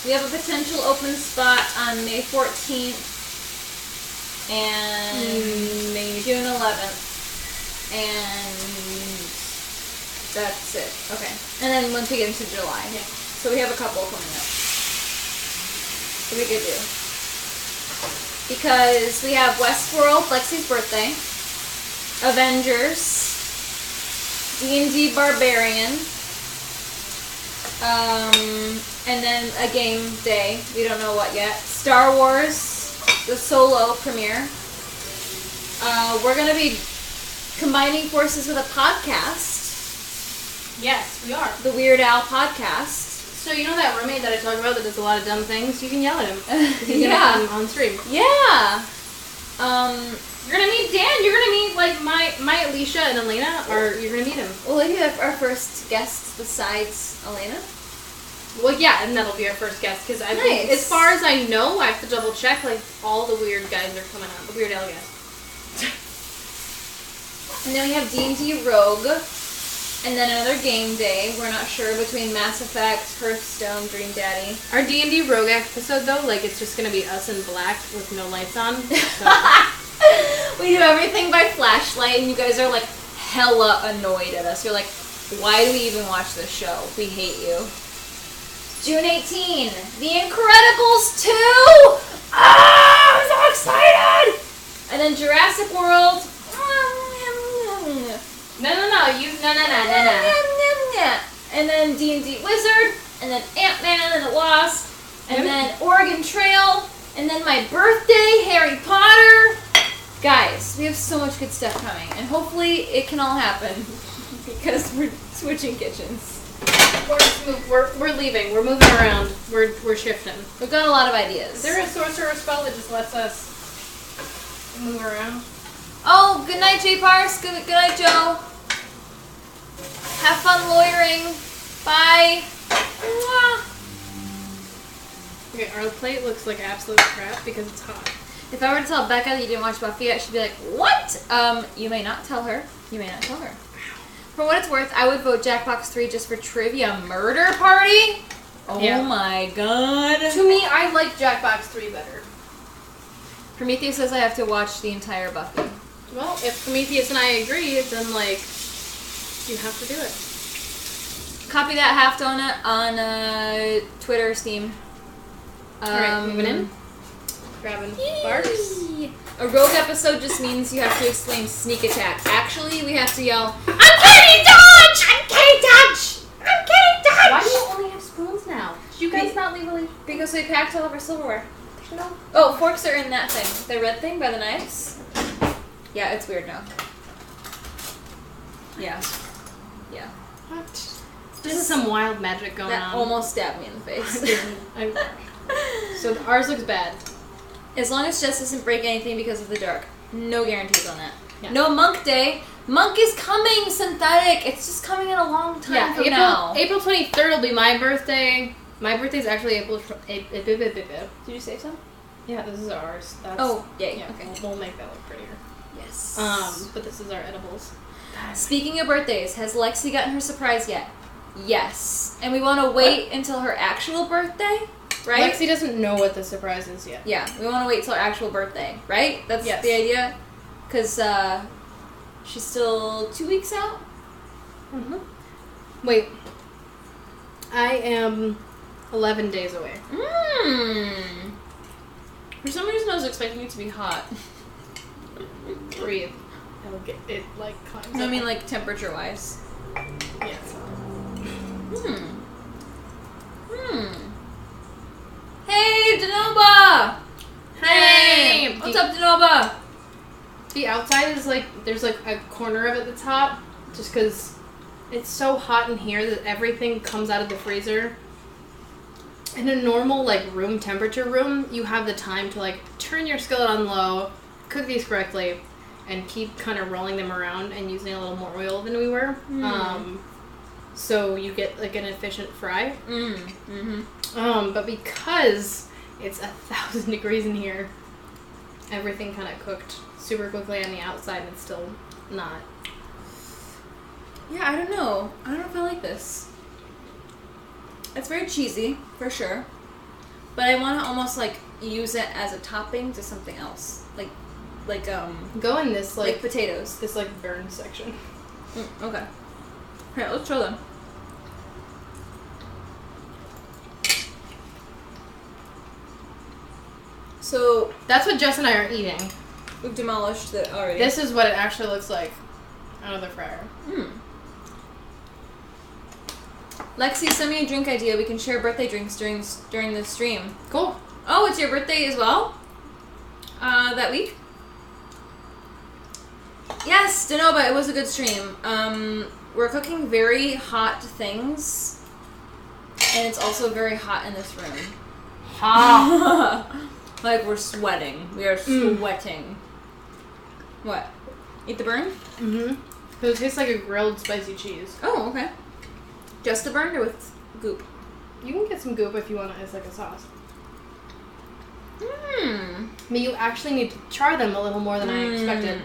we have a potential open spot on May 14th and June 11th. And that's it. Okay. And then once we get into July. Yeah. So we have a couple coming up. So we could do. Because we have Westworld, Lexie's birthday, Avengers, D&D Barbarian, and then a game day. We don't know what yet. Star Wars, the solo premiere. We're going to be combining forces with a podcast. Yes, we are. The Weird Al podcast. So you know that roommate that I talked about that does a lot of dumb things? You can yell at him. Yeah. On stream. Yeah. You're gonna meet Dan. You're gonna meet like my Alicia and Elena, or you're gonna meet him. Will he be our first guest besides Elena? Well, yeah, and that'll be our first guest because I Nice. as far as I know, I have to double check. Like all the weird guys are coming on. The Weird Al guys. And then we have D&D Rogue. And then another game day. We're not sure between Mass Effect, Hearthstone, Dream Daddy. Our D&D Rogue episode though, like it's just gonna be us in black with no lights on. So. We do everything by flashlight, and you guys are like hella annoyed at us. You're like, why do we even watch this show? We hate you. June 18, The Incredibles 2! Ah, I'm so excited! And then Jurassic World. No. And then D&D Wizard, and then Ant-Man and the Wasp, and then Oregon Trail, and then my birthday, Harry Potter. Guys, we have so much good stuff coming, and hopefully it can all happen because we're switching kitchens. We're leaving. We're moving around. We're shifting. We've got a lot of ideas. Is there a sorcerer spell that just lets us move around? Oh, good night, J. Pars. Good night, Joe. Have fun lawyering. Bye. Mwah. Okay, our plate looks like absolute crap because it's hot. If I were to tell Becca that you didn't watch Buffy yet, she'd be like, what? You may not tell her. You may not tell her. For what it's worth, I would vote Jackbox 3 just for Trivia Murder Party. Oh my god. To me, I like Jackbox 3 better. Prometheus says I have to watch the entire Buffy. Well, if Prometheus and I agree, then, like, you have to do it. Copy that half donut on Twitter, Steam. Alright, moving in. Grabbing barks. A rogue episode just means you have to exclaim sneak attack. Actually, we have to yell, I'm getting dodge! I'm getting dodge! I'm getting dodge! Why do you only have spoons now? Did you guys not leave a leaf? Because we packed all of our silverware. Oh, forks are in that thing. The red thing by the knives. Yeah, it's weird now. Yeah. Yeah. What? This is some wild magic going That on. almost stabbed me in the face. So ours looks bad. As long as Jess doesn't break anything because of the dark. No guarantees on that. Yeah. No Monk Day. Monk is coming, synthetic. It's just coming in a long time from now. April 23rd will be my birthday. My birthday's actually April... Did you save some? Yeah, this is ours. That's, yay. Yeah, Okay. We'll make that look prettier. Yes. But this is our edibles. Speaking of birthdays, has Lexie gotten her surprise yet? Yes. And we want to wait until her actual birthday, right? Lexie doesn't know what the surprise is yet. Yeah, we want to wait till her actual birthday, right? That's Yes. the idea? Because she's still 2 weeks out? Mm-hmm. Wait. I am 11 days away. For some reason, I was expecting it to be hot. Breathe. It'll get it like climbs. I mean, like temperature-wise. Yes. Hey, Denoba! Hey! What's up, Denoba? The outside is like, there's like a corner of it that's hot, just because it's so hot in here that everything comes out of the freezer. In a normal, like, room temperature room, you have the time to, like, turn your skillet on low, cook these correctly, and keep kind of rolling them around and using a little more oil than we were. So you get, like, an efficient fry. But because it's 1,000 degrees in here, everything kind of cooked super quickly on the outside and it's still not. Yeah, I don't know. I don't know if I like this. It's very cheesy, for sure. But I want to almost, like, use it as a topping to something else. Like Go in this, like potatoes. this, like, burn section. Okay. Here, let's show them. So, That's what Jess and I are eating. we've demolished it already. This is what it actually looks like out of the fryer. Lexi, send me a drink idea. We can share birthday drinks during the stream. Cool. Oh, it's your birthday as well? That week? Yes, Denoba, it was a good stream. We're cooking very hot things, and it's also very hot in this room. Ha! Like, we're sweating. We are sweating. What? Eat the burn? Mm-hmm. Because it tastes like a grilled spicy cheese. Oh, okay. Just the burn or with goop? You can get some goop if you want it as like a sauce. But you actually need to char them a little more than I expected.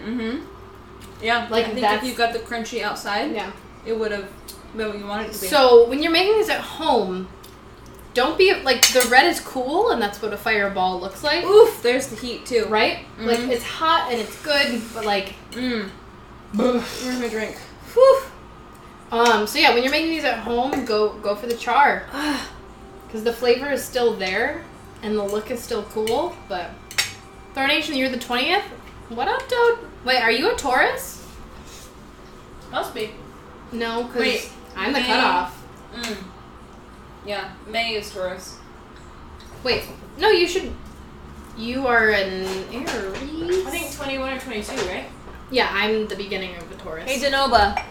Yeah, like I think that's, if you got the crunchy outside, yeah, it would have been what you wanted it to be. So when you're making this at home, don't be like, the red is cool and that's what a fireball looks like. Oof, there's the heat too. Right? Like, it's hot and it's good, but like, Where's my drink? Whew. So yeah, when you're making these at home, go for the char. Because the flavor is still there, and the look is still cool, but... Thornation, you're the 20th? What up, Toad? Wait, are you a Taurus? Must be. No, because I'm the cutoff. Yeah, May is Taurus. Wait, no, you should... You are an Aries? I think 21 or 22, right? Yeah, I'm the beginning of the Taurus. Hey, Denoba.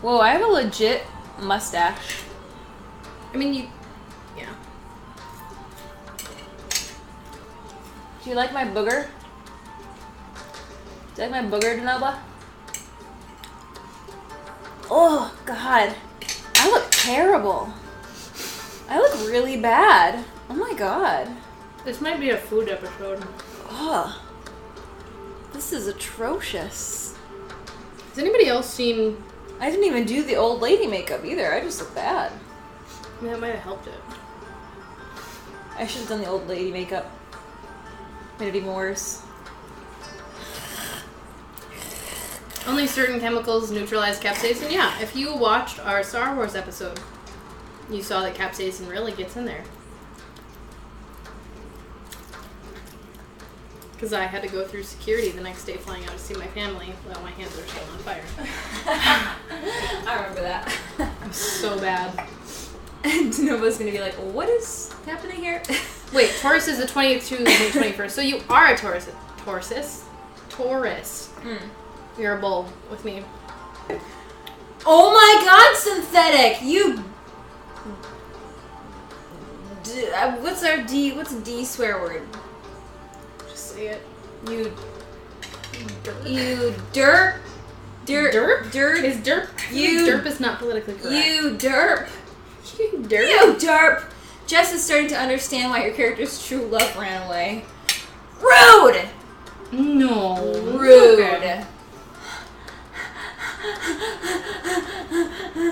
Whoa, I have a legit mustache. I mean, you... Yeah. Do you like my booger? Do you like my booger, Denoba? Oh, God. I look terrible. I look really bad. Oh, my God. This might be a food episode. Ugh. This is atrocious. Has anybody else seen... I didn't even do the old lady makeup either. I just look bad. I mean, that might have helped it. I should have done the old lady makeup. Made it even worse. Only certain chemicals neutralize capsaicin. Yeah, if you watched our Star Wars episode, you saw that capsaicin really gets in there. Because I had to go through security the next day flying out to see my family while my hands are still on fire. I remember that. It was so bad. And Nova's gonna be like, what is happening here? Wait, Taurus is the 20th to the 21st, so you are a Taurus. Taurus. You're a bull with me. Oh my God, synthetic! You... what's our D... What's a D swear word? Just say it. You derp. Derp? Derp. Is derp? Derp is not politically correct. You derp. You derp? You derp. Jess is starting to understand why your character's true love ran away. Rude! No. Rude. Okay.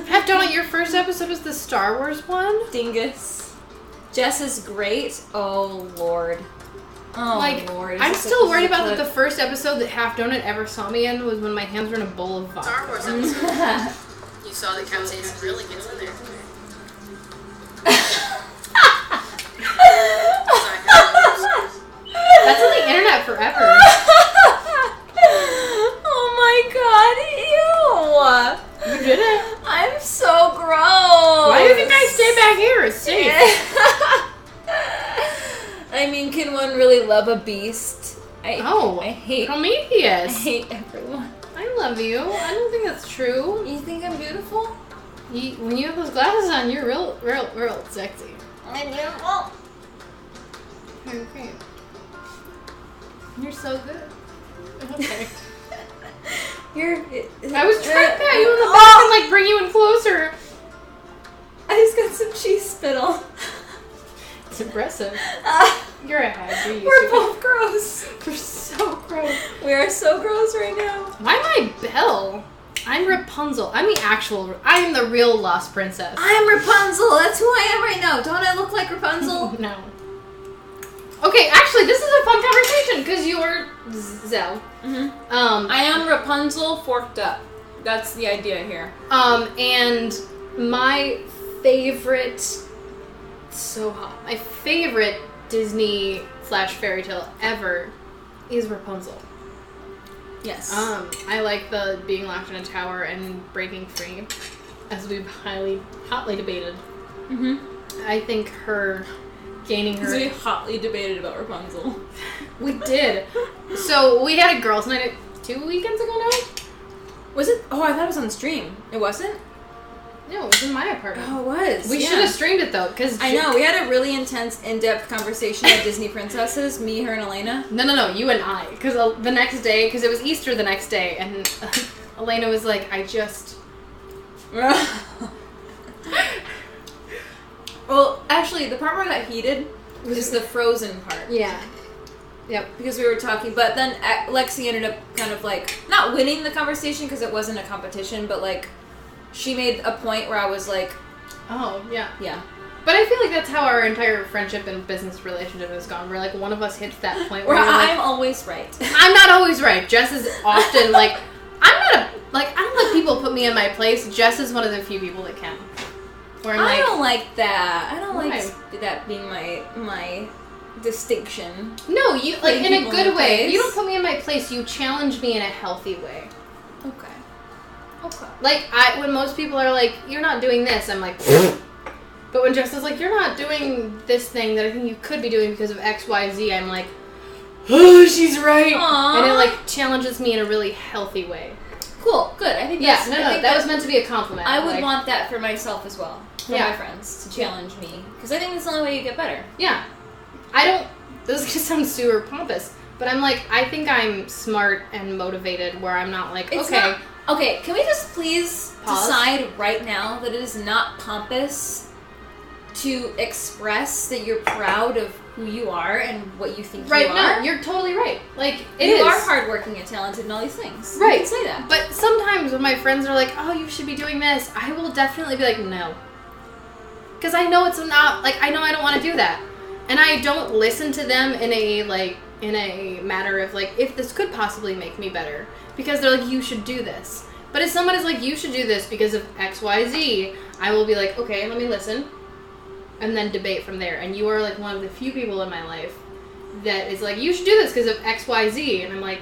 Half Donut, your first episode was the Star Wars one? Dingus. Jess is great. Oh, Lord. Oh, like, Lord. I'm still worried about that the first episode that Half Donut ever saw me in was when my hands were in a bowl of vodka. Star Wars episode. You saw the capsaicin really gets in there. That's on the internet forever. Oh my god, ew! You did it. I'm so gross. Why do you think I stay back here? It's safe. I mean, can one really love a beast? I hate Prometheus. I hate everyone. I love you. I don't think that's true. You think I'm beautiful? When you have those glasses on, you're real sexy. I'm beautiful. Okay. You're so good. Okay. I was trying to pat you in the back and like bring you in closer. I just got some cheese spittle. It's impressive. You're a hag. We're both gross. We're so gross. We are so gross right now. Why am I Belle? I'm Rapunzel. I am the real Lost Princess. I'm Rapunzel. That's who I am right now. Don't I look like Rapunzel? No. Okay, actually, this is a fun conversation because you are Zell. Mm-hmm. I am Rapunzel forked up. That's the idea here. And my favorite, so hot. My favorite Disney / fairy tale ever is Rapunzel. Yes. I like the being locked in a tower and breaking free, as we've hotly debated. Mm-hmm. I think her gaining her. We hotly debated about Rapunzel. We did. So we had a girls' night 2 weekends ago now. Was it? Oh, I thought it was on the stream. It wasn't? No, it was in my apartment. Oh, it was. We should have streamed it though, because I know we had a really intense, in-depth conversation about Disney princesses. Me, her, and Elena. No, you and I. Because the next day, because it was Easter the next day, and Elena was like, I just. Well, actually, the part where I got heated was the Frozen part. Yeah. Yep. Because we were talking, but then Lexcee ended up kind of like not winning the conversation because it wasn't a competition, but like she made a point where I was like, oh yeah, yeah. But I feel like that's how our entire friendship and business relationship has gone. Where like one of us hits that point where I'm always right. I'm not always right. Jess is often like I don't let people put me in my place. Jess is one of the few people that can. Where I don't like that. I don't like that being my distinction. No, you like in a good way. Place. You don't put me in my place. You challenge me in a healthy way. Okay. Like when most people are like, "You're not doing this," I'm like. But when Jess is like, "You're not doing this thing that I think you could be doing because of X, Y, Z," I'm like, "Oh, she's right," Aww. and it like challenges me in a really healthy way. Cool, good. I think that was meant to be a compliment. I would want that for myself as well. For my friends to challenge me, because I think that's the only way you get better. Yeah, this is gonna sound super pompous, but I'm like, I think I'm smart and motivated. Where I'm not like, okay, can we just please Pause? decide right now that it is not pompous to express that you're proud of who you are and what you think you are? No, you're totally right. Like, you are hardworking and talented and all these things. Right. You can say that. But sometimes when my friends are like, "Oh, you should be doing this," I will definitely be like, "No." Because I know it's not, like, I know I don't want to do that. And I don't listen to them in a manner of, like, if this could possibly make me better. Because they're like, "You should do this." But if someone is like, "You should do this because of X, Y, Z," I will be like, "Okay, let me listen." And then debate from there. And you are, like, one of the few people in my life that is like, "You should do this because of X, Y, Z." And I'm like,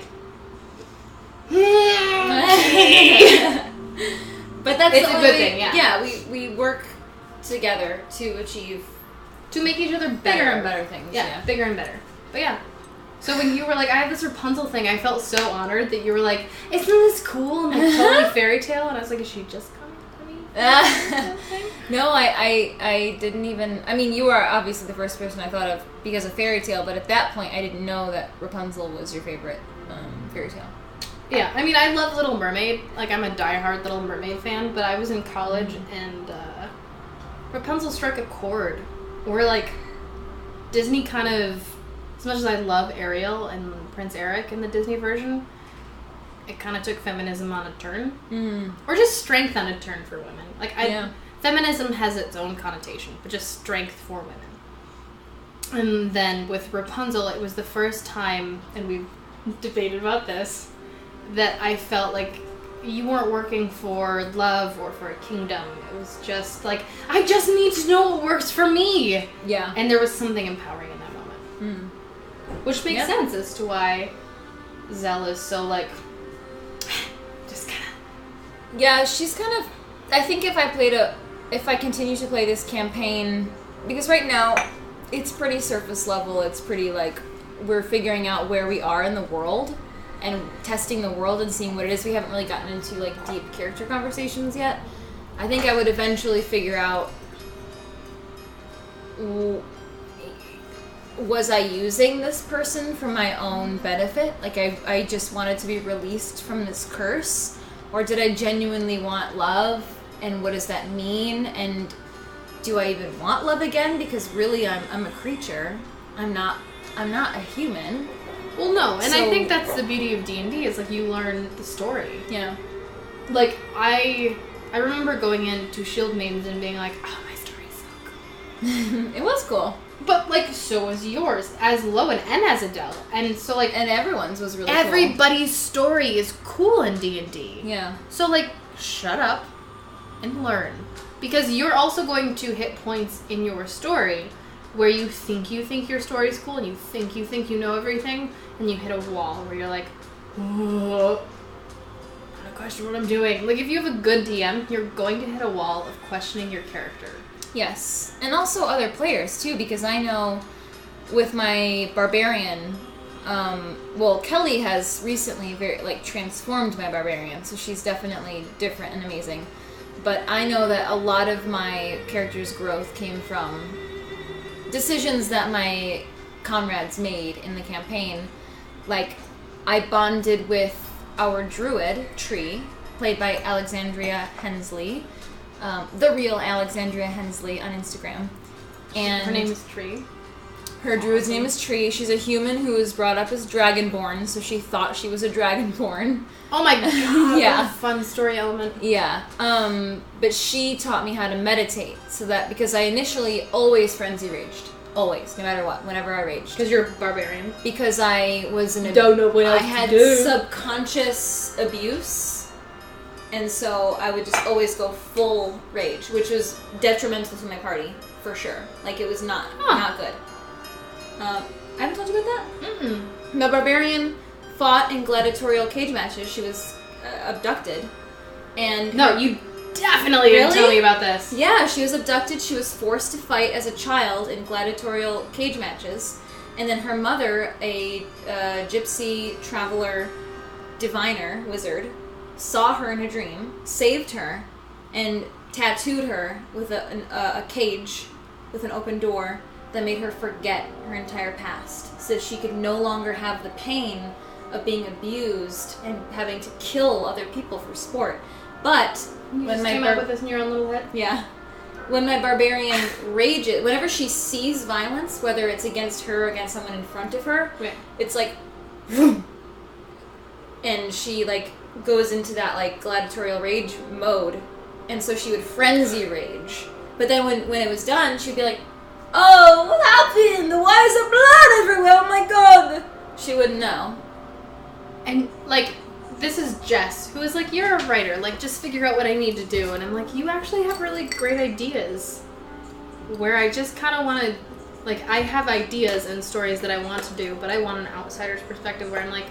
But that's it's a good thing, yeah. Yeah, we work together to make each other better. Bigger and better things. Yeah, bigger and better. But yeah. So when you were like, "I have this Rapunzel thing," I felt so honored that you were like, "Isn't this cool?" And like, totally fairy tale. And I was like, "Is she just coming to me?" No, I didn't even. I mean, you are obviously the first person I thought of because of fairy tale, but at that point, I didn't know that Rapunzel was your favorite fairy tale. Yeah, I mean, I love Little Mermaid. Like, I'm a diehard Little Mermaid fan, but I was in college and Rapunzel struck a chord where, like, Disney kind of, as much as I love Ariel and Prince Eric in the Disney version, it kind of took feminism on a turn. Or just strength on a turn for women. Like, feminism has its own connotation, but just strength for women. And then with Rapunzel, it was the first time, and we've debated about this, that I felt like you weren't working for love or for a kingdom. It was just like, I just need to know what works for me. Yeah. And there was something empowering in that moment. Mm. Which makes sense as to why Zell is so, like, just kind of... Yeah, she's kind of... I think if I continue to play this campaign... Because right now, it's pretty surface level. It's pretty, like, we're figuring out where we are in the world and testing the world and seeing what it is. We haven't really gotten into, like, deep character conversations yet. I think I would eventually figure out... Was I using this person for my own benefit? Like, I just wanted to be released from this curse? Or did I genuinely want love? And what does that mean? And do I even want love again? Because really, I'm a creature. I'm not a human. Well, no, and So- I think that's the beauty of D&D, is, like, you learn the story. Yeah. Like, I remember going into Shield Maidens and being like, oh, my story's so cool. It was cool. But, like, so was yours, as Lowen and as Adele. And so, like, And everyone's was really cool. everybody's story is cool in D&D. Yeah. So, like, shut up and learn. Because you're also going to hit points in your story where you think your story's cool and you think you know everything, and you hit a wall where you're like, whoa, I gotta question what I'm doing. Like, if you have a good DM, you're going to hit a wall of questioning your character. Yes. And also other players, too, because I know with my barbarian, Kelly has recently transformed my barbarian, so she's definitely different and amazing. But I know that a lot of my character's growth came from decisions that my comrades made in the campaign. Like, I bonded with our druid, Tree, played by Alexandria Hensley, the real Alexandria Hensley on Instagram. And Her name is Tree. her druid's name is Tree. She's a human who was brought up as dragonborn, so she thought she was a dragonborn. Oh my god, Yeah. what a fun story element. Yeah, but she taught me how to meditate, so that, because I initially always frenzy raged. Always, no matter what, whenever I raged. Because you're a barbarian. Because I was Don't know what I else had to do. subconscious abuse, and so I would just always go full rage, which was detrimental to my party, for sure. Like, it was not good. I haven't told you about that? Mm-mm. My barbarian fought in gladiatorial cage matches. She was abducted. And No, you definitely didn't Really? tell me about this. yeah, she was abducted. She was forced to fight as a child in gladiatorial cage matches. And then her mother, a gypsy traveler diviner wizard, saw her in a dream, saved her, and tattooed her with a cage with an open door that made her forget her entire past, so she could no longer have the pain of being abused and having to kill other people for sport. But You when just my came up with this in your own little head? yeah, when my barbarian rages, whenever she sees violence, whether it's against her or against someone in front of her, Yeah. it's like, and she like goes into that like gladiatorial rage mode, and so she would frenzy rage. But then when it was done, she'd be like, "Oh, what happened? Why is there blood everywhere? Oh my god!" She wouldn't know. And, like, this is Jess, who is like, you're a writer, like, just figure out what I need to do. And I'm like, you actually have really great ideas. Where I just kind of want to, like, I have ideas and stories that I want to do, but I want an outsider's perspective where I'm like,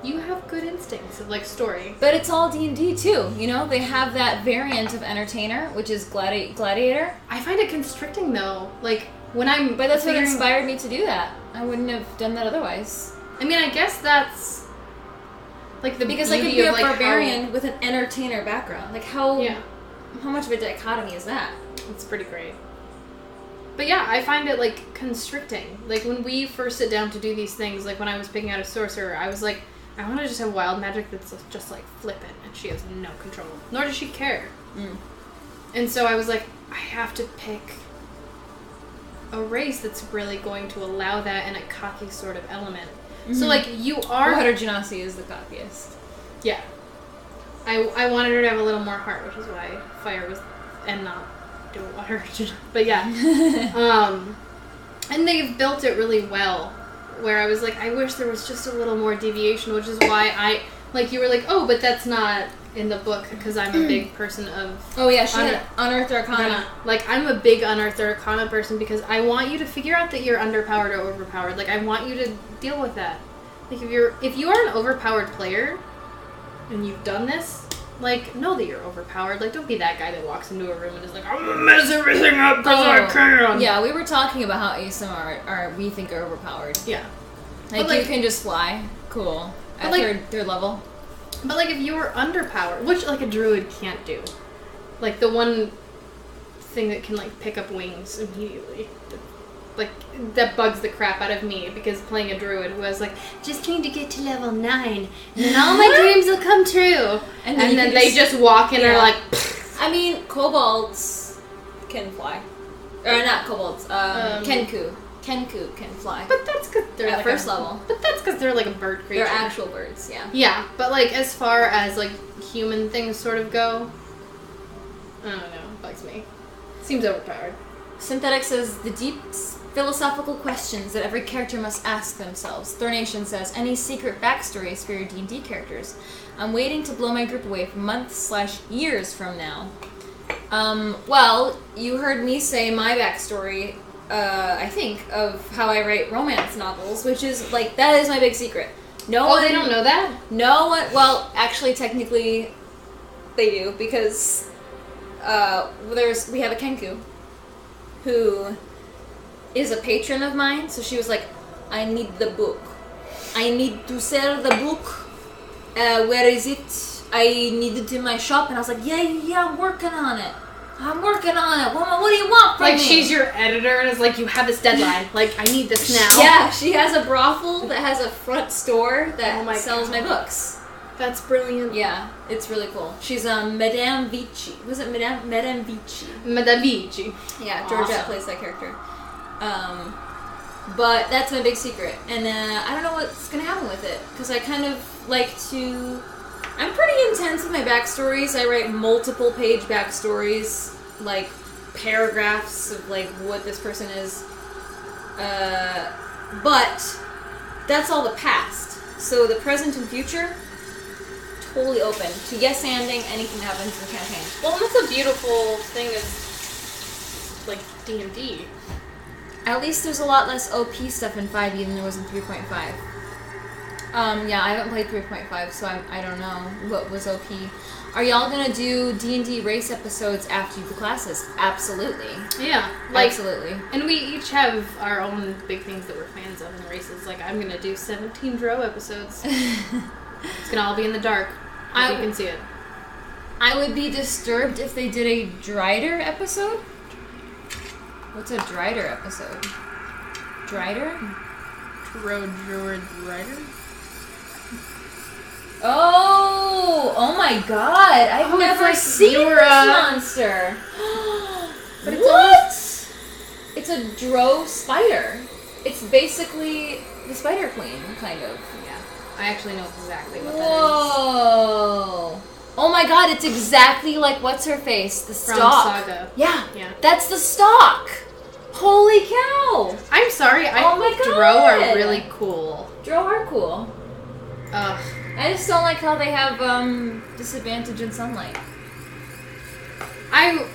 you have good instincts of, like, story. But it's all D&D too, you know? They have that variant of entertainer, which is gladiator. I find it constricting, though. Like, when I'm But that's what figuring- inspired me to do that. I wouldn't have done that otherwise. I mean, I guess that's, like, the Because I beauty could be of, a like, barbarian with an entertainer background. Like, how much of a dichotomy is that? It's pretty great. But yeah, I find it, like, constricting. Like, when we first sit down to do these things, like, when I was picking out a sorcerer, I was like, I want to just have wild magic that's just, like, flippant, and she has no control. Nor does she care. Mm. And so I was like, I have to pick a race that's really going to allow that in a cocky sort of element. So, like, you are... Water Genasi is the cockiest. Yeah. I wanted her to have a little more heart, which is why fire was... and not do water. But yeah. And they've built it really well, where I was like, I wish there was just a little more deviation, which is why you were like, oh, but that's not in the book, because I'm a big person of... Oh yeah, she had Unearthed Arcana. I'm a big Unearthed Arcana person, because I want you to figure out that you're underpowered or overpowered. Like, I want you to deal with that. Like, if you are an overpowered player, and you've done this, like, know that you're overpowered. Like, don't be that guy that walks into a room and is like, I'm gonna mess everything up because I can. Yeah, we were talking about how ASM we think are overpowered. Yeah. Like, you can just fly. Cool. At third level. But, like, if you were underpowered, which, like, a druid can't do. Like, the one thing that can, like, pick up wings immediately. Like, that bugs the crap out of me, because playing a druid who has, like, just need to get to level 9, and then all my dreams will come true. And then they just walk in and are like... I mean, kobolds can fly. Or not kobolds, Kenku. Kenku can fly. But that's because they're at first level. But that's because they're like a bird creature. They're actual birds, yeah. Yeah, but like as far as like human things sort of go, I don't know, it bugs me. Seems overpowered. Synthetic says the deep philosophical questions that every character must ask themselves. Thornation says any secret backstories for your D&D characters. I'm waiting to blow my group away for months/years from now. Well, you heard me say my backstory. I think, of how I write romance novels, which is, like, that is my big secret. They don't know that? No one, well, actually, technically, they do, because, we have a Kenku, who is a patron of mine, so she was like, I need the book. I need to sell the book. Where is it? I need it in my shop, and I was like, yeah, I'm working on it. What do you want from me? Like, she's your editor and is like, you have this deadline. Like, I need this now. Yeah, she has a brothel that has a front store that sells my books. That's brilliant. Yeah, it's really cool. She's Madame Vici. Was it Madame Vici? Madame Vici. Yeah, Georgette plays that character. But that's my big secret. And I don't know what's going to happen with it. Because I kind of like to... I'm pretty intense with my backstories. I write multiple page backstories, like paragraphs of like what this person is. But that's all the past. So the present and future, totally open to yes-anding anything that happens in the campaign. Well, that's a beautiful thing of like D&D. At least there's a lot less OP stuff in 5e than there was in 3.5. Yeah, I haven't played 3.5, so I don't know what was OP. Are y'all gonna do D&D race episodes after you do the classes? Absolutely. Yeah. Absolutely. And we each have our own big things that we're fans of in races. Like, I'm gonna do 17 Drow episodes. It's gonna all be in the dark. You can see it. I would be disturbed if they did a Drider episode. What's a Drider episode? Drider? Drider? Oh my god! I've never seen this monster. But what? It's a Drow spider. It's basically the Spider Queen, kind of. Yeah. I actually know exactly what Whoa! Oh my god, it's exactly like what's her face? The stalk. From Saga. Yeah. That's the stalk. Holy cow! I'm sorry. I think Drow are really cool. Drow are cool. Ugh. I just don't like how they have disadvantage in sunlight.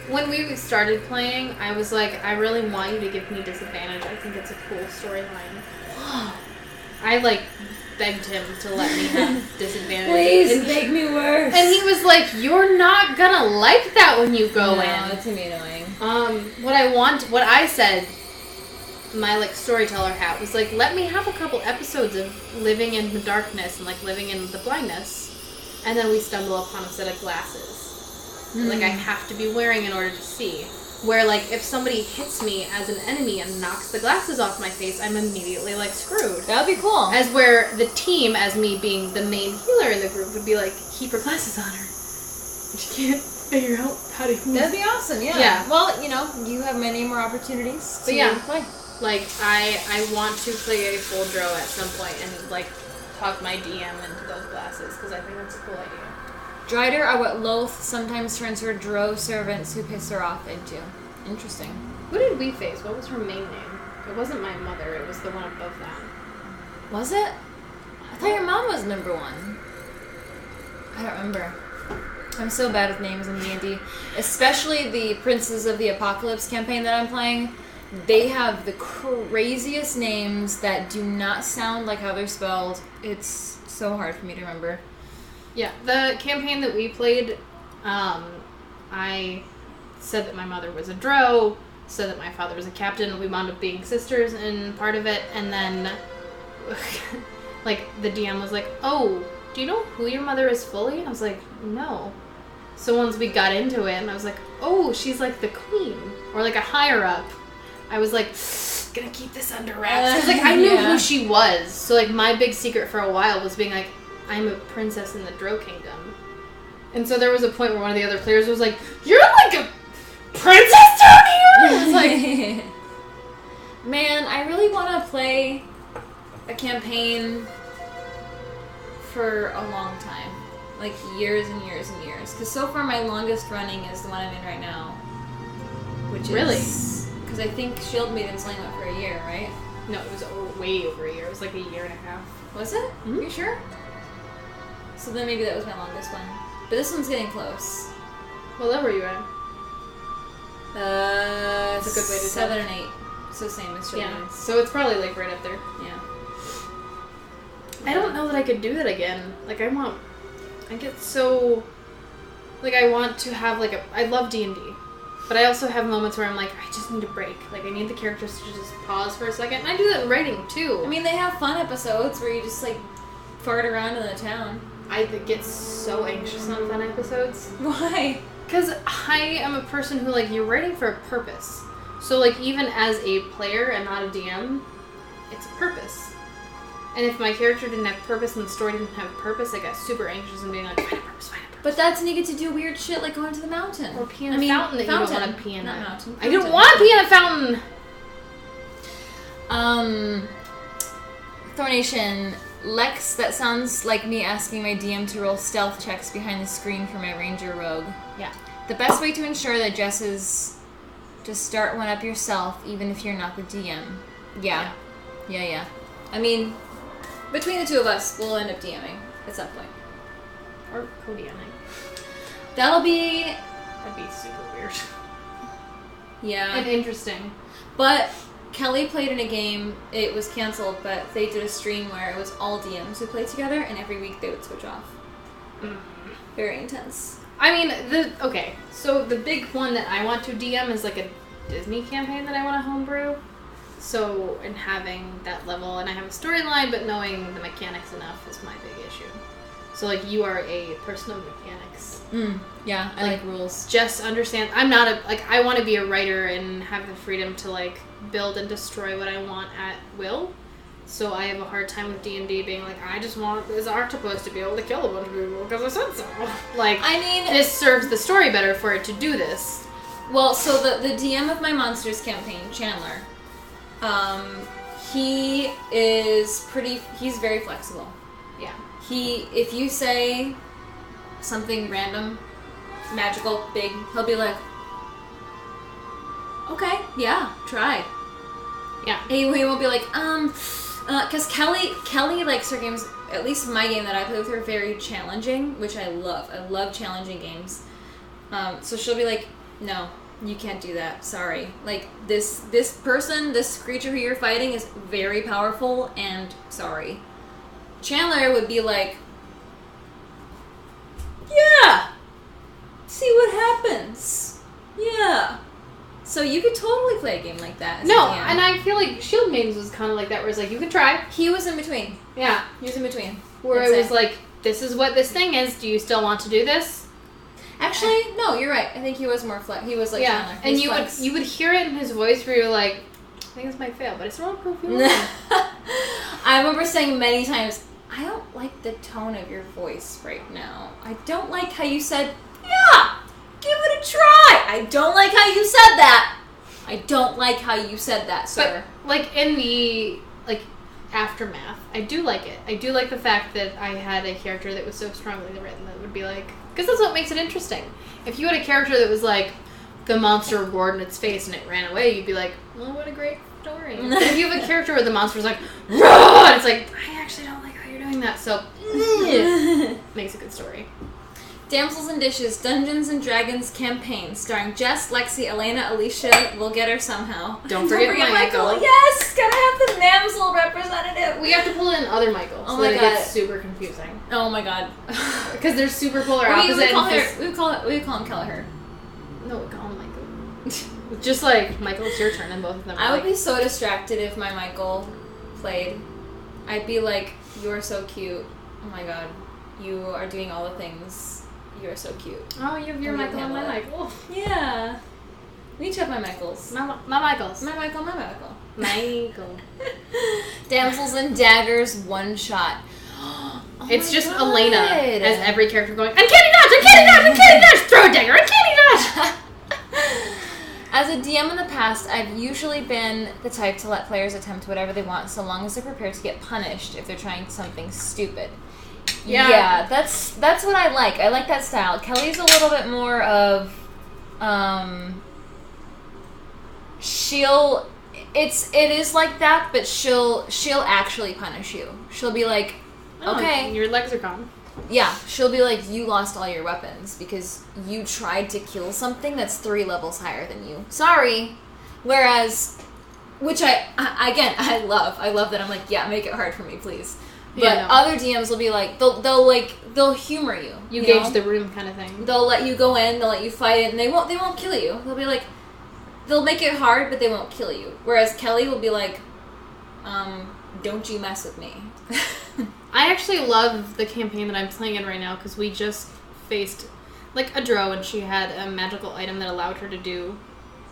When we started playing, I was like, I really want you to give me disadvantage. I think it's a cool storyline. I like begged him to let me have disadvantage. Please make me worse. And he was like, you're not gonna like that when you go in. No, it's gonna be annoying. What I said, my like storyteller hat was like, let me have a couple episodes of living in the darkness and like living in the blindness, and then we stumble upon a set of glasses like I have to be wearing in order to see, where like if somebody hits me as an enemy and knocks the glasses off my face, I'm immediately like screwed. That would be cool. As where the team, as me being the main healer in the group, would be like, keep her glasses on her, she can't figure out how to use. That'd be awesome. Yeah. Well, you have many more opportunities to play. Like, I want to play a full Drow at some point and, like, talk my DM into those glasses, because I think that's a cool idea. Drider are what Loth sometimes turns her Drow servants who piss her off into. Interesting. Who did we face? What was her main name? It wasn't my mother. It was the one above that. Was it? I thought your mom was number 1. I don't remember. I'm so bad with names in D&D. Especially the Princes of the Apocalypse campaign that I'm playing. They have the craziest names that do not sound like how they're spelled. It's so hard for me to remember. Yeah, the campaign that we played, I said that my mother was a drow, said that my father was a captain. We wound up being sisters in part of it, and then, like, the DM was like, oh, do you know who your mother is fully? And I was like, no. So once we got into it, and I was like, oh, she's like the queen, or like a higher up. I was like, gonna keep this under wraps. Because, like, I knew who she was. So, like, my big secret for a while was being like, I'm a princess in the Drow Kingdom. And so there was a point where one of the other players was like, you're like a princess down here? I was like, man, I really want to play a campaign for a long time. Like, years and years and years. Because so far my longest running is the one I'm in right now. Which is... Really? Because I think Shield Maiden's only went for a year, right? no, it was way over a year. It was like a year and a half. Was it? Mm-hmm. You sure? So then maybe that was my longest one. But this one's getting close. What level are you at? It's a good way to 7 and 8. So same as Shield Maiden. So it's probably like right up there. Yeah. I don't know that I could do that again. Like, I get so, like, I want to have, like, I love D&D. But I also have moments where I'm like, I just need a break. Like, I need the characters to just pause for a second. And I do that in writing, too. I mean, they have fun episodes where you just, like, fart around in the town. I get so anxious on fun episodes. Why? Because I am a person who, like, you're writing for a purpose. So, like, even as a player and not a DM, it's a purpose. And if my character didn't have purpose and the story didn't have purpose, I got super anxious and being like, find a purpose, find a purpose. But that's when you get to do weird shit like going to the mountain. Or pee in a fountain that you don't want to pee in. Not mountain. I don't want to pee in a fountain! Thornation, Lex, that sounds like me asking my DM to roll stealth checks behind the screen for my ranger rogue. Yeah. The best way to ensure that Jess is just start one up yourself, even if you're not the DM. Yeah. I mean, between the two of us, we'll end up DMing at some point. Or co-DMing. That'd be super weird. Yeah. And interesting. But Kelly played in a game, it was canceled, but they did a stream where it was all DMs who played together, and every week they would switch off. Very intense. I mean, so the big one that I want to DM is like a Disney campaign that I want to homebrew. So, in having that level, and I have a storyline, but knowing the mechanics enough is my big issue. So, like, you are a person of mechanics. Yeah, I like rules. Just understand, I'm not I want to be a writer and have the freedom to, like, build and destroy what I want at will. So I have a hard time with D&D being like, I just want this octopus to be able to kill a bunch of people because I said so. Like, I mean, this serves the story better for it to do this. Well, so the DM of my Monsters campaign, Chandler, he's very flexible. Yeah. If you say something random, magical, big, he'll be like, okay, yeah, try. Yeah. He won't be like, because Kelly likes her games, at least my game that I play with her, very challenging, which I love. I love challenging games. So she'll be like, no, you can't do that, sorry. Like, this creature who you're fighting is very powerful, and sorry. Chandler would be like, yeah, see what happens. Yeah. So you could totally play a game like that. No, and I feel like Shield Maidens was kind of like that, where it's like, you can try. He was in between. Yeah. He was in between. Where it was like, this is what this thing is, do you still want to do this? Actually, no, you're right. I think he was more he was like Chandler. And you would hear it in his voice where you're like, I think this might fail, but it's not proof you I remember saying many times, I don't like the tone of your voice right now. I don't like how you said, yeah, give it a try. I don't like how you said that. I don't like how you said that, sir. But, like, in the, like, aftermath, I do like it. I do like the fact that I had a character that was so strongly written that would be like, because that's what makes it interesting. If you had a character that was like, the monster roared in its face and it ran away, you'd be like, well, what a great story. But if you have a character where the monster's like, "Rah!" It's like, I actually don't like how you're doing that, so makes a good story. Damsels and Dishes, Dungeons and Dragons campaign starring Jess, Lexi, Elena, Alicia. We'll get her somehow. Don't forget Michael. Yes, gotta have the damsel representative. We have to pull in other Michael, so that it gets super confusing. Oh my god. Because they're super polar opposite. We call him Kelleher. No, we call him Michael. Just like, Michael, it's your turn, and both of them are I would be so distracted if my Michael played. I'd be like, you are so cute. Oh my god. You are doing all the things. You are so cute. Oh, you have your Michael and my Michael. Yeah. We each have my Michaels. My Michaels. My Michael, my Michael. Michael. Damsels and Daggers, one shot. It's just God. Elena as every character going, Uncanny Dodge! Uncanny Dodge! Uncanny Dodge! Throw a dagger! Uncanny Dodge! As a DM in the past, I've usually been the type to let players attempt whatever they want so long as they're prepared to get punished if they're trying something stupid. Yeah, that's what I like. I like that style. Kelly's a little bit more of, it is like that, but she'll actually punish you. She'll be like, okay, your legs are gone. Yeah, she'll be like, you lost all your weapons because you tried to kill something that's 3 levels higher than you. Sorry. Whereas, which I love. I love that I'm like, yeah, make it hard for me, please. But other DMs will be like, they'll humor you. You gauge the room kind of thing. They'll let you go in, they'll let you fight it, and they won't kill you. They'll be like, they'll make it hard, but they won't kill you. Whereas Kelly will be like, don't you mess with me. I actually love the campaign that I'm playing in right now because we just faced like a drow and she had a magical item that allowed her to do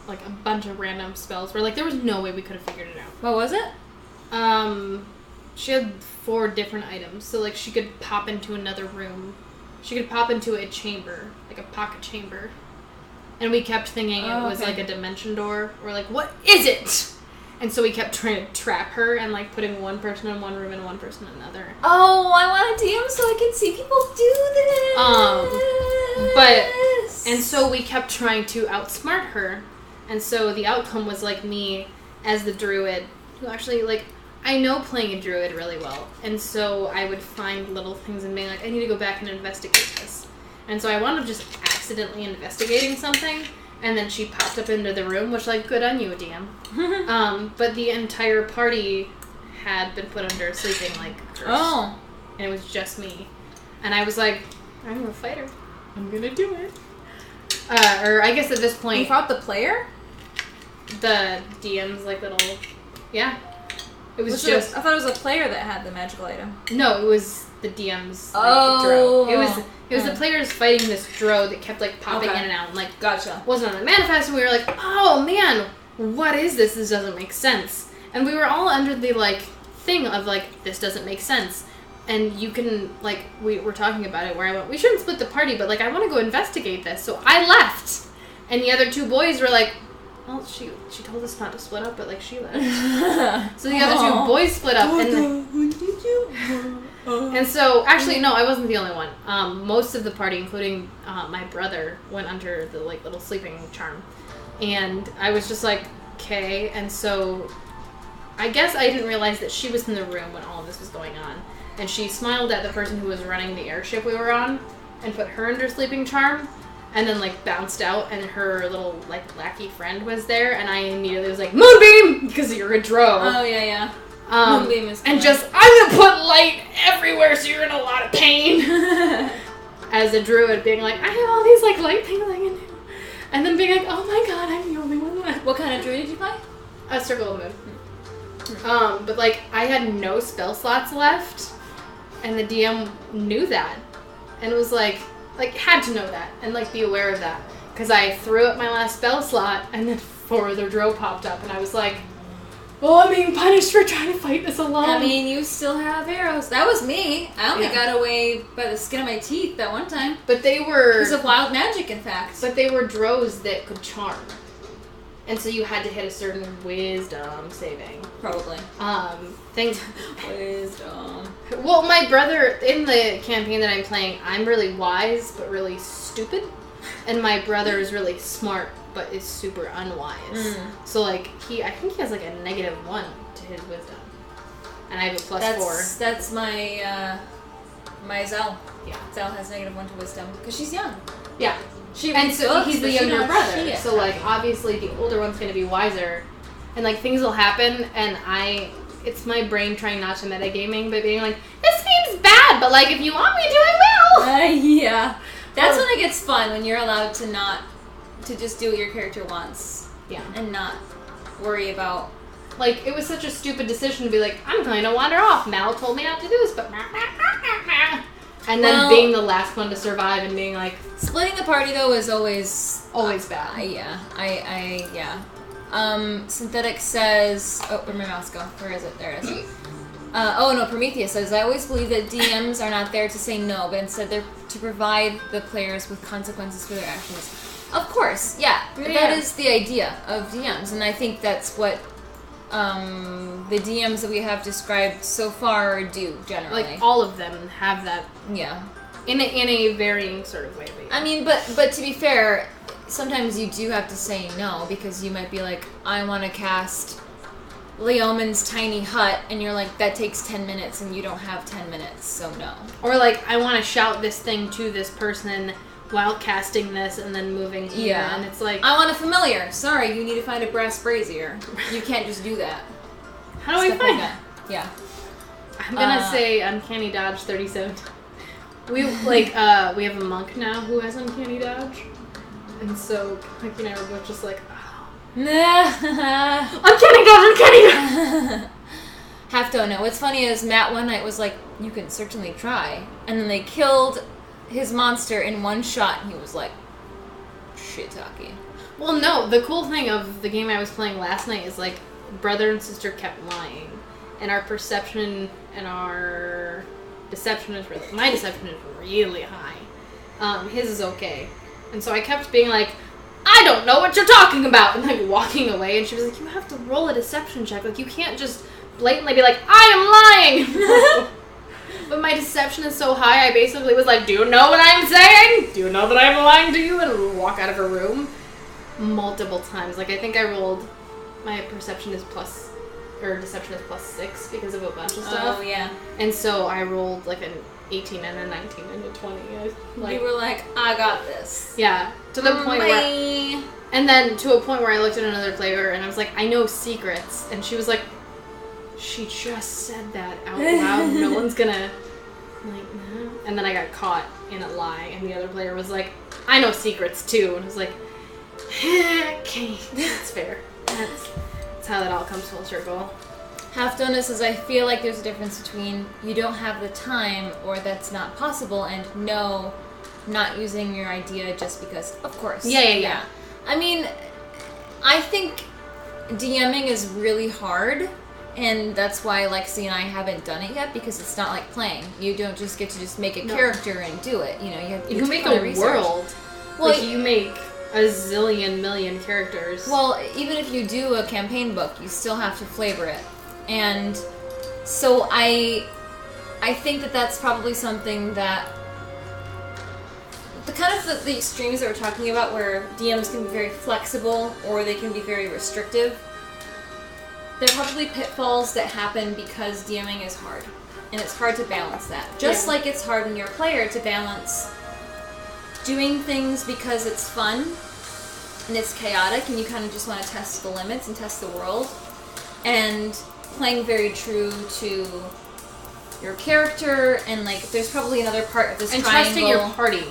like a bunch of random spells where like there was no way we could have figured it out. What was it? She had 4 different items. So like she could pop into another room. She could pop into a chamber, like a pocket chamber. And we kept thinking it was like a dimension door. We're like, what is it? And so we kept trying to trap her and like putting one person in one room and one person in another. Oh, I want a DM so I can see people do this. And so we kept trying to outsmart her. And so the outcome was like me as the druid who actually like, I know playing a druid really well. And so I would find little things and being like, I need to go back and investigate this. And so I wound up just accidentally investigating something. And then she popped up into the room, which, like, good on you, DM. But the entire party had been put under a sleeping, like, curse. Oh. And it was just me. And I was like, I'm a fighter. I'm gonna do it. Or I guess at this point... You fought the player? The DM's, like, little... Yeah. It was just... I thought it was a player that had the magical item. No, it was the DM's, like, drow. It was the players fighting this drow that kept, like, popping in and out. And, like, gotcha. Wasn't on the manifest, and we were like, oh, man, what is this? This doesn't make sense. And we were all under the, like, thing of, like, this doesn't make sense. And you can, like, we were talking about it where I went, we shouldn't split the party, but, like, I want to go investigate this. So I left. And the other 2 boys were like, well, she told us not to split up, but, like, she left. So the other 2 boys split up. And so, actually, no, I wasn't the only one. Most of the party, including my brother, went under the, like, little sleeping charm. And I was just like, okay. And so, I guess I didn't realize that she was in the room when all of this was going on. And she smiled at the person who was running the airship we were on and put her under sleeping charm. And then, like, bounced out, and her little, like, lackey friend was there. And I immediately was like, Moonbeam! Because you're a drow. Oh, yeah. Moonbeam is and just, I'm gonna put light everywhere so you're in a lot of pain. As a druid being like, I have all these, like, light things I can do. And then being like, oh my god, I'm the only one left. What kind of druid did you play? A Circle of Moon. But, like, I had no spell slots left. And the DM knew that. And it was like, had to know that. And, like, be aware of that. Because I threw up my last spell slot, and then 4 other drow popped up. And I was like, oh, I'm being punished for trying to fight this alone. I mean, you still have arrows. That was me. I only got away by the skin of my teeth that one time. But they were... Because of wild magic, in fact. But they were drows that could charm. And so you had to hit a certain wisdom saving. Probably. Wisdom. Well, my brother, in the campaign that I'm playing, I'm really wise, but really stupid. And my brother is really smart, but is super unwise. So like I think he has like a -1 to his wisdom, and I have a +4. That's my my Zell. Yeah, Zell has -1 to wisdom because she's young. Yeah, She and so books, he's the but she younger knows brother. shit. So like obviously the older one's gonna be wiser, and like things will happen, and it's my brain trying not to metagaming, but being like, this game's bad, but like if you want me to, I will. Yeah, that's when it gets fun, when you're allowed to just do what your character wants. Yeah, and not worry about. Like, it was such a stupid decision to be like, I'm going to wander off. Mal told me not to do this, but... And then being the last one to survive and being like... Splitting the party, though, is always bad. Yeah. Synthetic says... Oh, where'd my mouse go? Where is it? There it is. Prometheus says, I always believe that DMs are not there to say no, but instead they're to provide the players with consequences for their actions. Of course, yeah. That is the idea of DMs, and I think that's what the DMs that we have described so far do, generally. Like, all of them have that. Yeah. In a varying sort of way. I mean, but to be fair, sometimes you do have to say no, because you might be like, I want to cast Leoman's tiny hut, and you're like, that takes 10 minutes, and you don't have 10 minutes, so no. Or like, I want to shout this thing to this person while casting this and then moving here, and it's like... I want a familiar. Sorry, you need to find a brass brazier. You can't just do that. How do I find that? Yeah. I'm gonna say Uncanny Dodge 37. We have a monk now who has Uncanny Dodge, and so Mikey and I were both just like, oh. Uncanny Dodge! Have to know. What's funny is Matt one night was like, you can certainly try, and then they killed his monster in one shot, and he was like, shiitake. Well, no, the cool thing of the game I was playing last night is like, brother and sister kept lying, and our perception and our deception is my deception is really high. His is okay. And so I kept being like, I don't know what you're talking about, and like walking away, and she was like, you have to roll a deception check. Like, you can't just blatantly be like, I am lying! But my deception is so high, I basically was like, do you know what I'm saying? Do you know that I'm lying to you? And walk out of her room multiple times. Like, I think I rolled, my perception is deception is +6 because of a bunch of stuff. Oh, yeah. And so I rolled like an 18 and a 19 and a 20. You were like, I got this. Yeah. To the point where... And then to a point where I looked at another player and I was like, I know secrets. And she was like, she just said that out loud. No one's gonna... I'm like, no. And then I got caught in a lie, and the other player was like, I know secrets too. And I was like, okay, that's fair. That's how that all comes full circle. Half Donut says, I feel like there's a difference between you don't have the time or that's not possible, and no, not using your idea just because, of course. Yeah. I mean, I think DMing is really hard. And that's why Lexcee and I haven't done it yet, because it's not like playing. You don't just get to just make a character and do it. You know, you make a world. Well, like, you make a zillion million characters. Well, even if you do a campaign book, you still have to flavor it. And so I think that that's probably something that the extremes that we're talking about, where DMs can be very flexible or they can be very restrictive. There are probably pitfalls that happen because DMing is hard, and it's hard to balance that. Just like it's hard when you're a player to balance doing things because it's fun and it's chaotic and you kind of just want to test the limits and test the world, and playing very true to your character, and like there's probably another part of this and triangle. Trusting your party.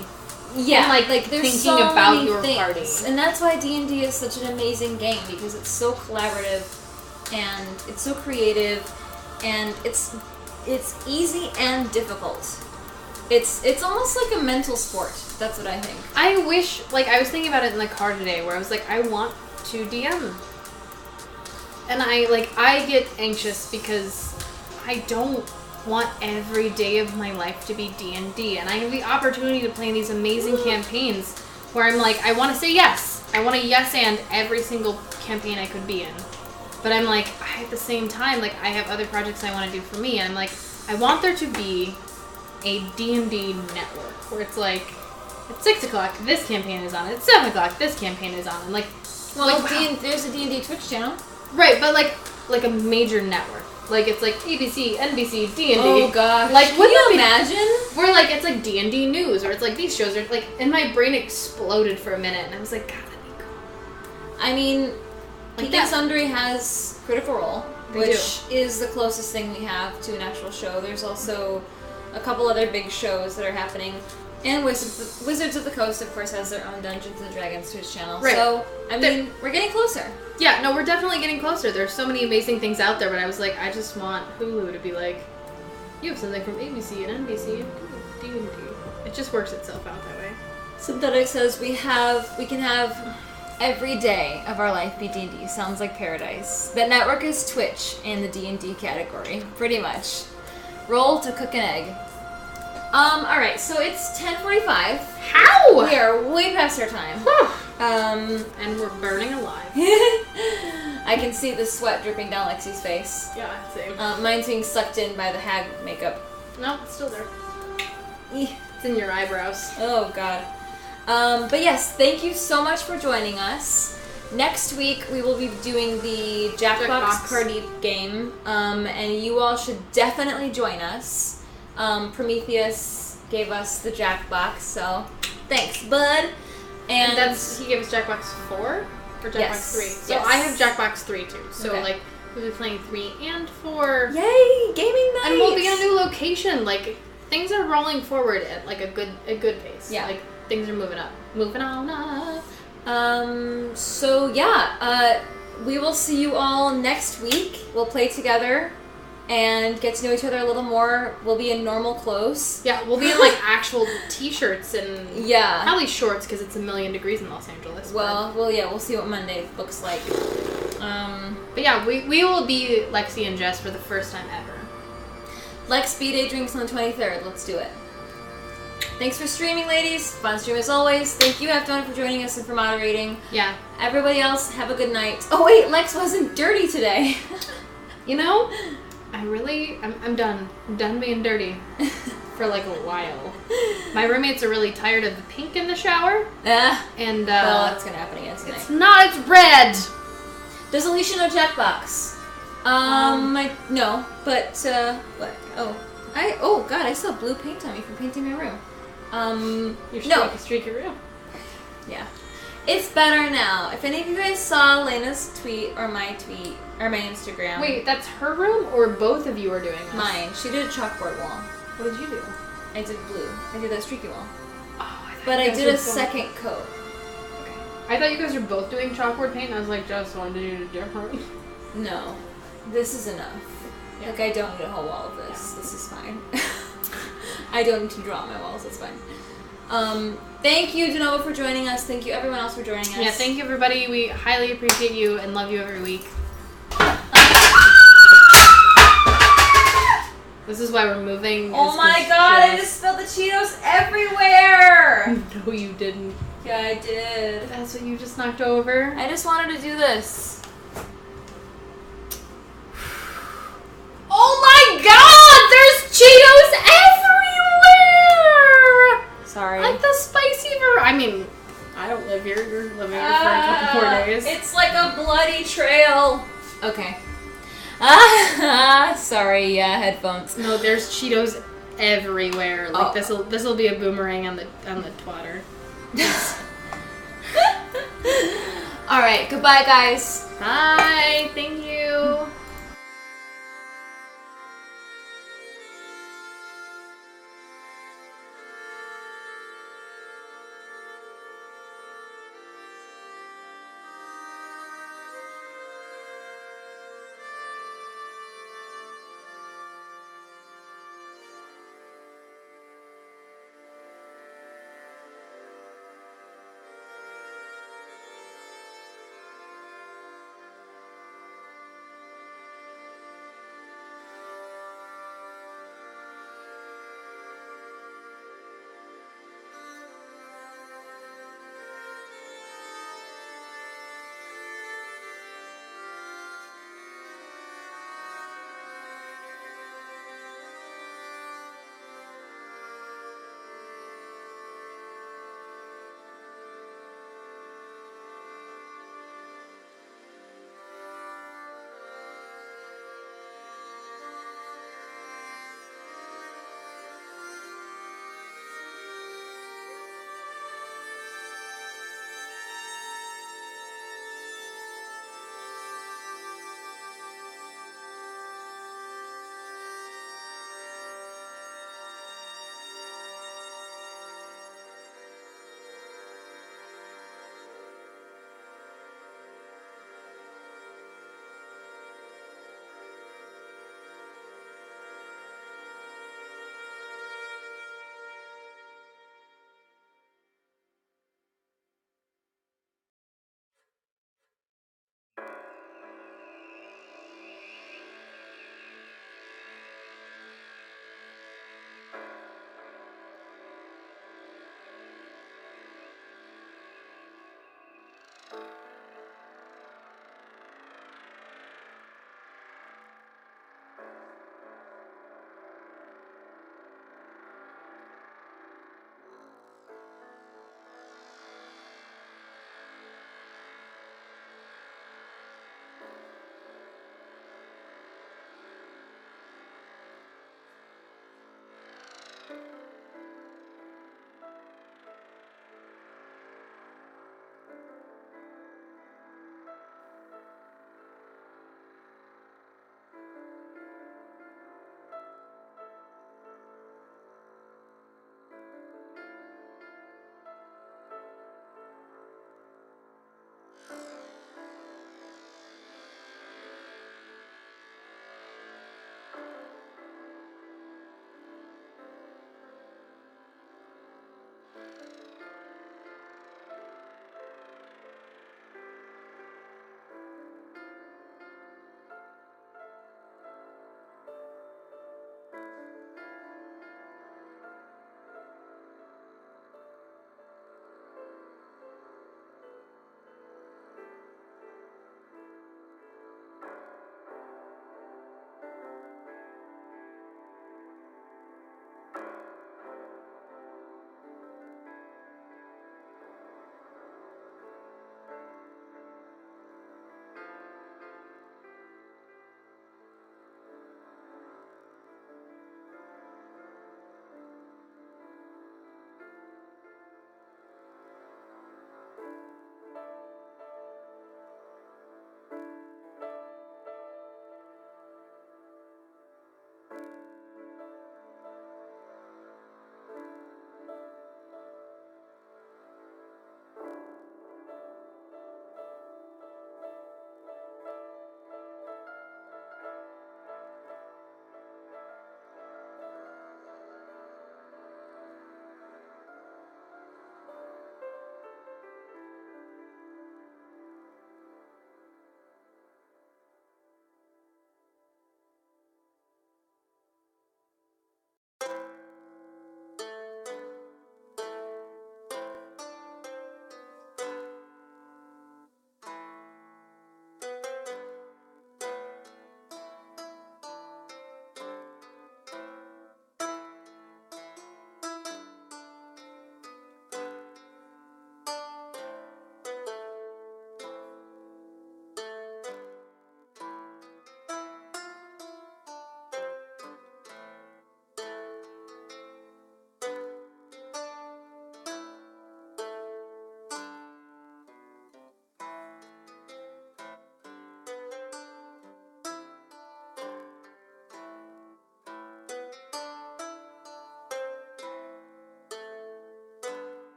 Yeah, and like there's thinking so about many your things. party. And that's why D&D is such an amazing game, because it's so collaborative. And it's so creative, and it's easy and difficult. It's almost like a mental sport. That's what I think. I wish, like, I was thinking about it in the car today, where I was like, I want to DM. And I get anxious because I don't want every day of my life to be D&D, and I have the opportunity to play in these amazing campaigns where I'm like, I want to say yes. I want to yes and every single campaign I could be in. But I'm like, at the same time, like, I have other projects I want to do for me, and I'm like, I want there to be a D&D network where it's like, at 6 o'clock, this campaign is on. At 7 o'clock, this campaign is on. And like, Well, like, there's a D&D Twitch channel. right, but like a major network. Like it's like ABC, NBC, D&D. Oh gosh. Like, Can wouldn't you it be- imagine? Where like it's like D&D news, or it's like these shows are like, and my brain exploded for a minute, and I was like, God, that'd be cool. I mean, Like Geeky that. Sundry has Critical Role, They which is the closest thing we have to an actual show. There's also a couple other big shows that are happening. And Wizards of the Coast, of course, has their own Dungeons & Dragons Twitch channel. Right. So, I mean, we're getting closer. Yeah, no, we're definitely getting closer. There's so many amazing things out there, but I was like, I just want Hulu to be like, you have something from ABC and NBC and D&D. It just works itself out that way. Synthetic says we can have every day of our life be D&D. Sounds like paradise. The network is Twitch in the D&D category, pretty much. Roll to cook an egg. Alright, so it's 10:45. How? We are way past our time. And we're burning alive. I can see the sweat dripping down Lexie's face. Yeah, same. Mine's being sucked in by the hag makeup. No, it's still there. Eeh. It's in your eyebrows. Oh, God. But yes, thank you so much for joining us. Next week, we will be doing the Jackbox Jackbox. party game, and you all should definitely join us. Prometheus gave us the Jackbox, so thanks, bud. And that's, he gave us Jackbox 4 or Jackbox Yes. 3. So Yes. I have Jackbox 3 too. So Okay. like, we'll be playing 3 and 4. Yay, gaming night! And we'll be on a new location. Like, things are rolling forward at like a good pace. Yeah. Like, things are moving up. Moving on up. So yeah, we will see you all next week. We'll play together and get to know each other a little more. We'll be in normal clothes. Yeah, we'll be in like actual t-shirts and Yeah. probably shorts because it's 1,000,000 degrees in Los Angeles. We'll see what Monday looks like. But yeah, we will be Lexie and Jess for the first time ever. Lex B-Day drinks on the 23rd. Let's do it. Thanks for streaming, ladies. Fun stream as always. Thank you, F1, for joining us and for moderating. Yeah. Everybody else, have a good night. Oh wait, Lex wasn't dirty today. You know, I'm done. I'm done being dirty for like a while. My roommates are really tired of the pink in the shower. And well, that's gonna happen again tonight. it's not, it's red! Does Alicia know Jackbox? No, but, what? Oh god, I still have blue paint on me from painting my room. Your No. streaky room. Yeah. It's better now. If any of you guys saw Lena's tweet, or my Instagram. Wait, that's her room, or both of you are doing this? Mine. She did a chalkboard wall. What did you do? I did blue. I did that streaky wall. Oh, I thought But you I guys did were a both- second coat. I thought you guys were both doing chalkboard paint, and I was like, just wanted to do different. No. This is enough. Yeah. Like, I don't need a whole wall of this. This is fine. I don't need to draw on my walls. It's fine. Thank you, Denova, for joining us. Thank you, everyone else, for joining us. Yeah, thank you, everybody. We highly appreciate you and love you every week. This is why we're moving. Oh my god, I just spilled the Cheetos everywhere! No, you didn't. Yeah, I did. That's what you just knocked over? I just wanted to do this. Oh my god! There's Cheetos everywhere! Sorry. Like the spicy I mean, I don't live here. You're living here for a couple more days. It's like a bloody trail. Okay. Sorry, yeah, headphones. No, there's Cheetos everywhere. Like Oh. this'll be a boomerang on the twatter. Alright, goodbye, guys. Bye. Thank you.